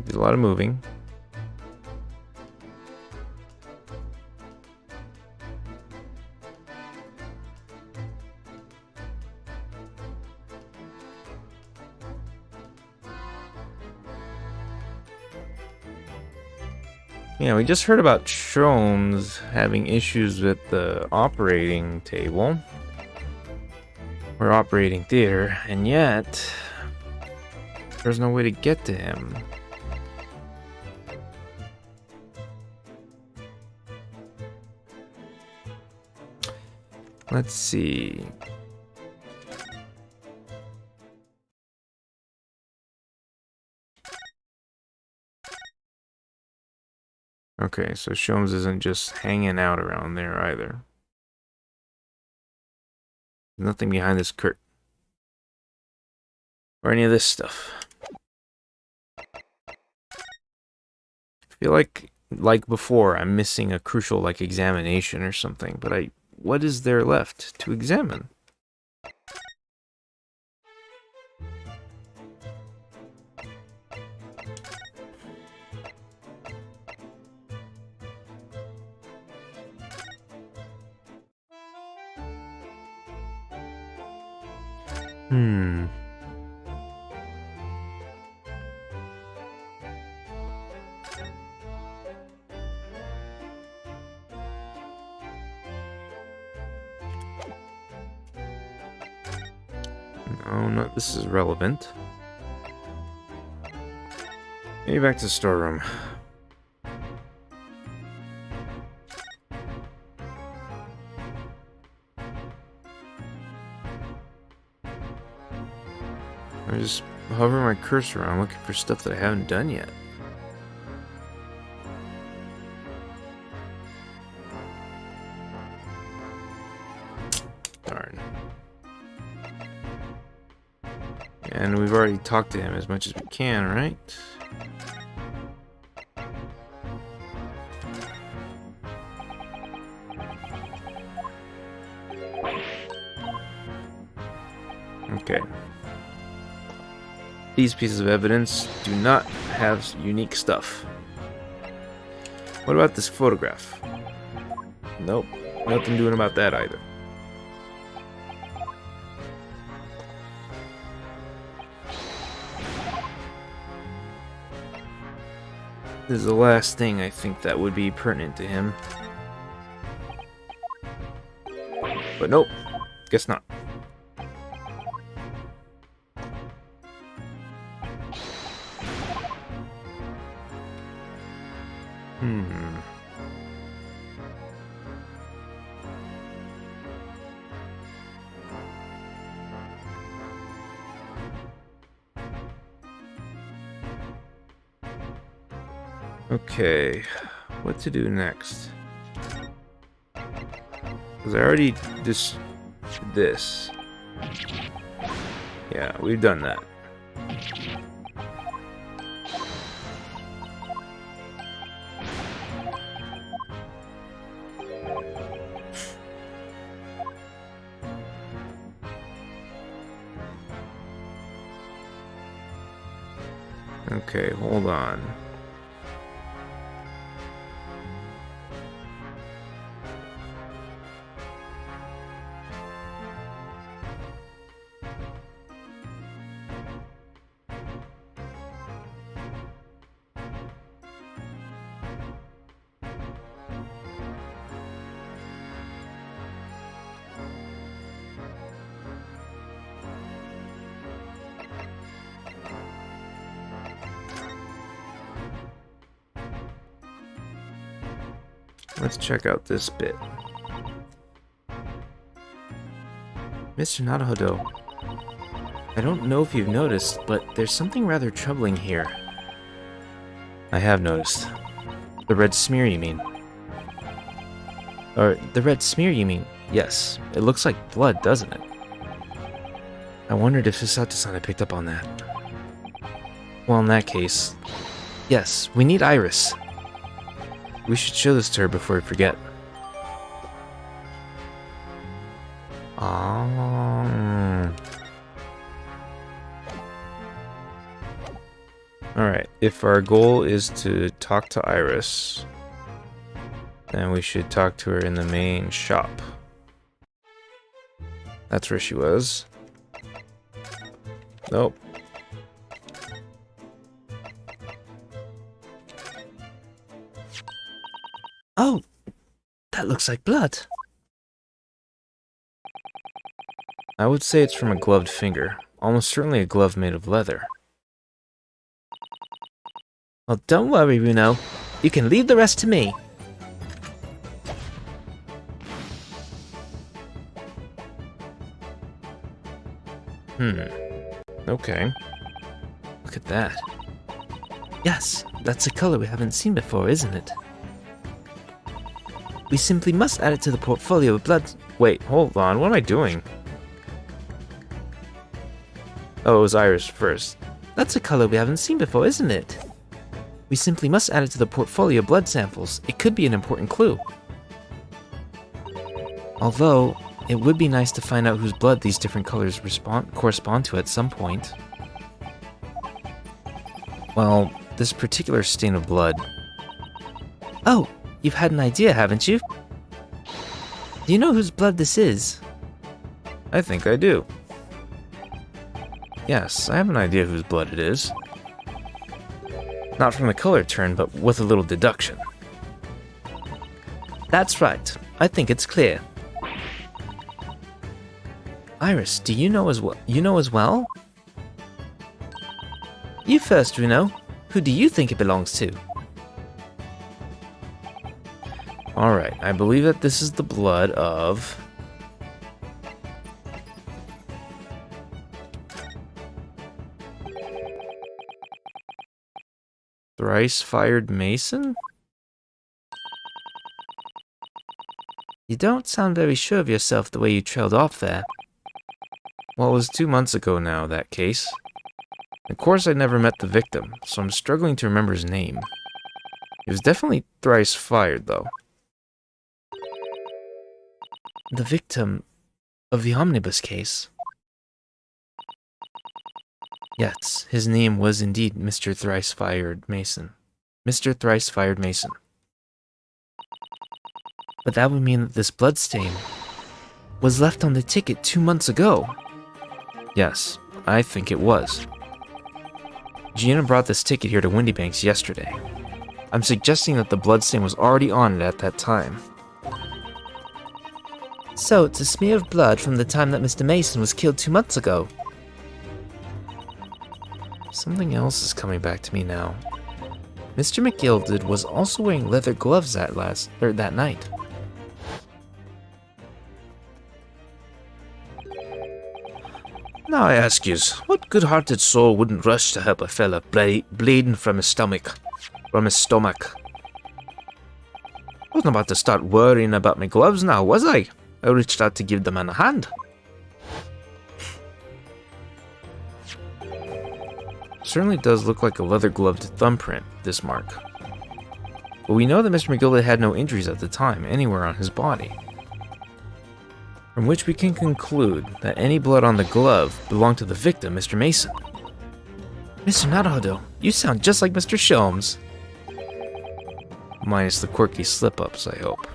Did a lot of moving. Yeah, we just heard about Sholmes having issues with the operating table or operating theater, and yet There's no way to get to him. Let's see. Okay, so Sholmes isn't just hanging out around there either. Nothing behind this curtain. Or any of this stuff. I feel like before, I'm missing a crucial, like, examination or something, but what is there left to examine? Hmm. No, this is relevant. Maybe back to the storeroom. I'm just hovering my cursor around looking for stuff that I haven't done yet. Darn. And we've already talked to him as much as we can, right? Okay. These pieces of evidence do not have unique stuff. What about this photograph? Nope, nothing doing about that either. This is the last thing I think that would be pertinent to him. But nope, guess not. Okay, what to do next? Because I already this. Yeah, we've done that. Okay, hold on. Let's check out this bit. Mr. Naruhodo, I don't know if you've noticed, but there's something rather troubling here. I have noticed. The red smear, you mean? Or, the red smear, you mean? Yes, it looks like blood, doesn't it? I wondered if Hisato-san had picked up on that. Well, in that case, yes, we need Iris. We should show this to her before we forget. Alright, if our goal is to talk to Iris, then we should talk to her in the main shop. That's where she was. Nope. Oh, that looks like blood. I would say it's from a gloved finger. Almost certainly a glove made of leather. Well, don't worry, Runo. You can leave the rest to me. Okay. Look at that. Yes, that's a color we haven't seen before, isn't it? We simply must add it to the portfolio of blood. Wait, hold on. What am I doing? Oh, it was Iris first. That's a color we haven't seen before, isn't it? We simply must add it to the portfolio of blood samples. It could be an important clue. Although, it would be nice to find out whose blood these different colors correspond to at some point. Well, this particular stain of blood. Oh, you've had an idea, haven't you? Do you know whose blood this is? I think I do. Yes, I have an idea whose blood it is. Not from the color turn, but with a little deduction. That's right. I think it's clear. Iris, do you know as well? You know as well? You first, Runo. Who do you think it belongs to? Alright, I believe that this is the blood of... Thrice-fired Mason? You don't sound very sure of yourself the way you trailed off there. Well, it was 2 months ago now, that case. Of course, I never met the victim, so I'm struggling to remember his name. He was definitely thrice-fired, though. The victim of the omnibus case. Yes, his name was indeed Mr. Thrice-fired Mason. Mr. Thrice-fired Mason. But that would mean that this bloodstain was left on the ticket 2 months ago. Yes, I think it was. Gianna brought this ticket here to Windybanks yesterday. I'm suggesting that the bloodstain was already on it at that time. So it's a smear of blood from the time that Mr. Mason was killed 2 months ago. Something else is coming back to me now. Mr. McGilded was also wearing leather gloves that night. Now I ask yous, what good-hearted soul wouldn't rush to help a fella bleeding from his stomach? Wasn't about to start worrying about my gloves now, was I? I reached out to give the man a hand. Certainly does look like a leather-gloved thumbprint, this mark. But we know that Mr. McGilded had no injuries at the time, anywhere on his body. From which we can conclude that any blood on the glove belonged to the victim, Mr. Mason. Mr. Naruhodo, you sound just like Mr. Sholmes. Minus the quirky slip-ups, I hope.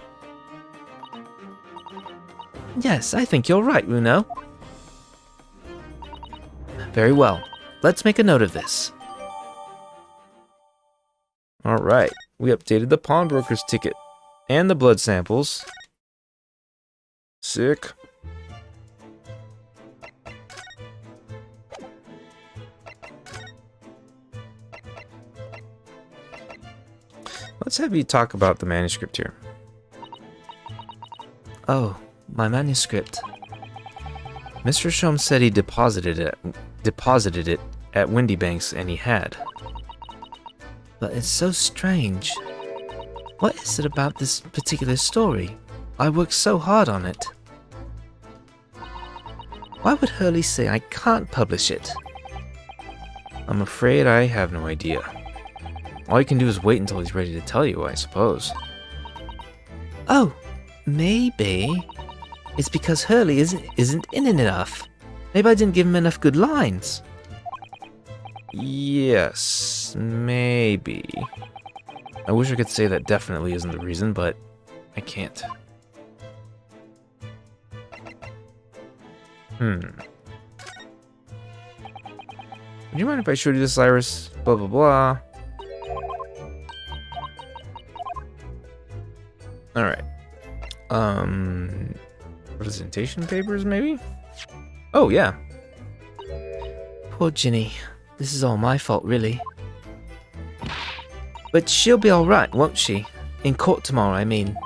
Yes, I think you're right, Runo. Very well. Let's make a note of this. Alright, we updated the pawnbroker's ticket and the blood samples. Sick. Let's have you talk about the manuscript here. Oh, my manuscript. Mr. Sholmes said he deposited it at Windybanks, and he had. But it's so strange. What is it about this particular story? I worked so hard on it. Why would Hurley say I can't publish it? I'm afraid I have no idea. All you can do is wait until he's ready to tell you, I suppose. Oh, maybe it's because Hurley isn't in it enough. Maybe I didn't give him enough good lines. Yes, maybe. I wish I could say that definitely isn't the reason, but I can't. Would you mind if I showed you this, Iris? Blah, blah, blah. Alright. Presentation papers, maybe? Oh, yeah. Poor Ginny. This is all my fault, really. But she'll be alright, won't she? In court tomorrow, I mean.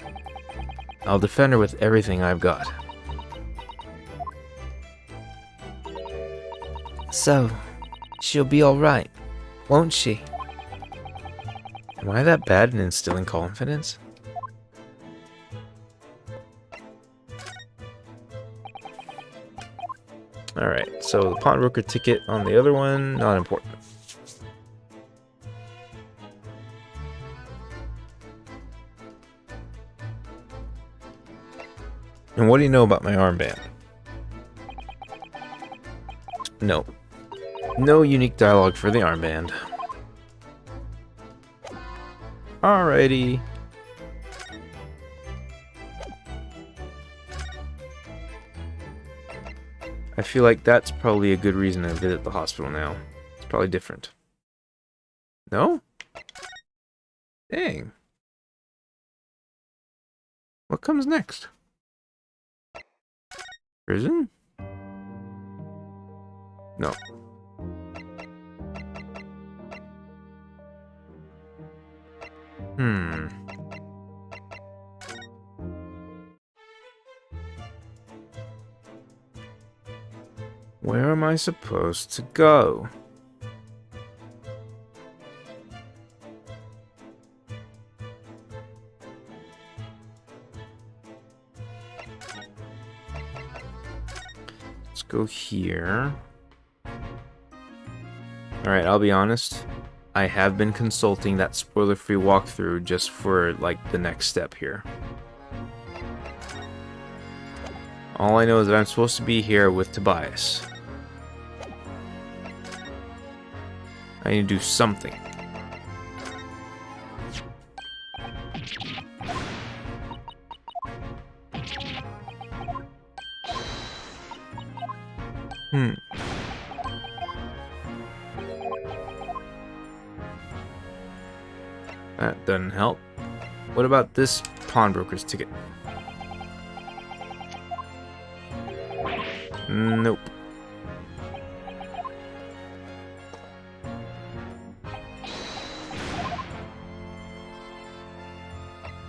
I'll defend her with everything I've got. So, she'll be alright, won't she? Am I that bad in instilling confidence? Alright, so the pawnbroker ticket on the other one, not important. And what do you know about my armband? No. No unique dialogue for the armband. Alrighty. I feel like that's probably a good reason to visit the hospital now. It's probably different. No? Dang. What comes next? Prison? No. Where am I supposed to go? Let's go here. Alright, I'll be honest. I have been consulting that spoiler-free walkthrough just for, like, the next step here. All I know is that I'm supposed to be here with Tobias. I need to do something. That doesn't help. What about this pawnbroker's ticket? Nope.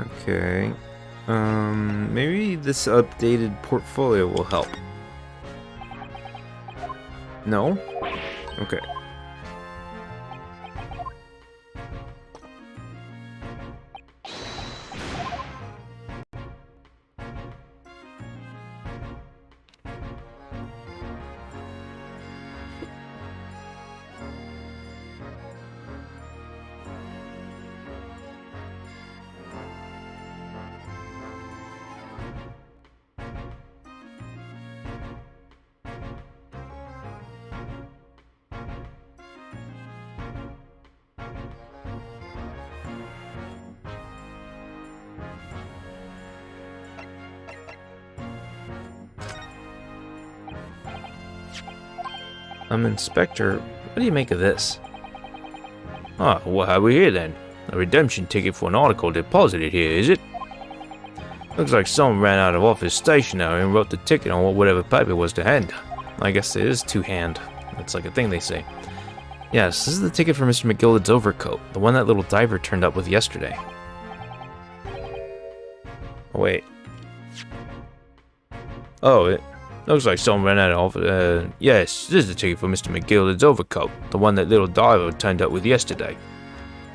Okay. Maybe this updated portfolio will help. No? Okay. Inspector, what do you make of this? Ah, what have we here then? A redemption ticket for an article deposited here, is it? Looks like someone ran out of office stationery and wrote the ticket on whatever paper was to hand. I guess it is to hand. That's like a thing they say. Yes, this is the ticket for Mr. McGillicud's overcoat, the one that little diver turned up with yesterday. Oh, wait. Oh, it looks like someone ran out of office. Yes, this is the ticket for Mr. McGillicud's overcoat, the one that little diver turned up with yesterday.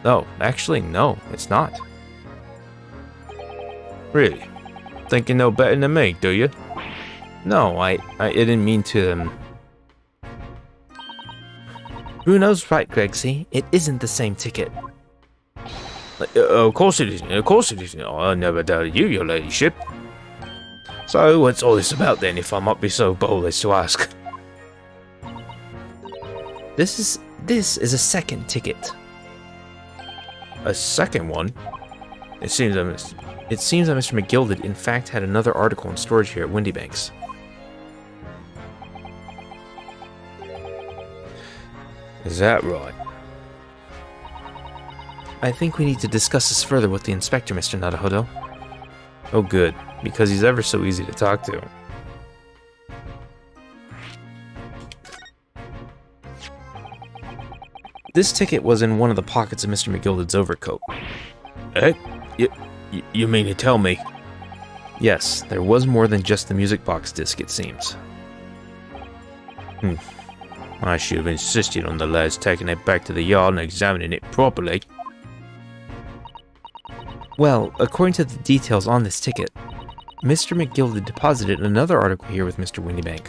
No, actually, no, it's not. Really? Think you know better than me, do you? No, I didn't mean to, Bruno's right, Gregsy. It isn't the same ticket. Of course it isn't. Of course it isn't. I never doubted you, your ladyship. So, what's all this about then, if I might be so bold as to ask? This is a second ticket. A second one? It seems that Mr. McGillicud in fact had another article in storage here at Windybanks. Is that right? I think we need to discuss this further with the inspector, Mr. Naruhodo. Oh good, because he's ever so easy to talk to. This ticket was in one of the pockets of Mr. McGilded's overcoat. Eh? You mean to tell me? Yes, there was more than just the music box disc, it seems. I should have insisted on the lads taking it back to the yard and examining it properly. Well, according to the details on this ticket, Mr. McGilded deposited another article here with Mr. Windybank.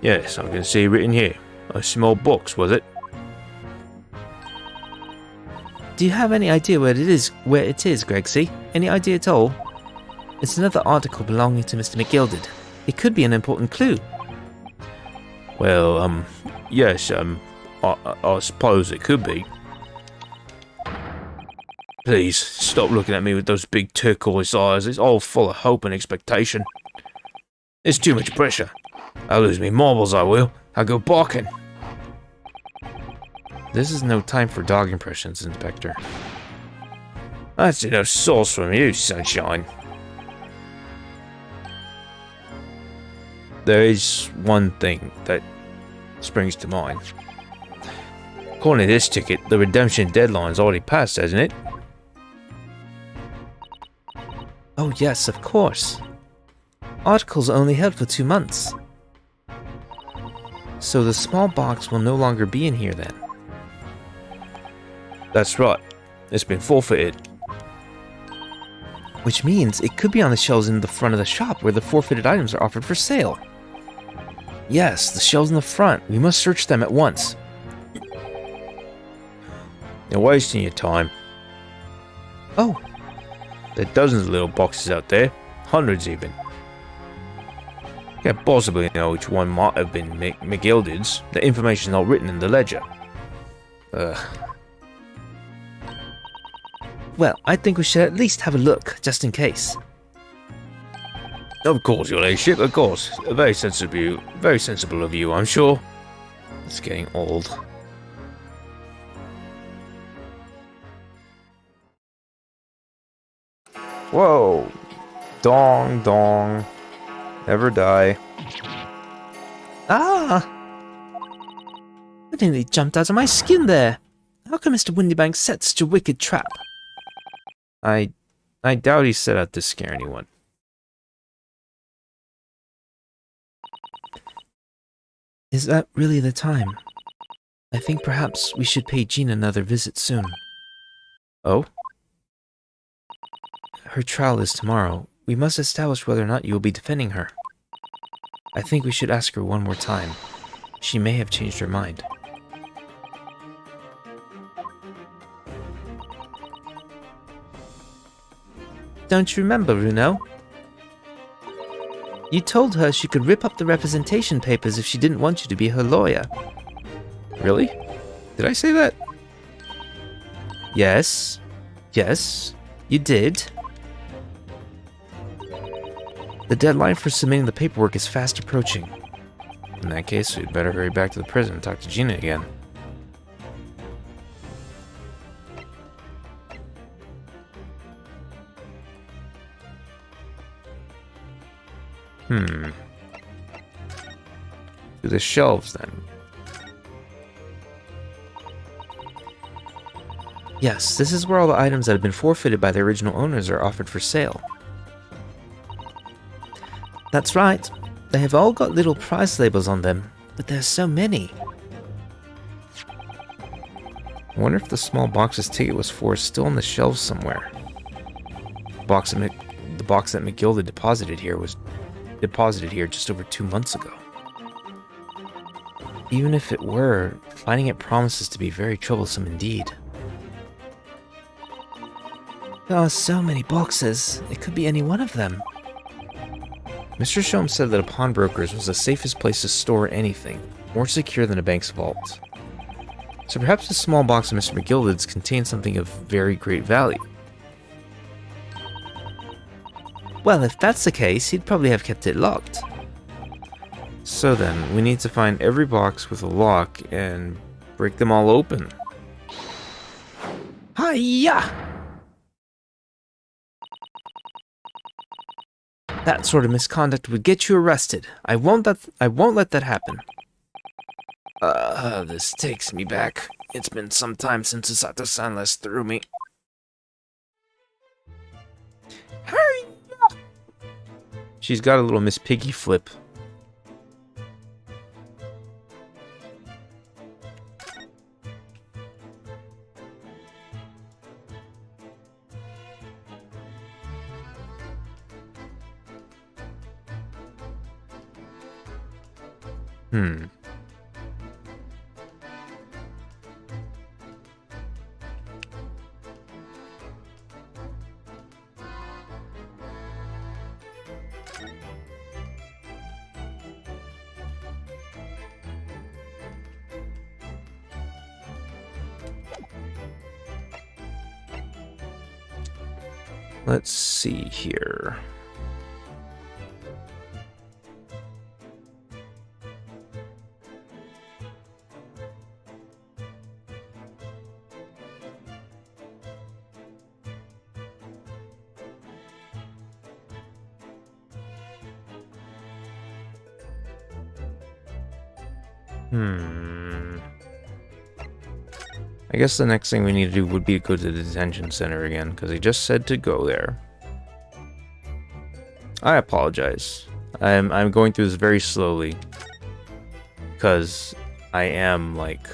Yes, I can see written here. A small box, was it? Do you have any idea where it is, Gregsy? Any idea at all? It's another article belonging to Mr. McGilded. It could be an important clue. Well, yes, I suppose it could be. Please, stop looking at me with those big turquoise eyes. It's all full of hope and expectation. It's too much pressure. I'll lose me marbles, I will. I'll go barking. This is no time for dog impressions, Inspector. That's enough sauce from you, Sunshine. There is one thing that springs to mind. According to this ticket, the redemption deadline's already passed, hasn't it? Oh yes, of course. Articles are only held for 2 months. So the small box will no longer be in here then? That's right. It's been forfeited. Which means it could be on the shelves in the front of the shop where the forfeited items are offered for sale. Yes, the shelves in the front. We must search them at once. You're wasting your time. Oh, There are dozens of little boxes out there. Hundreds even. Can't possibly know which one might have been McGilded's. The information's not written in the ledger. well, I think we should at least have a look, just in case. Of course, your ladyship, of course. Very sensible of you, I'm sure. It's getting old. Whoa! Dong, dong. Never die. Ah! I nearly jumped out of my skin there. How can Mr. Windybank set such a wicked trap? I doubt he set out to scare anyone. Is that really the time? I think perhaps we should pay Jean another visit soon. Oh? Her trial is tomorrow. We must establish whether or not you will be defending her. I think we should ask her one more time. She may have changed her mind. Don't you remember, Runo? You told her she could rip up the representation papers if she didn't want you to be her lawyer. Really? Did I say that? Yes. Yes, you did. The deadline for submitting the paperwork is fast approaching. In that case, we'd better hurry back to the prison and talk to Gina again. To the shelves, then. Yes, this is where all the items that have been forfeited by their original owners are offered for sale. That's right. They have all got little price labels on them, but there's so many. I wonder if the small box this ticket was for is still on the shelves somewhere. The box that McGilded deposited here was deposited here just over 2 months ago. Even if it were, finding it promises to be very troublesome indeed. There are so many boxes. It could be any one of them. Mr. Shom said that a pawnbroker's was the safest place to store anything, more secure than a bank's vault. So perhaps the small box of Mr. McGilded's contained something of very great value. Well, if that's the case, he'd probably have kept it locked. So then, we need to find every box with a lock and break them all open. Hi-ya! That sort of misconduct would get you arrested. I won't let that happen. This takes me back. It's been some time since Sato-san last threw me. Hurry! She's got a little Miss Piggy flip. Let's see here. I guess the next thing we need to do would be to go to the detention center again, because he just said to go there. I apologize. I'm going through this very slowly, because I am, like...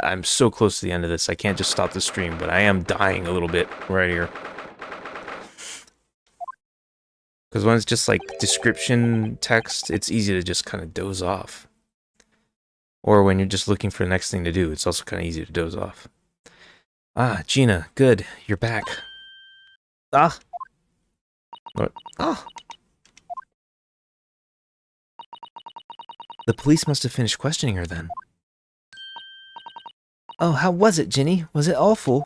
I'm so close to the end of this, I can't just stop the stream, but I am dying a little bit right here. Because when it's just, like, description text, it's easy to just kind of doze off. Or when you're just looking for the next thing to do, it's also kind of easy to doze off. Ah, Gina, good. You're back. Ah! What? Ah! The police must have finished questioning her then. Oh, how was it, Ginny? Was it awful?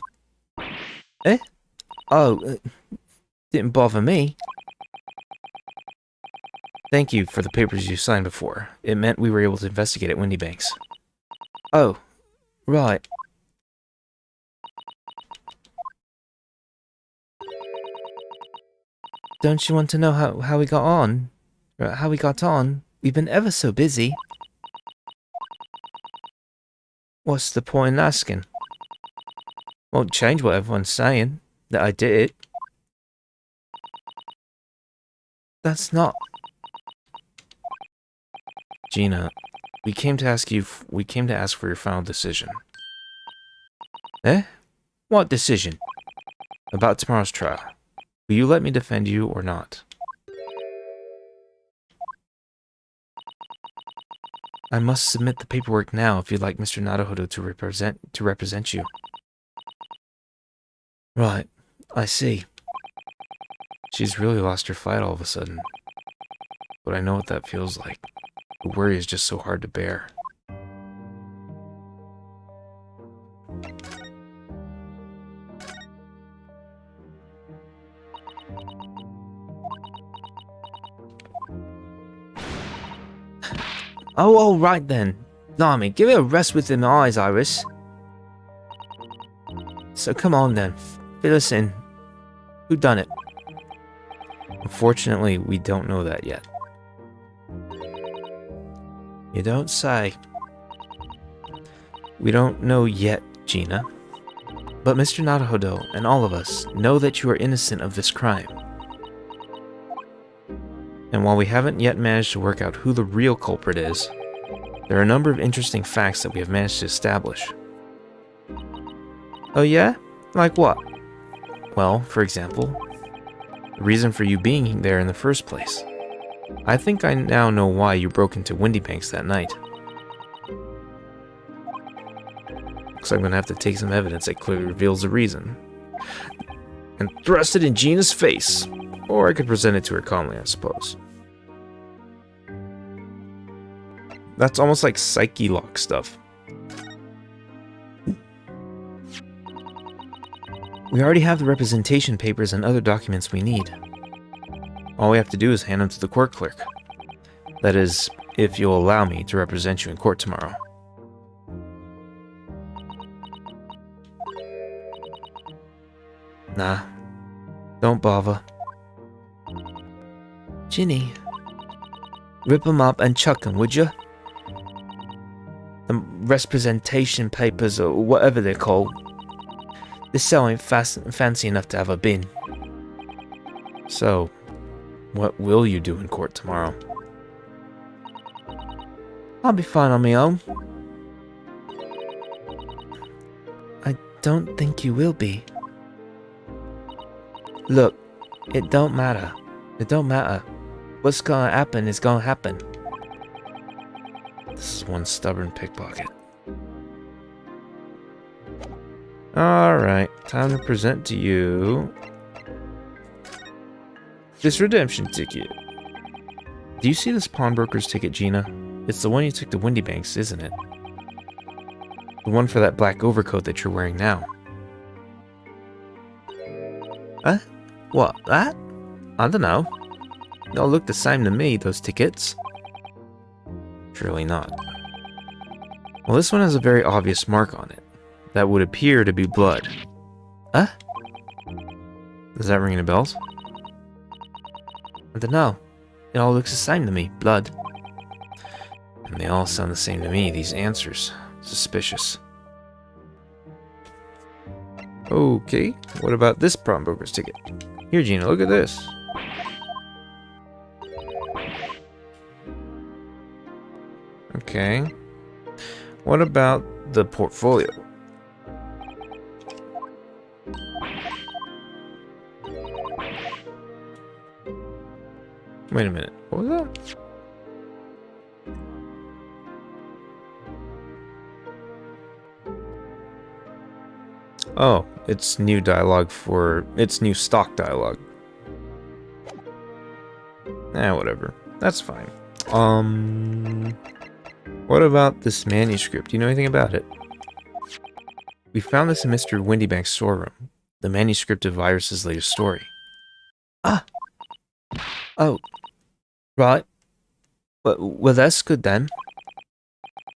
Eh? Oh, didn't bother me. Thank you for the papers you signed before. It meant we were able to investigate at Windy Banks. Oh, right. Don't you want to know how we got on? How we got on? We've been ever so busy. What's the point in asking? Won't change what everyone's saying, that I did it. That's not... Gina, we came to ask for your final decision. Eh? What decision? About tomorrow's trial. Will you let me defend you or not? I must submit the paperwork now if you'd like Mr. Naruhodo to represent you. Right, I see. She's really lost her fight all of a sudden. But I know what that feels like. The worry is just so hard to bear. Oh, all right then. Blimey, give it a rest with them eyes, Iris. So come on then, fill us in. Who done it? Unfortunately, we don't know that yet. You don't say. We don't know yet, Gina. But Mr. Naruhodo and all of us know that you are innocent of this crime. And while we haven't yet managed to work out who the real culprit is, there are a number of interesting facts that we have managed to establish. Oh yeah? Like what? Well, for example, the reason for you being there in the first place. I think I now know why you broke into Windy Banks that night. Looks like I'm gonna have to take some evidence that clearly reveals the reason and thrust it in Gina's face. Or I could present it to her calmly, I suppose. That's almost like Psyche Lock stuff. We already have the representation papers and other documents we need. All we have to do is hand them to the court clerk. That is, if you'll allow me to represent you in court tomorrow. Nah, don't bother. Ginny, rip 'em up and chuck 'em, would you? representation papers or whatever they're called. This cell ain't fancy enough to have a bin. So, what will you do in court tomorrow? I'll be fine on my own. I don't think you will be. Look, it don't matter. It don't matter. What's gonna happen is gonna happen. This is one stubborn pickpocket. Alright, time to present to you this redemption ticket. Do you see this pawnbroker's ticket, Gina? It's the one you took to Windy Banks, isn't it? The one for that black overcoat that you're wearing now. Huh? What, that? I don't know. They all look the same to me, those tickets. Surely not. Well, this one has a very obvious mark on it. That would appear to be blood. Huh? Does that ring any bells? I don't know. It all looks the same to me, blood. And they all sound the same to me, these answers. Suspicious. Okay, what about this pawnbroker's ticket? Here, Gina, look at this. Okay. What about the portfolio? Wait a minute. What was that? Oh, it's new dialogue for... It's new stock dialogue. Whatever. That's fine. What about this manuscript? Do you know anything about it? We found this in Mr. Windybank's storeroom. The manuscript of Iris's latest story. Ah! Oh. Right. Well, that's good then.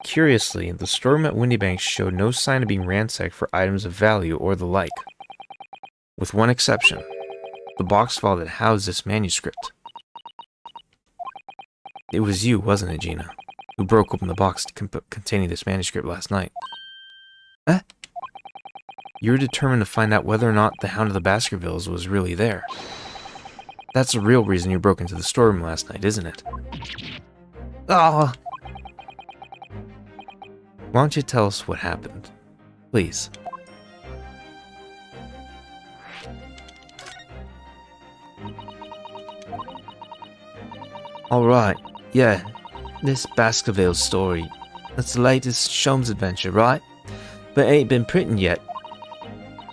Curiously, the storeroom at Windybanks showed no sign of being ransacked for items of value or the like. With one exception. The box file that housed this manuscript. It was you, wasn't it, Gina, who broke open the box containing this manuscript last night? Eh? You were determined to find out whether or not the Hound of the Baskervilles was really there. That's the real reason you broke into the storeroom last night, isn't it? Ah! Why don't you tell us what happened? Please. Alright, yeah. This Baskerville story. That's the latest Sholmes adventure, right? But it ain't been printed yet.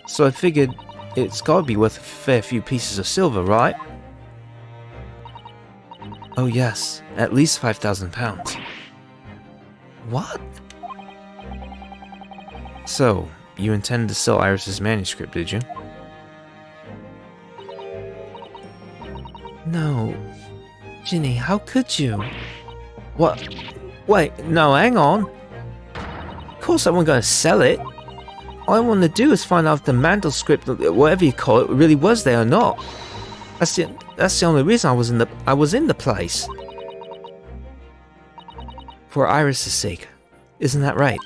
So I figured it's gotta be worth a fair few pieces of silver, right? Oh yes, at least £5,000. What? So, you intended to sell Iris's manuscript, did you? No. Ginny, how could you? What? Wait, no, hang on. Of course I wasn't gonna sell it. All I wanted to do is find out if the manuscript, whatever you call it, really was there or not. That's the only reason I was in the place. For Iris's sake. Isn't that right?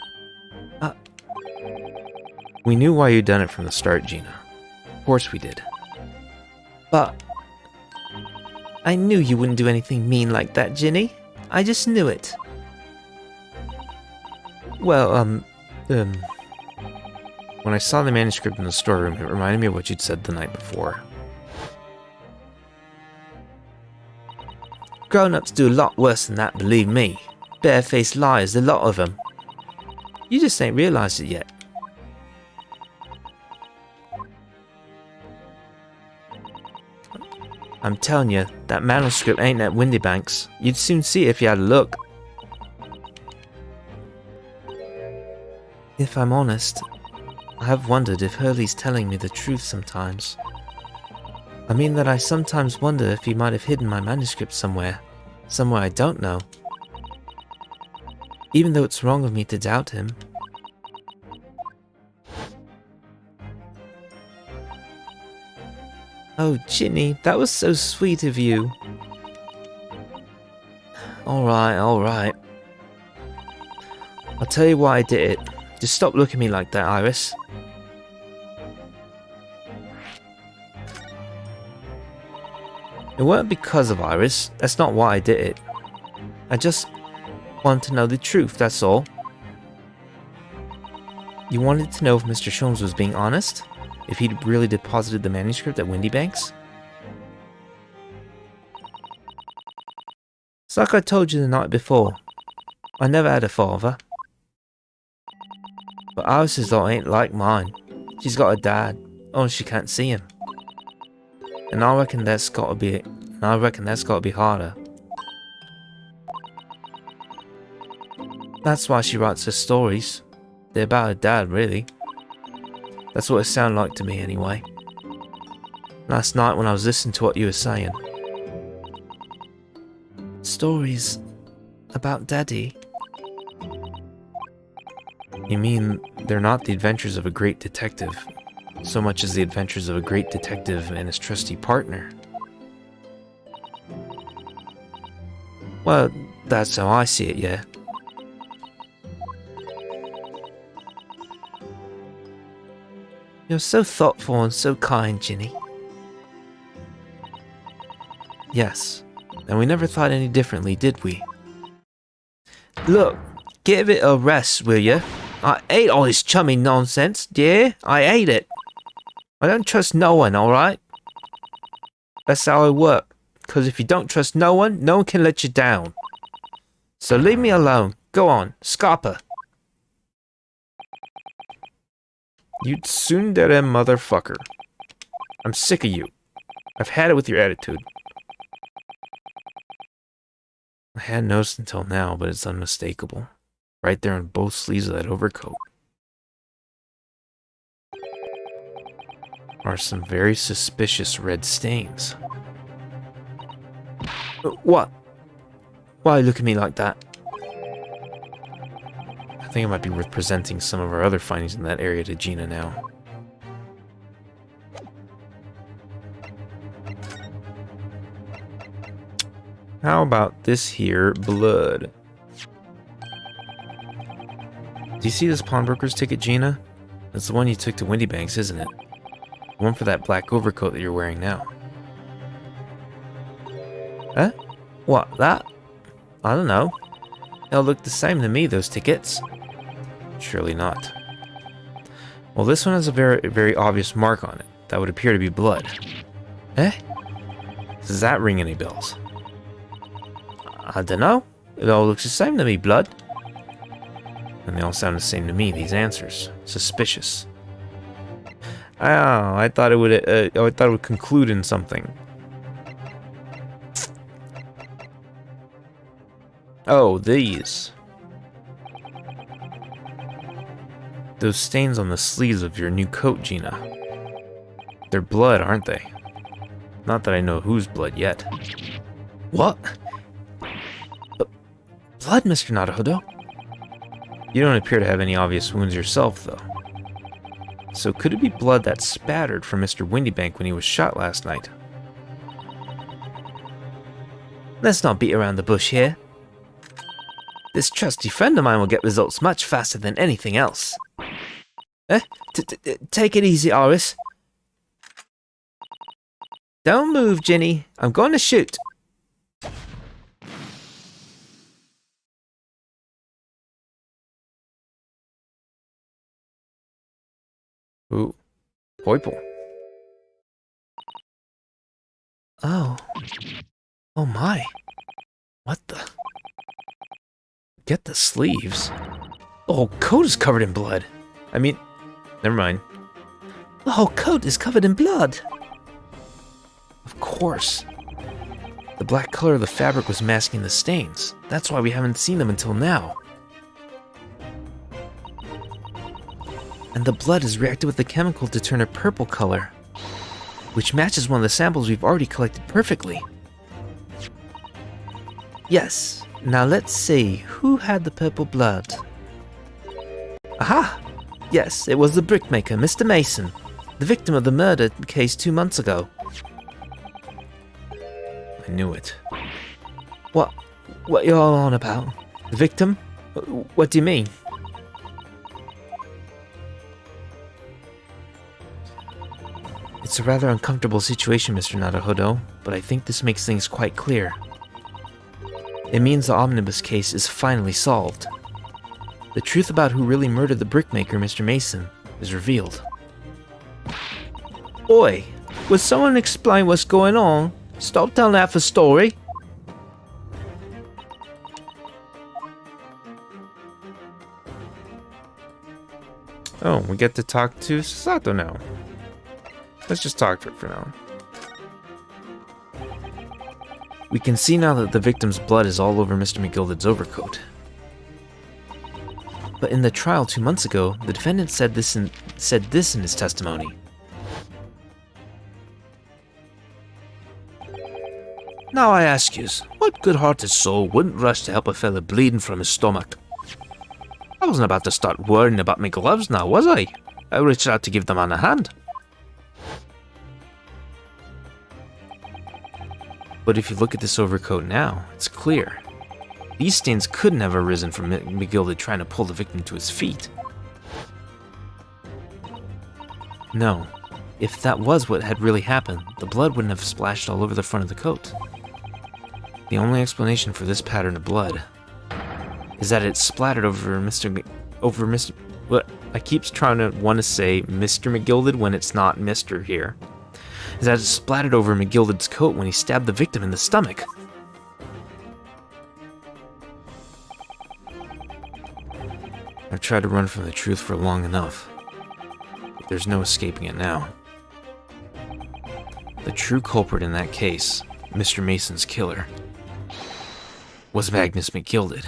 We knew why you'd done it from the start, Gina. Of course we did. But I knew you wouldn't do anything mean like that, Ginny. I just knew it. Well, when I saw the manuscript in the storeroom, it reminded me of what you'd said the night before. Grown-ups do a lot worse than that, believe me. Barefaced liars, a lot of them. You just ain't realized it yet. I'm telling you, that manuscript ain't at Windybanks. You'd soon see it if you had a look. If I'm honest, I have wondered if Hurley's telling me the truth sometimes. I mean that I sometimes wonder if he might have hidden my manuscript somewhere. Somewhere I don't know. Even though it's wrong of me to doubt him. Oh, Ginny, that was so sweet of you. Alright, alright. I'll tell you why I did it. Just stop looking at me like that, Iris. It weren't because of Iris. That's not why I did it. I just wanted to know the truth, that's all. You wanted to know if Mr. Sholmes was being honest? If he'd really deposited the manuscript at Windybanks? It's like I told you the night before. I never had a father. But Iris's though ain't like mine. She's got a dad, only she can't see him. And I reckon that's gotta be harder. That's why she writes her stories. They're about her dad, really. That's what it sounded like to me, anyway. Last night when I was listening to what you were saying. Stories about Daddy? You mean they're not the adventures of a great detective, so much as the adventures of a great detective and his trusty partner? Well, that's how I see it, yeah. You're so thoughtful and so kind, Ginny. Yes, and we never thought any differently, did we? Look, give it a rest, will you? I hate all this chummy nonsense, dear. I hate it. I don't trust no one, alright? That's how I work. Because if you don't trust no one can let you down. So leave me alone. Go on, Scarpa. You tsundere motherfucker. I'm sick of you. I've had it with your attitude. I hadn't noticed until now, but it's unmistakable. Right there on both sleeves of that overcoat are some very suspicious red stains. What? Why look at me like that? I think it might be worth presenting some of our other findings in that area to Gina now. How about this here blood? Do you see this pawnbroker's ticket, Gina? It's the one you took to Windybanks, isn't it? The one for that black overcoat that you're wearing now. Huh? What, that? I don't know. They'll look the same to me, those tickets. Surely not. Well, this one has a very, very obvious mark on it. That would appear to be blood. Eh? Does that ring any bells? I don't know. It all looks the same to me, blood. And they all sound the same to me, these answers. Suspicious. Oh, I thought it would conclude in something. Oh, these. Those stains on the sleeves of your new coat, Gina. They're blood, aren't they? Not that I know whose blood yet. What? Blood, Mr. Naruhodo? You don't appear to have any obvious wounds yourself, though. So could it be blood that spattered from Mr. Windybank when he was shot last night? Let's not beat around the bush here. This trusty friend of mine will get results much faster than anything else. Take it easy, Iris. Don't move, Ginny. I'm going to shoot. Ooh. Poiple. Oh. Oh my. What the? Get the sleeves. The whole coat is covered in blood. I mean, never mind. The whole coat is covered in blood. Of course. The black color of the fabric was masking the stains. That's why we haven't seen them until now. And the blood has reacted with the chemical to turn a purple color, which matches one of the samples we've already collected perfectly. Yes, now let's see, who had the purple blood? Aha! Yes, it was the brickmaker, Mr. Mason, the victim of the murder case 2 months ago. I knew it. What you all on about? The victim? What do you mean? It's a rather uncomfortable situation, Mr. Naruhodo, but I think this makes things quite clear. It means the omnibus case is finally solved. The truth about who really murdered the brickmaker, Mr. Mason, is revealed. Oi, would someone explain what's going on? Stop telling half a story. Oh, we get to talk to Sato now. Let's just talk to her for now. We can see now that the victim's blood is all over Mr. McGilded's overcoat. But in the trial 2 months ago, the defendant said this in his testimony. Now I ask yous, what good-hearted soul wouldn't rush to help a fella bleeding from his stomach? I wasn't about to start worrying about my gloves now, was I? I reached out to give the man a hand. But if you look at this overcoat now, it's clear. These stains couldn't have arisen from McGilded trying to pull the victim to his feet. No, if that was what had really happened, the blood wouldn't have splashed all over the front of the coat. The only explanation for this pattern of blood is that it splattered over Mr. What? I keep trying to want to say Mr. McGilded when it's not Mr. here. Is that it splattered over McGilded's coat when he stabbed the victim in the stomach. I've tried to run from the truth for long enough, but there's no escaping it now. The true culprit in that case, Mr. Mason's killer, was Magnus McGilded.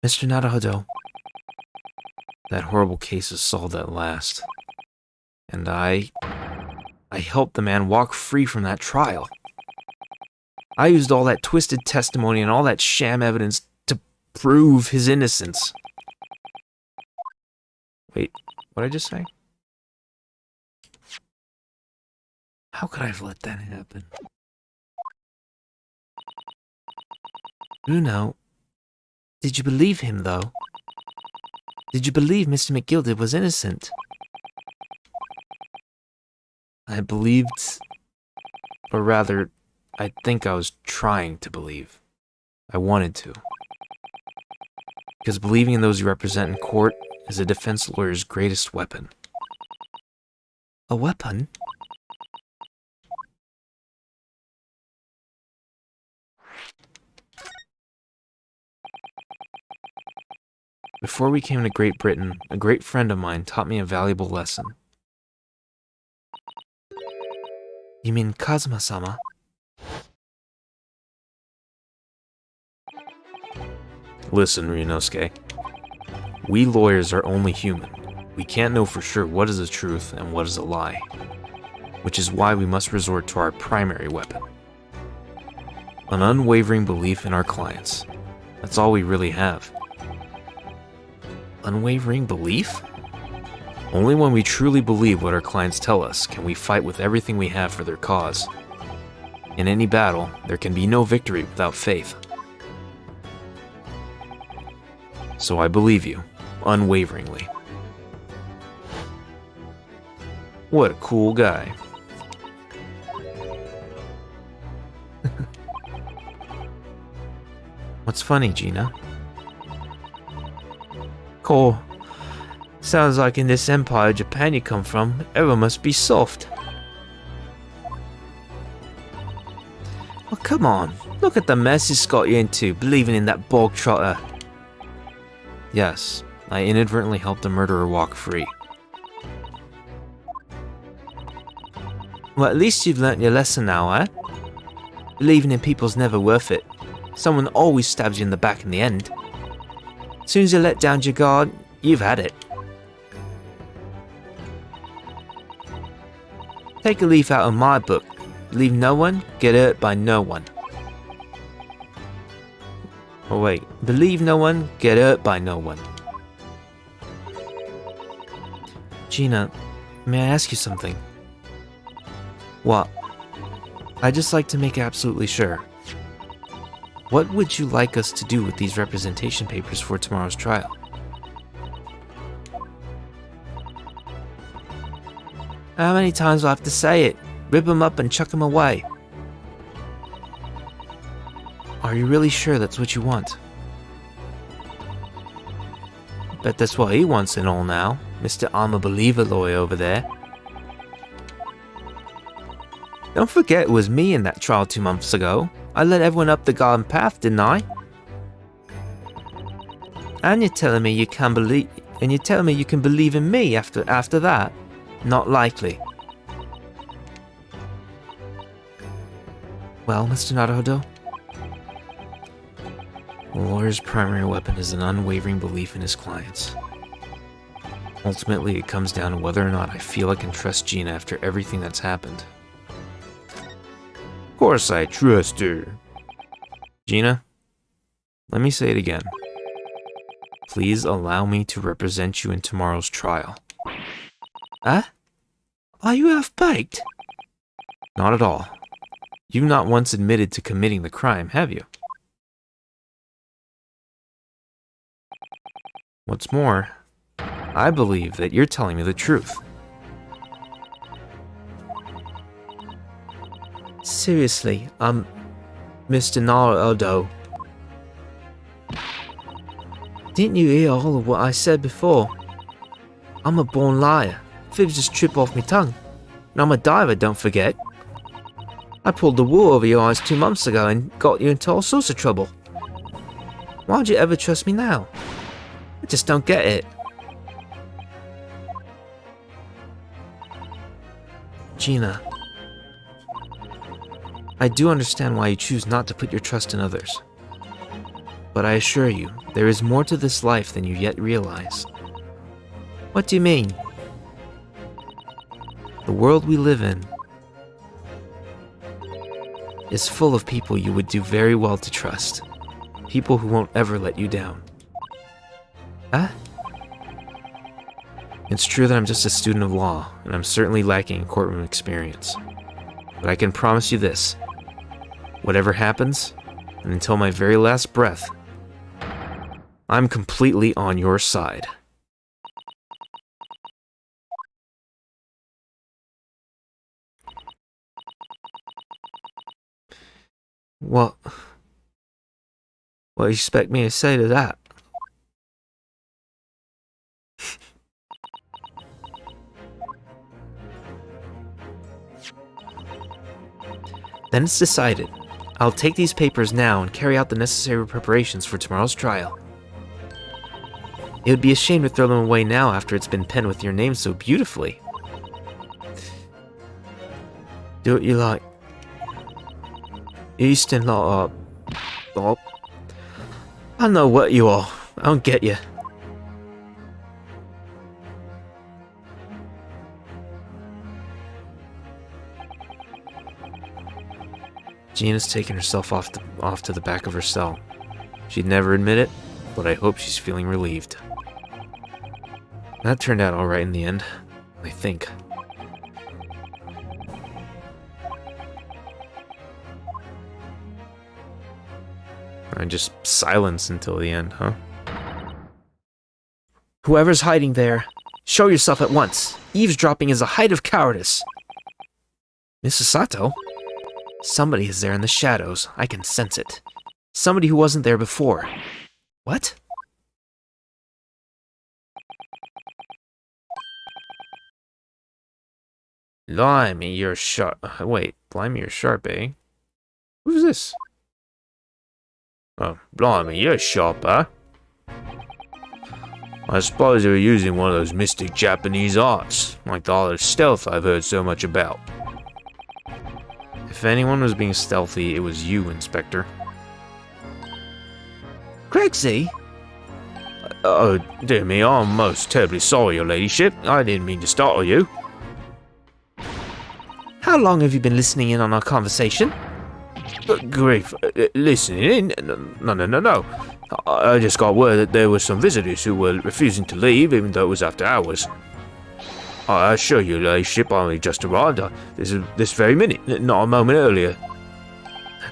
Mr. Naruhodo, that horrible case is solved at last, and I helped the man walk free from that trial. I used all that twisted testimony and all that sham evidence to prove his innocence. Wait, what did I just say? How could I have let that happen? Bruno, did you believe him, though? Did you believe Mr. McGilded was innocent? I believed, or rather, I think I was trying to believe. I wanted to. Because believing in those you represent in court is a defense lawyer's greatest weapon. A weapon? Before we came to Great Britain, a great friend of mine taught me a valuable lesson. You mean Kazuma-sama? Listen, Ryunosuke. We lawyers are only human. We can't know for sure what is the truth and what is a lie. Which is why we must resort to our primary weapon. An unwavering belief in our clients. That's all we really have. Unwavering belief? Only when we truly believe what our clients tell us can we fight with everything we have for their cause. In any battle, there can be no victory without faith. So I believe you, unwaveringly. What a cool guy. What's funny, Gina? Cool. Sounds like in this empire Japan you come from, everyone must be soft. Oh, come on. Look at the mess it's got you into, believing in that bog trotter. Yes, I inadvertently helped a murderer walk free. Well, at least you've learnt your lesson now, eh? Believing in people's never worth it. Someone always stabs you in the back in the end. As soon as you let down your guard, you've had it. Take a leaf out of my book. Believe no one, get hurt by no one. Oh wait, believe no one, get hurt by no one. Gina, may I ask you something? What? I'd just like to make absolutely sure. What would you like us to do with these representation papers for tomorrow's trial? How many times do I have to say it? Rip them up and chuck them away. Are you really sure that's what you want? Bet that's what he wants and all now, Mr. I'm a Believer lawyer over there. Don't forget it was me in that trial 2 months ago. I led everyone up the garden path, didn't I? And you're telling me you can believe in me after that? Not likely. Well, Mr. Naruhodo? A lawyer's primary weapon is an unwavering belief in his clients. Ultimately, it comes down to whether or not I feel I can trust Gina after everything that's happened. Of course I trust her. Gina, let me say it again. Please allow me to represent you in tomorrow's trial. Huh? Are you half-baked? Not at all. You've not once admitted to committing the crime, have you? What's more, I believe that you're telling me the truth. Seriously, Mr. Naruhodo. Didn't you hear all of what I said before? I'm a born liar. Fibs just trip off my tongue. And I'm a diver, don't forget. I pulled the wool over your eyes 2 months ago and got you into all sorts of trouble. Why'd you ever trust me now? I just don't get it. Gina. I do understand why you choose not to put your trust in others. But I assure you, there is more to this life than you yet realize. What do you mean? The world we live in is full of people you would do very well to trust. People who won't ever let you down. Huh? It's true that I'm just a student of law, and I'm certainly lacking in courtroom experience. But I can promise you this. Whatever happens, and until my very last breath, I'm completely on your side. What do you expect me to say to that? Then it's decided. I'll take these papers now and carry out the necessary preparations for tomorrow's trial. It would be a shame to throw them away now after it's been penned with your name so beautifully. Do what you like. Easton lot up. I know what you are. I don't get you. Gina's taken herself off to the back of her cell. She'd never admit it, but I hope she's feeling relieved. That turned out alright in the end, I think. And just silence until the end, huh? Whoever's hiding there, show yourself at once. Eavesdropping is a height of cowardice. Mrs. Sato? Somebody is there in the shadows. I can sense it. Somebody who wasn't there before. What? Blimey, you're sharp. Wait, blimey, you're sharp, eh? Who's this? Oh, blimey, you're sharp, huh? I suppose they were using one of those mystic Japanese arts, like the art of stealth I've heard so much about. If anyone was being stealthy, it was you, Inspector. Craigsy? Oh, dear me, I'm most terribly sorry, your ladyship. I didn't mean to startle you. How long have you been listening in on our conversation? Grief, listening in? No. I just got word that there were some visitors who were refusing to leave, even though it was after hours. I assure you, ladyship, I only just arrived this very minute, not a moment earlier.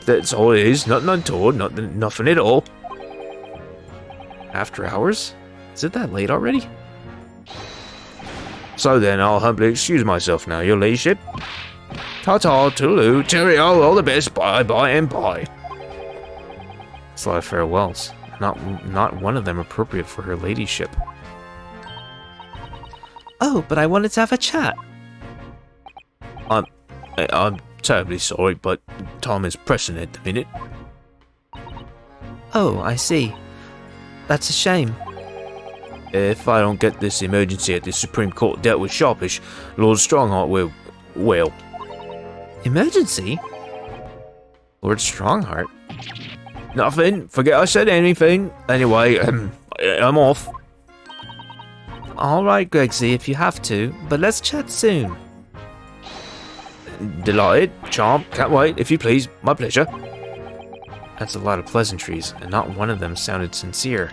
That's all it is. Nothing untoward. Nothing at all. After hours? Is it that late already? So then, I'll humbly excuse myself now, your ladyship. Ta-ta, toodaloo, cheerio, all the best, bye and bye. It's a lot of farewells. Not one of them appropriate for her ladyship. Oh, but I wanted to have a chat. I'm terribly sorry, but time is pressing at the minute. Oh, I see. That's a shame. If I don't get this emergency at the Supreme Court dealt with sharpish, Lord Strongheart will, well... Emergency? Lord Strongheart? Nothing. Forget I said anything. Anyway, I'm off. Alright, Gregsy, if you have to, but let's chat soon. Delighted. Charmed. Can't wait. If you please. My pleasure. That's a lot of pleasantries, and not one of them sounded sincere.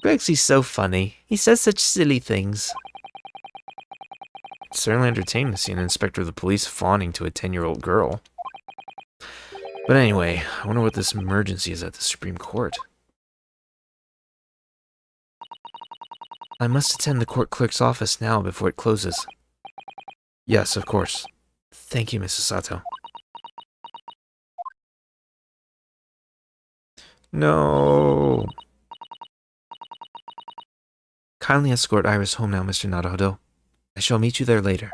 Gregsy's so funny. He says such silly things. It's certainly entertaining to see an inspector of the police fawning to a 10-year-old girl. But anyway, I wonder what this emergency is at the Supreme Court. I must attend the court clerk's office now before it closes. Yes, of course. Thank you, Mrs. Sato. No. Kindly escort Iris home now, Mr. Naruhodo. I shall meet you there later.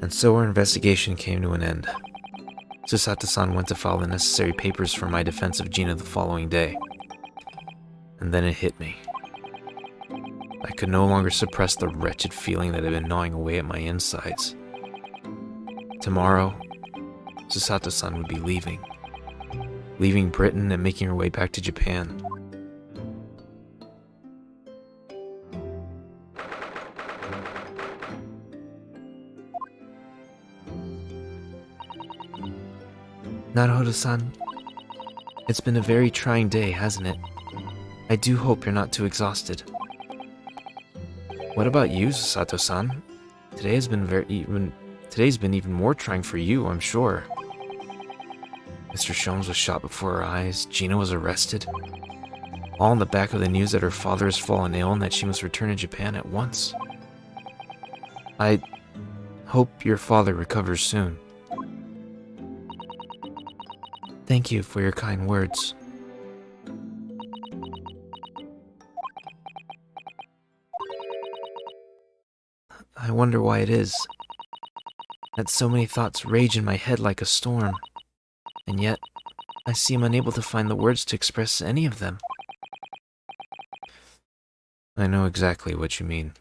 And so our investigation came to an end. Susato-san went to file the necessary papers for my defense of Gina the following day. And then it hit me. I could no longer suppress the wretched feeling that had been gnawing away at my insides. Tomorrow, Susato-san would be leaving. Leaving Britain and making her way back to Japan. Naruhodo-san, it's been a very trying day, hasn't it? I do hope you're not too exhausted. What about you, Susato-san? Today's been even more trying for you, I'm sure. Mr. Sholmes was shot before our eyes, Gina was arrested. All on the back of the news that her father has fallen ill and that she must return to Japan at once. I hope your father recovers soon. Thank you for your kind words. I wonder why it is that so many thoughts rage in my head like a storm, and yet I seem unable to find the words to express any of them. I know exactly what you mean.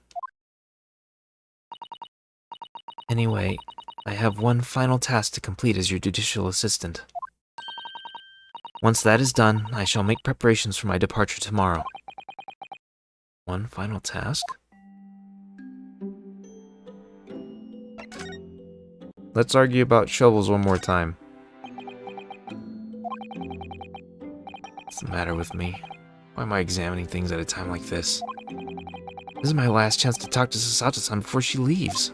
Anyway, I have one final task to complete as your judicial assistant. Once that is done, I shall make preparations for my departure tomorrow. One final task? Let's argue about shovels one more time. What's the matter with me? Why am I examining things at a time like this? This is my last chance to talk to Susato-san before she leaves.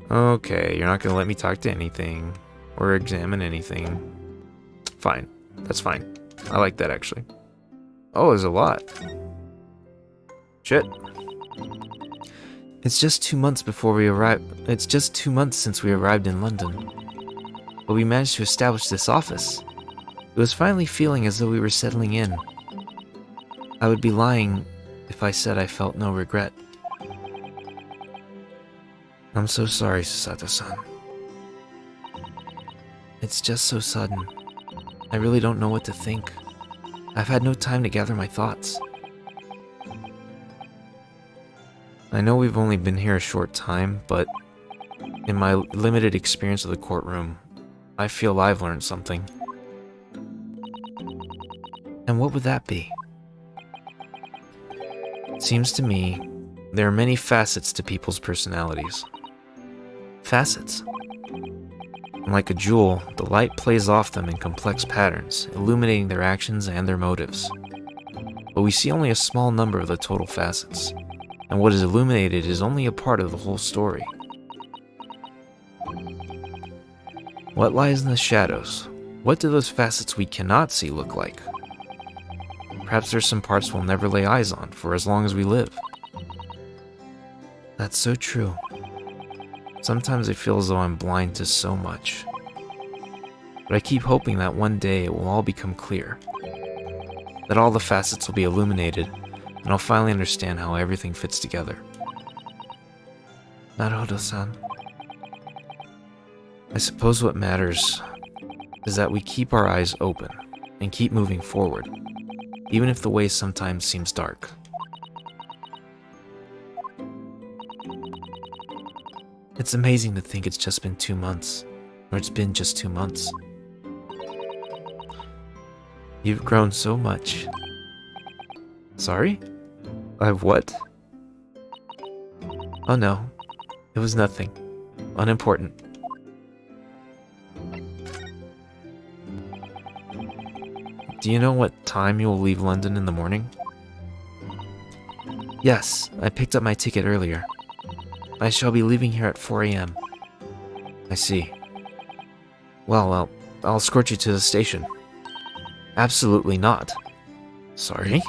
Okay, you're not gonna let me talk to anything, or examine anything. Fine, that's fine. I like that, actually. Oh, there's a lot. Shit. It's just 2 months before we arrived. It's just 2 months since we arrived in London. But we managed to establish this office. It was finally feeling as though we were settling in. I would be lying if I said I felt no regret. I'm so sorry, Susato-san. It's just so sudden. I really don't know what to think. I've had no time to gather my thoughts. I know we've only been here a short time, but in my limited experience of the courtroom, I feel I've learned something. And what would that be? It seems to me there are many facets to people's personalities. Facets? And like a jewel, the light plays off them in complex patterns, illuminating their actions and their motives. But we see only a small number of the total facets, and what is illuminated is only a part of the whole story. What lies in the shadows? What do those facets we cannot see look like? Perhaps there's some parts we'll never lay eyes on for as long as we live. That's so true. Sometimes I feel as though I'm blind to so much. But I keep hoping that one day it will all become clear. That all the facets will be illuminated, and I'll finally understand how everything fits together. Naruto-san. I suppose what matters is that we keep our eyes open and keep moving forward, even if the way sometimes seems dark. It's amazing to think it's just been 2 months, or it's been just 2 months. You've grown so much. Sorry? I've what? Oh no, it was nothing. Unimportant. Do you know what time you will leave London in the morning? Yes, I picked up my ticket earlier. I shall be leaving here at 4 a.m. I see. Well, I'll escort you to the station. Absolutely not. Sorry?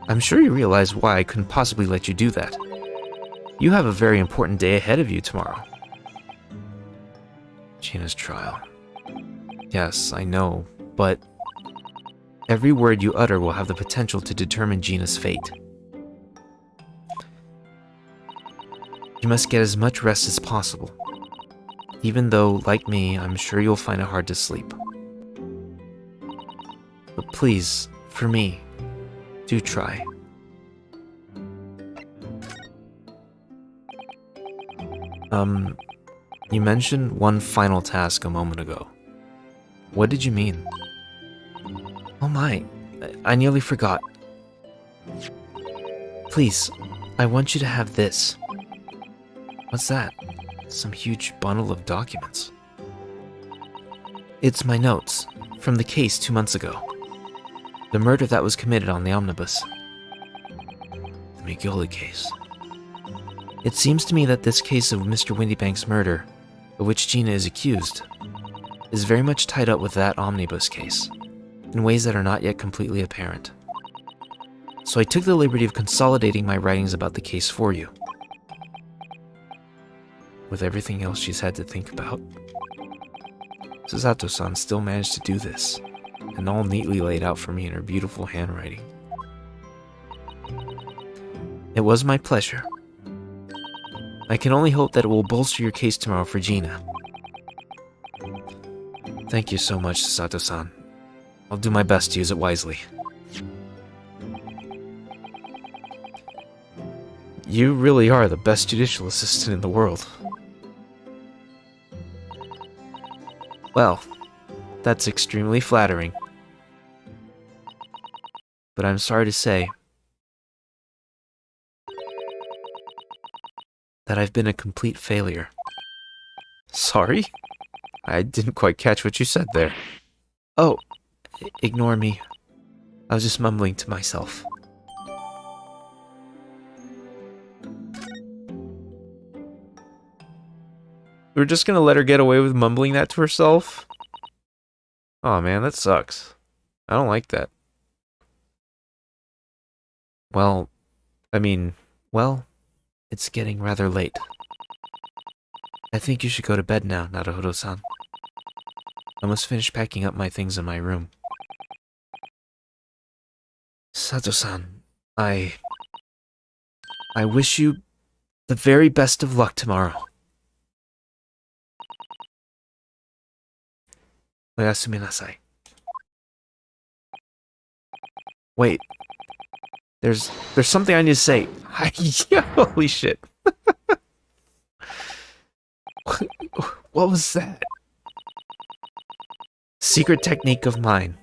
I'm sure you realize why I couldn't possibly let you do that. You have a very important day ahead of you tomorrow. Gina's trial. Yes, I know, but every word you utter will have the potential to determine Gina's fate. You must get as much rest as possible, even though, like me, I'm sure you'll find it hard to sleep. But please, for me, do try. You mentioned one final task a moment ago. What did you mean? Oh my, I nearly forgot. Please, I want you to have this. What's that? Some huge bundle of documents. It's my notes, from the case 2 months ago. The murder that was committed on the omnibus. The McGilly case. It seems to me that this case of Mr. Windybank's murder, of which Gina is accused, is very much tied up with that omnibus case, in ways that are not yet completely apparent. So I took the liberty of consolidating my writings about the case for you. With everything else she's had to think about, Susato-san still managed to do this, and all neatly laid out for me in her beautiful handwriting. It was my pleasure. I can only hope that it will bolster your case tomorrow for Gina. Thank you so much, Susato-san. I'll do my best to use it wisely. You really are the best judicial assistant in the world. Well, that's extremely flattering. But I'm sorry to say that I've been a complete failure. Sorry? I didn't quite catch what you said there. Oh, ignore me. I was just mumbling to myself. We're just gonna let her get away with mumbling that to herself? Oh man, that sucks. I don't like that. Well, it's getting rather late. I think you should go to bed now, Naruto-san. I must finish packing up my things in my room. Sato-san, I wish you the very best of luck tomorrow. Oyasumi nasai. Wait. There's something I need to say. Holy shit. What was that? Secret technique of mine.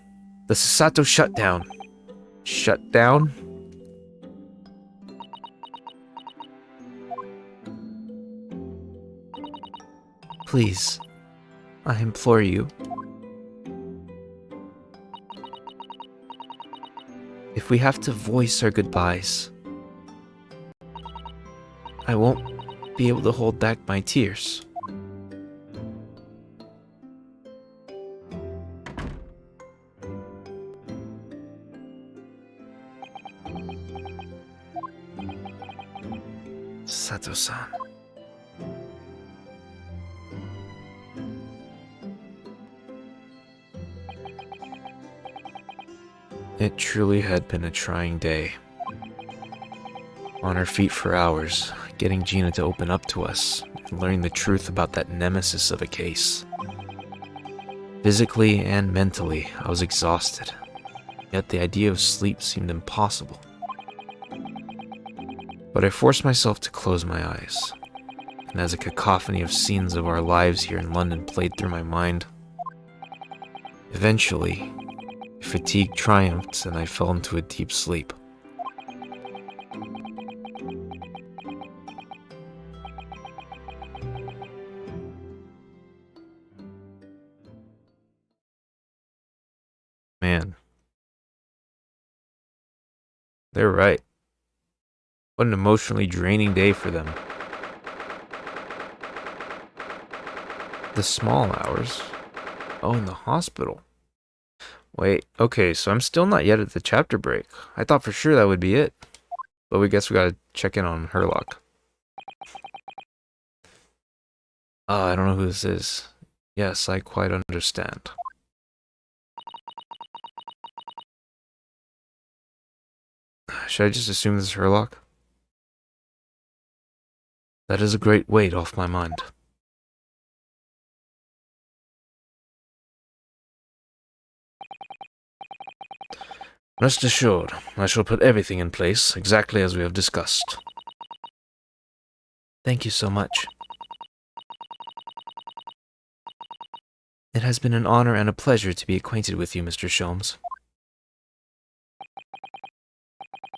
The Susato shutdown. Shutdown? Please, I implore you. If we have to voice our goodbyes, I won't be able to hold back my tears. Sato-san. It truly had been a trying day. On our feet for hours, getting Gina to open up to us, and learning the truth about that nemesis of a case. Physically and mentally, I was exhausted, yet the idea of sleep seemed impossible. But I forced myself to close my eyes, and as a cacophony of scenes of our lives here in London played through my mind, eventually, fatigue triumphed and I fell into a deep sleep. Man. They're right. What an emotionally draining day for them. The small hours? Oh, in the hospital. Wait, okay, so I'm still not yet at the chapter break. I thought for sure that would be it. But we guess we gotta check in on Herlock. I don't know who this is. Yes, I quite understand. Should I just assume this is Herlock? That is a great weight off my mind. Rest assured, I shall put everything in place, exactly as we have discussed. Thank you so much. It has been an honor and a pleasure to be acquainted with you, Mr. Sholmes.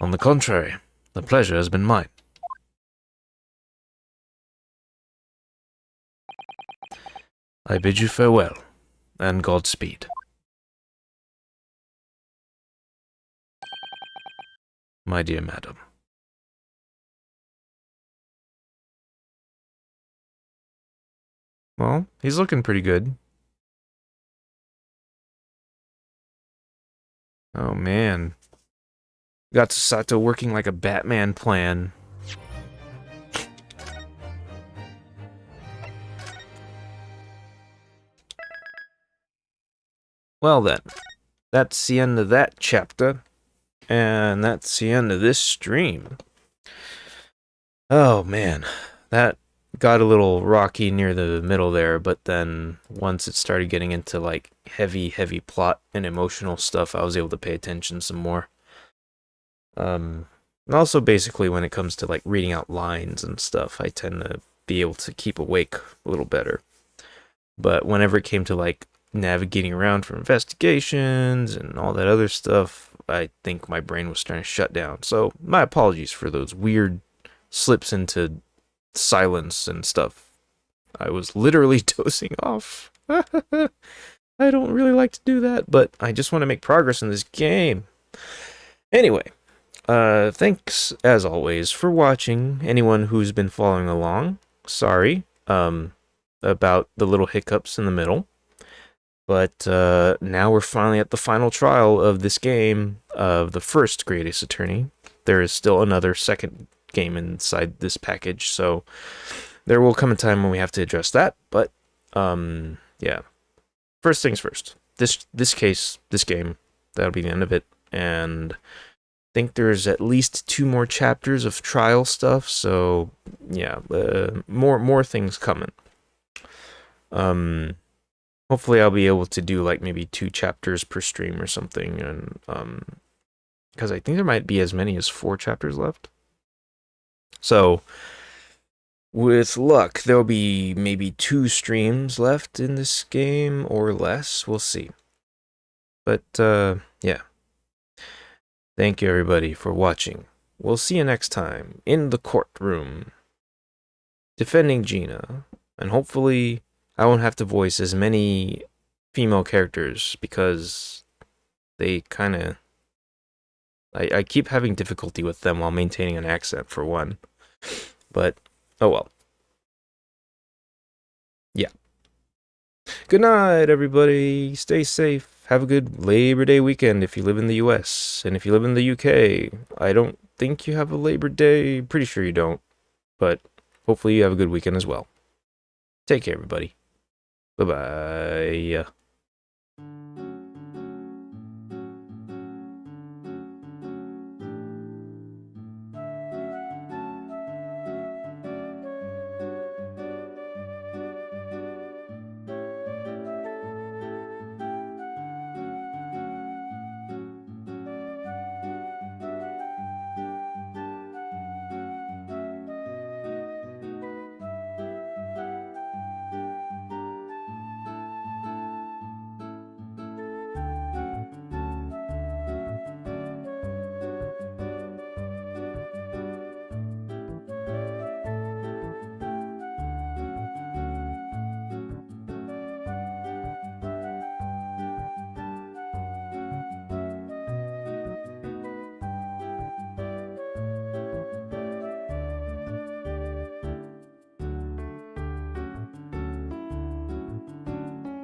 On the contrary, the pleasure has been mine. I bid you farewell, and Godspeed. My dear madam. Well, he's looking pretty good. Oh man. Got Sato working like a Batman plan. Well then, that's the end of that chapter. And that's the end of this stream. Oh man, that got a little rocky near the middle there, but then once it started getting into like heavy plot and emotional stuff, I was able to pay attention some more. And also basically when it comes to like reading out lines and stuff, I tend to be able to keep awake a little better. But whenever it came to like navigating around for investigations and all that other stuff, I think my brain was starting to shut down. So my apologies for those weird slips into silence and stuff. I was literally dozing off. I don't really like to do that, but I just want to make progress in this game. Anyway, thanks as always for watching. Anyone who's been following along, sorry about the little hiccups in the middle. But now we're finally at the final trial of this game of the first Great Ace Attorney. There is still another second game inside this package, so there will come a time when we have to address that. But yeah, first things first. This game, that'll be the end of it. And I think there's at least 2 more chapters of trial stuff. So yeah, more things coming. Hopefully I'll be able to do like maybe 2 chapters per stream or something, and because I think there might be as many as 4 chapters left. So with luck, there'll be maybe 2 streams left in this game or less. We'll see. But yeah. Thank you everybody for watching. We'll see you next time in the courtroom, defending Gina, and hopefully I won't have to voice as many female characters because they kind of... I keep having difficulty with them while maintaining an accent, for one. But, oh well. Yeah. Good night, everybody. Stay safe. Have a good Labor Day weekend if you live in the US. And if you live in the UK, I don't think you have a Labor Day. Pretty sure you don't. But hopefully you have a good weekend as well. Take care, everybody. Bye-bye.